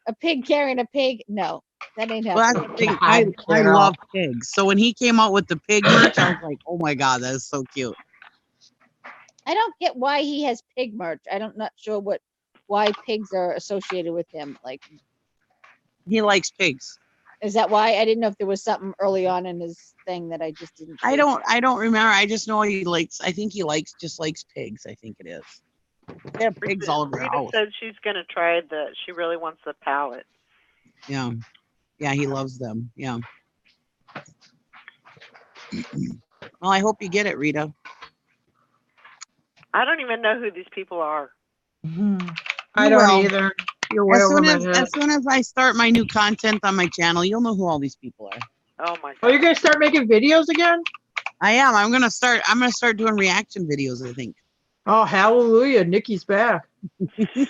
Speaker 4: a pig carrying a pig. No, that ain't
Speaker 7: Well,
Speaker 4: happening.
Speaker 7: that's the thing.
Speaker 6: God,
Speaker 7: I
Speaker 6: Carol.
Speaker 7: love pigs. So when he came out with the pig merch, I was like, oh my God, that is so cute.
Speaker 4: I don't get why he has pig merch. Not sure why pigs are associated with him. Like,
Speaker 7: He likes pigs.
Speaker 4: is that why? I didn't know if there was something early on in his thing that I just didn't.
Speaker 7: I
Speaker 4: see.
Speaker 7: don't remember. I just know he likes. I think he just likes pigs. I think it is. They have pigs all over the
Speaker 1: Rita
Speaker 7: house.
Speaker 1: said she's gonna try she really wants the palette.
Speaker 7: Yeah, yeah, he loves them. Yeah. Well, I hope you get it, Rita.
Speaker 1: I don't even know who these people are.
Speaker 6: I
Speaker 7: You
Speaker 6: don't
Speaker 7: will.
Speaker 6: either. You're way
Speaker 7: As
Speaker 6: over
Speaker 7: soon
Speaker 6: my
Speaker 7: as
Speaker 6: head.
Speaker 7: as soon as I start my new content on my channel, you'll know who all these people are.
Speaker 1: Oh my god.
Speaker 6: Oh, you're gonna start making videos again?
Speaker 7: I am. I'm gonna start doing reaction videos, I think.
Speaker 6: Oh, hallelujah! Nikki's back.
Speaker 7: Because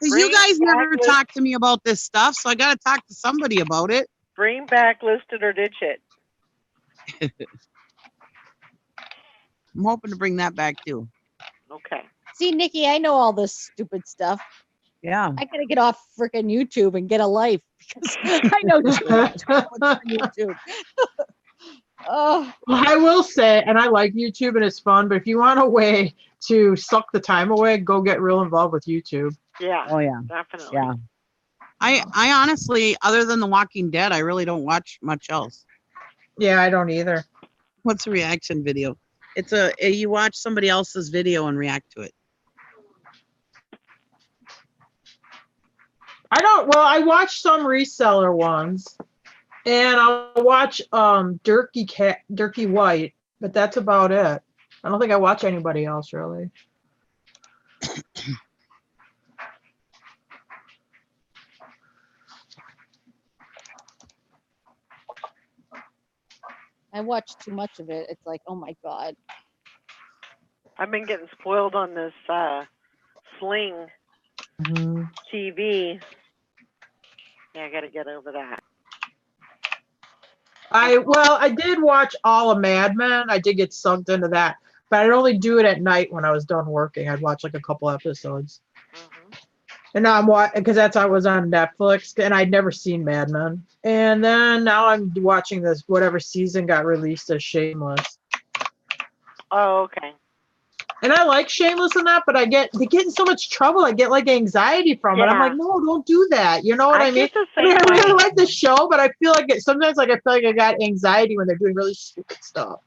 Speaker 1: Bring
Speaker 7: you guys
Speaker 1: back
Speaker 7: never
Speaker 1: list-
Speaker 7: talk to me about this stuff, so I gotta talk to somebody about it.
Speaker 1: Bring back listed or ditch it.
Speaker 7: I'm hoping to bring that back too.
Speaker 1: Okay.
Speaker 4: See, Nikki, I know all this stupid stuff.
Speaker 7: Yeah.
Speaker 4: I gotta get off freaking YouTube and get a life because I know too much on YouTube. Oh,
Speaker 6: Well, I will say, and I like YouTube and it's fun, but if you want a way to suck the time away, go get real involved with YouTube.
Speaker 1: Yeah.
Speaker 7: Oh yeah.
Speaker 1: Definitely.
Speaker 7: Yeah. I honestly, other than The Walking Dead, I really don't watch much else.
Speaker 6: Yeah, I don't either.
Speaker 7: What's a reaction video? It's you watch somebody else's video and react to it.
Speaker 6: I watch some reseller ones, and I'll watch Dirky White, but that's about it. I don't think I watch anybody else really.
Speaker 4: I watch too much of it. It's like, oh my god.
Speaker 1: I've been getting spoiled on this Sling TV. Yeah, I got to get over that.
Speaker 6: I did watch all of Mad Men. I did get sucked into that, but I'd only do it at night when I was done working. I'd watch like a couple episodes. And now I'm watching because I was on Netflix and I'd never seen Mad Men. And then now I'm watching this whatever season got released as Shameless.
Speaker 1: Oh, okay.
Speaker 6: And I like Shameless and that, but they get in so much trouble. I get like anxiety from it. I'm
Speaker 1: Yeah.
Speaker 6: like, no, don't do that. You know what I mean?
Speaker 1: get the
Speaker 6: I mean,
Speaker 1: same
Speaker 6: I really
Speaker 1: way.
Speaker 6: like the show, but I feel like sometimes I feel like I got anxiety when they're doing really stupid stuff.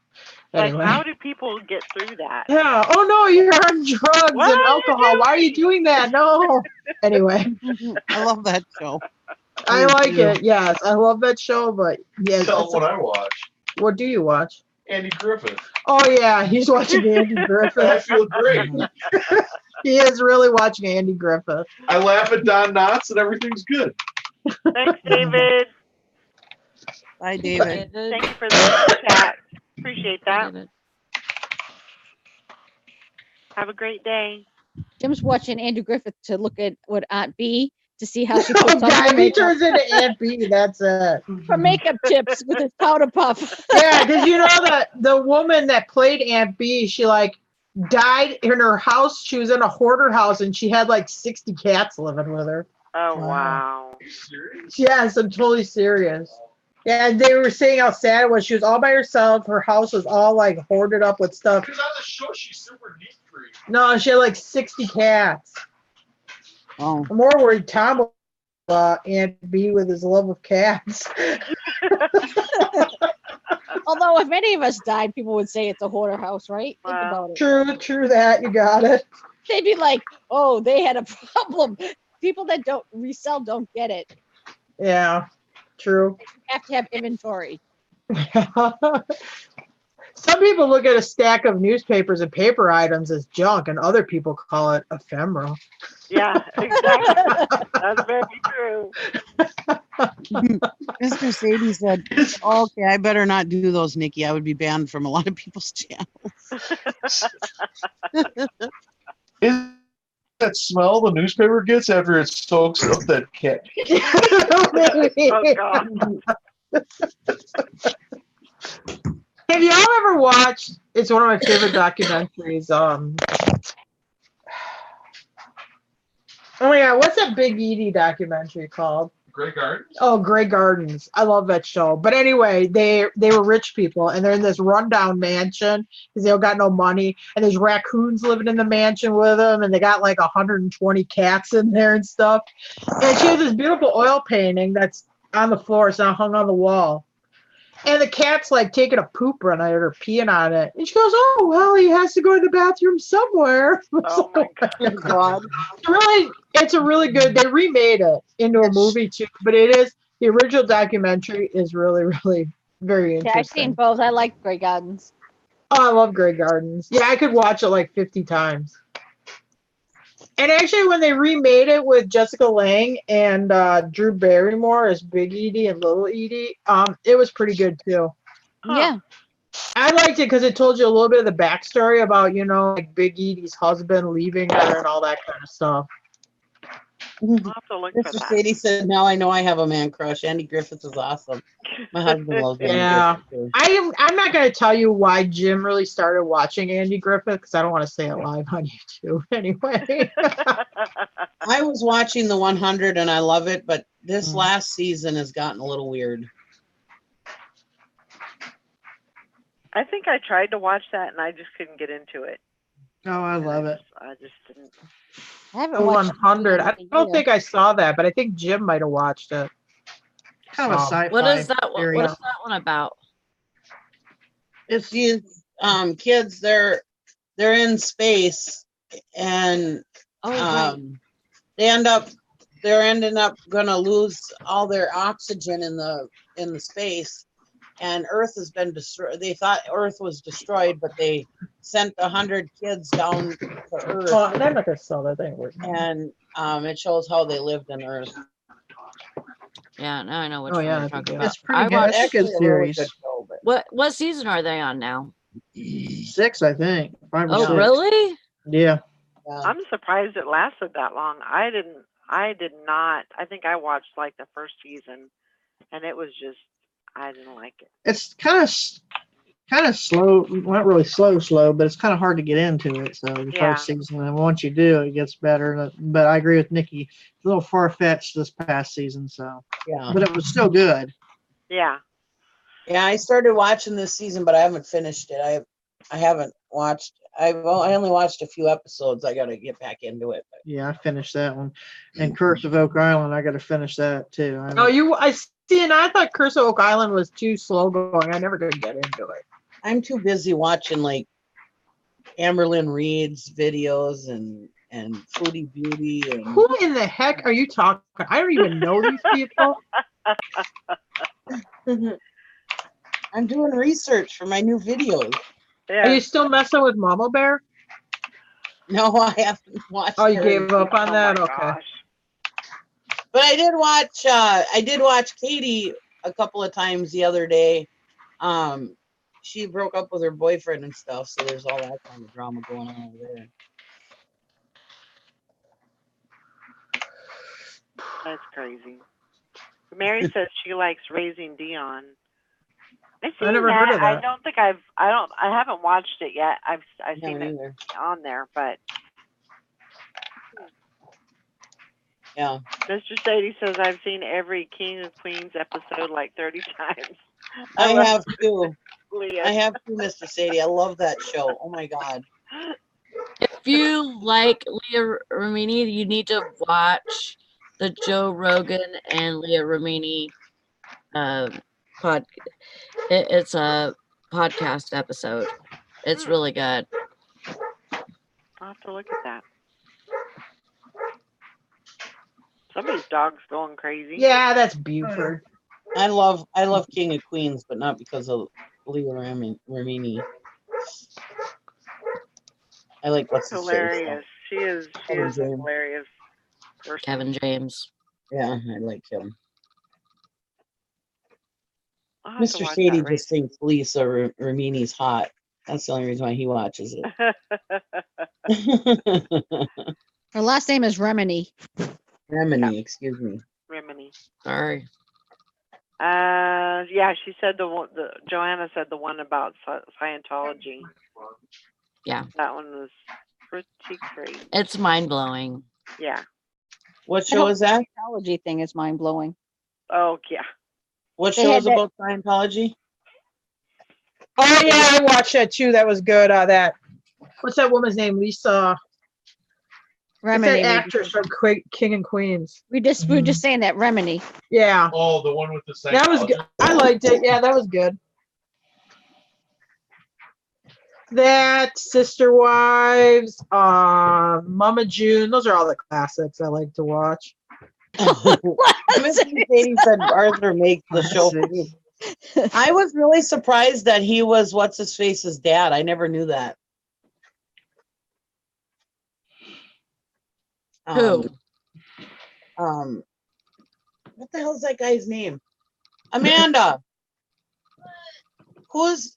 Speaker 1: Like,
Speaker 6: Anyway.
Speaker 1: how do people get through that?
Speaker 6: Yeah. Oh no, you're on drugs
Speaker 1: What
Speaker 6: and
Speaker 1: are you
Speaker 6: alcohol. Why are you doing that? No. Anyway,
Speaker 7: I love that show.
Speaker 6: I like it. Yes, I love that show. But yes,
Speaker 8: Tell them what I watch.
Speaker 6: what do you watch?
Speaker 8: Andy Griffith.
Speaker 6: Oh yeah, he's watching Andy
Speaker 8: I
Speaker 6: Griffith.
Speaker 8: feel great.
Speaker 6: He is really watching Andy Griffith.
Speaker 8: I laugh at Don Knotts and everything's good.
Speaker 1: Thanks, David.
Speaker 7: Bye, David.
Speaker 1: Thank you for the chat. Appreciate that. Have a great day.
Speaker 4: Jim's watching Andrew Griffith to look at what Aunt B to see how she puts
Speaker 6: Oh
Speaker 4: on
Speaker 6: God,
Speaker 4: her
Speaker 6: he
Speaker 4: makeup.
Speaker 6: turns into Aunt B. That's it.
Speaker 4: Her makeup tips with his powder puff.
Speaker 6: Yeah, because you know that the woman that played Aunt B, she like died in her house. She was in a hoarder house and she had like 60 cats living with her.
Speaker 1: Oh, wow.
Speaker 6: Yes, I'm totally serious. Yeah, and they were saying how sad it was. She was all by herself. Her house was all like hoarded up with stuff.
Speaker 8: Because on the show, she's super neat free.
Speaker 6: No, she had like 60 cats.
Speaker 7: Oh.
Speaker 6: I'm more worried Tom will Aunt B with his love of cats.
Speaker 4: Although if any of us died, people would say it's a hoarder house, right? Think
Speaker 1: Wow.
Speaker 4: about it.
Speaker 6: True that. You got it.
Speaker 4: They'd be like, oh, they had a problem. People that don't resell don't get it.
Speaker 6: Yeah, true.
Speaker 4: You have to have inventory.
Speaker 6: Some people look at a stack of newspapers and paper items as junk, and other people call it ephemeral.
Speaker 1: Yeah, exactly. That's very true.
Speaker 7: Mr. Sadie said, oh, okay, I better not do those, Nikki. I would be banned from a lot of people's channels.
Speaker 8: Is that smell the newspaper gets after it soaks up that cat?
Speaker 1: Oh, God.
Speaker 6: Have y'all ever watched? It's one of my favorite documentaries. Oh my God, what's that Big Edie documentary called?
Speaker 8: Grey Gardens?
Speaker 6: Oh, Grey Gardens. I love that show. But anyway, they were rich people and they're in this rundown mansion because they don't got no money. And there's raccoons living in the mansion with them, and they got like 120 cats in there and stuff. And she has this beautiful oil painting that's on the floor. It's not hung on the wall. And the cat's like taking a poop run at her, peeing on it. And she goes, oh, well, he has to go to the bathroom somewhere.
Speaker 1: Oh, my God.
Speaker 6: It's a really good, they remade it into a movie too, but it is, The original documentary is really, really very
Speaker 4: Yeah, I've seen
Speaker 6: interesting.
Speaker 4: both. I like Grey Gardens.
Speaker 6: Oh, I love Grey Gardens. Yeah, I could watch it like 50 times. And actually, when they remade it with Jessica Lange and Drew Barrymore as Big Edie and Little Edie, it was pretty good too.
Speaker 1: Huh.
Speaker 4: Yeah.
Speaker 6: I liked it because it told you a little bit of the backstory about, like Big Edie's husband leaving her and all that kind of stuff.
Speaker 1: I'll have to look for
Speaker 7: Mr.
Speaker 1: that.
Speaker 7: Sadie said, "Now I know I have a man crush. Andy Griffith is awesome. My husband loves Andy
Speaker 6: Yeah.
Speaker 7: Griffith too."
Speaker 6: I'm not going to tell you why Jim really started watching Andy Griffith because I don't want to say it live on YouTube anyway.
Speaker 7: I was watching the 100 and I love it, but this
Speaker 6: Mm.
Speaker 7: last season has gotten a little weird.
Speaker 1: I think I tried to watch that and I just couldn't get into it.
Speaker 6: Oh, I love it.
Speaker 1: I just didn't.
Speaker 4: I haven't
Speaker 6: The
Speaker 4: watched
Speaker 6: 100. I
Speaker 4: it
Speaker 6: don't
Speaker 4: either.
Speaker 6: think I saw that, but I think Jim might have watched it. Kind of a sci-fi.
Speaker 3: What is that? What
Speaker 6: series.
Speaker 3: is that one about?
Speaker 7: It's these kids, they're in space and
Speaker 3: Oh, right.
Speaker 7: they're ending up gonna lose all their oxygen in the space, and Earth has been destroyed. They thought Earth was destroyed, but they sent 100 kids down to Earth,
Speaker 6: Oh, I'm not gonna sell that thing.
Speaker 7: and it shows how they lived on Earth.
Speaker 3: Yeah, now I know which
Speaker 6: Oh,
Speaker 3: one
Speaker 6: yeah,
Speaker 3: you're
Speaker 6: I think
Speaker 3: talking
Speaker 6: it
Speaker 3: about.
Speaker 6: is. It's pretty
Speaker 3: I
Speaker 6: good.
Speaker 3: watched,
Speaker 6: It's a good
Speaker 7: Actually, a really
Speaker 6: series.
Speaker 7: good show, but
Speaker 3: what season are they on now?
Speaker 6: 6, I think. 5 or
Speaker 3: Oh,
Speaker 6: 6.
Speaker 3: really?
Speaker 6: Yeah.
Speaker 7: yeah.
Speaker 1: I'm surprised it lasted that long. I did not. I think I watched like the first season, and it was just I didn't like it.
Speaker 6: It's kind of slow. Not really slow, but it's kind of hard to get into it. So the
Speaker 1: Yeah.
Speaker 6: first season, and once you do, it gets better. But I agree with Nikki. It's a little far fetched this past season. So,
Speaker 7: Yeah.
Speaker 6: but it was still good.
Speaker 1: Yeah.
Speaker 7: Yeah, I started watching this season, but I haven't finished it. I haven't watched. I only watched a few episodes. I got to get back into it. But.
Speaker 6: Yeah, I finished that one. And Curse of Oak Island, I got to finish that too. I see, and I thought Curse of Oak Island was too slow going. I never could get into it.
Speaker 7: I'm too busy watching like Amberlynn Reed's videos and Foodie Beauty and.
Speaker 6: Who in the heck are you talking? I don't even know these people.
Speaker 7: I'm doing research for my new videos.
Speaker 1: Yeah.
Speaker 6: Are you still messing with Mama Bear?
Speaker 7: No, I haven't watched.
Speaker 6: Oh, you
Speaker 7: her.
Speaker 6: gave up on
Speaker 1: Oh
Speaker 6: that?
Speaker 1: my
Speaker 6: Okay.
Speaker 1: gosh.
Speaker 7: But I did watch. I did watch Katie a couple of times the other day. She broke up with her boyfriend and stuff, so there's all that kind of drama going on over there.
Speaker 1: That's crazy. Mary says she likes Raising Dion. I've seen
Speaker 6: never
Speaker 1: that.
Speaker 6: heard of that.
Speaker 1: I don't think I haven't watched it yet. I've seen it
Speaker 7: Either.
Speaker 1: on there, but
Speaker 7: Yeah.
Speaker 1: Mr. Sadie says I've seen every King of Queens episode like 30 times.
Speaker 7: I
Speaker 1: love
Speaker 7: have too.
Speaker 1: Leah.
Speaker 7: I have too, Mr. Sadie. I love that show. Oh my God.
Speaker 3: If you like Leah Remini, you need to watch the Joe Rogan and Leah Remini pod. It's a podcast episode. It's really good.
Speaker 1: I'll have to look at that. Somebody's dog's going crazy.
Speaker 6: Yeah, that's Buford.
Speaker 7: I love King of Queens, but not because of Leah Remini. I like what's his face,
Speaker 1: Hilarious. She is
Speaker 7: Kevin
Speaker 1: a
Speaker 7: James.
Speaker 1: hilarious person.
Speaker 3: Kevin James.
Speaker 7: Yeah, I like him.
Speaker 1: I'll have to
Speaker 7: Mr.
Speaker 1: watch
Speaker 7: Sadie
Speaker 1: that
Speaker 7: just thinks Lisa Remini's hot. That's the only reason why he watches it.
Speaker 4: Her last name is Remini.
Speaker 7: Remini, excuse me.
Speaker 1: Remini.
Speaker 3: Sorry.
Speaker 1: Yeah, she said the Joanna said the one about Scientology.
Speaker 3: Yeah.
Speaker 1: That one was pretty crazy.
Speaker 3: It's mind blowing.
Speaker 1: Yeah.
Speaker 7: What show is that?
Speaker 4: Scientology thing is mind blowing.
Speaker 1: Oh yeah.
Speaker 7: What
Speaker 4: They
Speaker 7: show
Speaker 4: had
Speaker 7: is
Speaker 4: that-
Speaker 7: about Scientology?
Speaker 6: Oh yeah, I watched that too. That was good. That what's that woman's name? Lisa. It's
Speaker 4: Remini.
Speaker 6: that actress from King and Queens.
Speaker 4: We were just saying that Remini.
Speaker 6: Yeah,
Speaker 8: Oh, the one with the
Speaker 6: that was good. I liked it. Yeah, that was good. That Sister Wives, Mama June. Those are all the classics I like to watch.
Speaker 7: Mr. Sadie said Arthur makes the show. I was really surprised that he was what's his face's dad. I never knew that.
Speaker 3: Who?
Speaker 7: What the hell's that guy's name? Amanda. Who's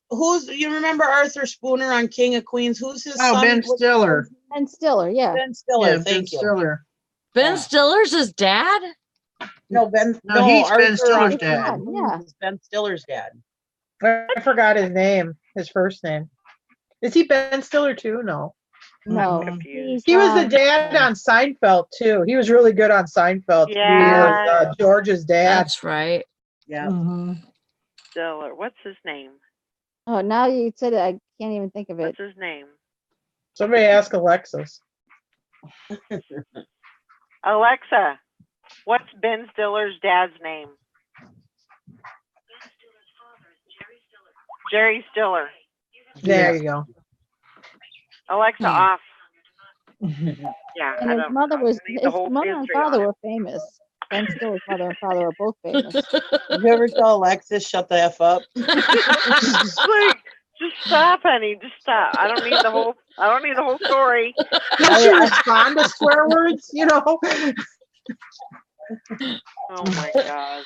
Speaker 7: you remember Arthur Spooner on King of Queens? Who's his
Speaker 6: Oh,
Speaker 7: son?
Speaker 6: Ben
Speaker 7: What's his
Speaker 6: Stiller.
Speaker 7: son's name?
Speaker 4: Ben Stiller, yeah.
Speaker 7: Ben Stiller,
Speaker 6: Yeah, Ben
Speaker 7: thank you.
Speaker 6: Stiller.
Speaker 3: Ben
Speaker 7: Yeah.
Speaker 3: Stiller's his dad?
Speaker 7: No,
Speaker 6: No, he's Ben
Speaker 7: Arthur
Speaker 6: Stiller's
Speaker 7: on King
Speaker 6: dad.
Speaker 7: of Queens
Speaker 4: Yeah.
Speaker 7: is Ben Stiller's dad.
Speaker 6: I forgot his name, his first name. Is he Ben Stiller too? No.
Speaker 4: No.
Speaker 1: confused.
Speaker 6: He was the dad on Seinfeld too. He was really good on Seinfeld.
Speaker 1: Yeah.
Speaker 6: He was George's dad.
Speaker 3: That's right.
Speaker 7: Yeah.
Speaker 1: Stiller. What's his name?
Speaker 4: Oh, now you said it, I can't even think of it.
Speaker 1: What's his name?
Speaker 6: Somebody ask Alexis.
Speaker 1: Alexa, what's Ben Stiller's dad's name? Jerry Stiller.
Speaker 6: There you go.
Speaker 1: Alexa,
Speaker 3: Hmm.
Speaker 1: off. Yeah.
Speaker 4: And
Speaker 1: I
Speaker 4: his
Speaker 1: don't-
Speaker 4: mother
Speaker 1: I
Speaker 4: was,
Speaker 1: need the
Speaker 4: his
Speaker 1: whole
Speaker 4: mother and
Speaker 1: history on
Speaker 4: father
Speaker 1: it.
Speaker 4: were famous. Ben Stiller's mother and father were both famous.
Speaker 7: You ever tell Alexis shut the F up?
Speaker 1: Like, just stop, honey. Just stop. I don't need the whole story.
Speaker 6: Don't you respond to swear words? You know.
Speaker 1: Oh my gosh.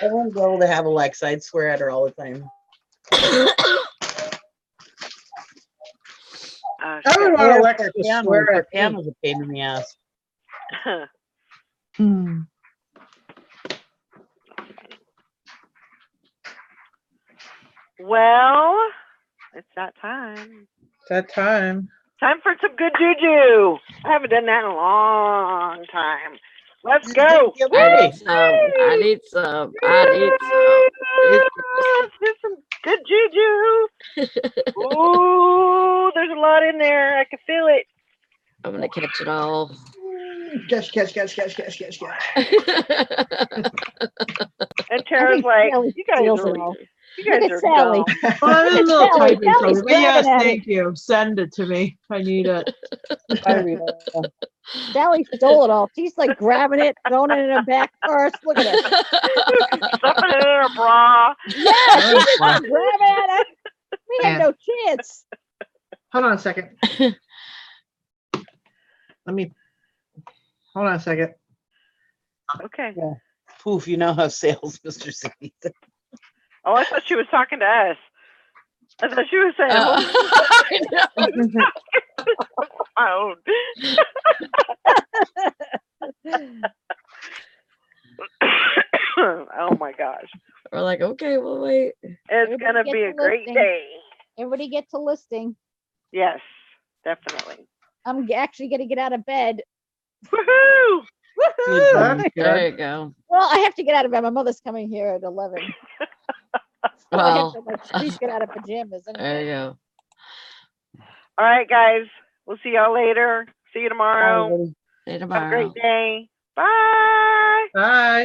Speaker 7: I wouldn't be able to have Alexa. I'd swear at her all the time.
Speaker 1: Oh,
Speaker 6: I would
Speaker 1: shit.
Speaker 6: want Alexa to
Speaker 7: Pam
Speaker 6: swear at
Speaker 7: Pam
Speaker 6: me.
Speaker 7: was a pain in the ass.
Speaker 1: Well, it's that time.
Speaker 6: It's that time.
Speaker 1: Time for some good juju. I haven't done that in a long time. Let's go.
Speaker 3: I need some. I need some. I need some.
Speaker 1: Let's do some good juju. Ooh, there's a lot in there. I can feel it.
Speaker 3: I'm gonna catch it all.
Speaker 6: Catch.
Speaker 1: And Tara's like,
Speaker 4: Sally
Speaker 1: you guys
Speaker 4: steals
Speaker 1: are
Speaker 4: it all.
Speaker 1: you guys
Speaker 4: Look
Speaker 1: are
Speaker 4: at Sally.
Speaker 1: dumb.
Speaker 6: Well, I'm in a little
Speaker 4: Sally,
Speaker 6: typing
Speaker 4: Sally's
Speaker 6: trouble, but yes,
Speaker 4: grabbing at
Speaker 6: thank you. Send it to me. I need it.
Speaker 7: I read it.
Speaker 4: Sally stole it all. She's like grabbing it, throwing it in her back purse. Look at her.
Speaker 1: Stuffing it in her bra.
Speaker 4: Yeah, she's like grabbing at it. We had
Speaker 6: Yeah.
Speaker 4: no chance.
Speaker 6: Hold on a second. Hold on a second.
Speaker 1: Okay.
Speaker 7: Poof, you now have sales, Mr. Sadie.
Speaker 1: Oh, I thought she was talking to us. I thought she was saying,
Speaker 3: I know.
Speaker 1: oh. Oh my gosh.
Speaker 3: We're like, okay, well, wait.
Speaker 1: It's
Speaker 4: Everybody
Speaker 1: going to
Speaker 4: gets
Speaker 1: be
Speaker 4: a
Speaker 1: a great
Speaker 4: listing.
Speaker 1: day.
Speaker 4: Everybody gets a listing.
Speaker 1: Yes, definitely.
Speaker 4: I'm actually gonna get out of bed.
Speaker 1: Woohoo!
Speaker 4: Woohoo!
Speaker 6: That's
Speaker 3: There
Speaker 6: good.
Speaker 3: you go.
Speaker 4: Well, I have to get out of bed. My mother's coming here at 11. So I have
Speaker 3: Well,
Speaker 4: to like, at least get out of pajamas.
Speaker 3: there
Speaker 4: Anyway.
Speaker 3: you go.
Speaker 1: All right, guys. We'll see y'all later. See you tomorrow.
Speaker 3: See you
Speaker 1: Have a
Speaker 3: tomorrow.
Speaker 1: great day. Bye.
Speaker 6: Bye.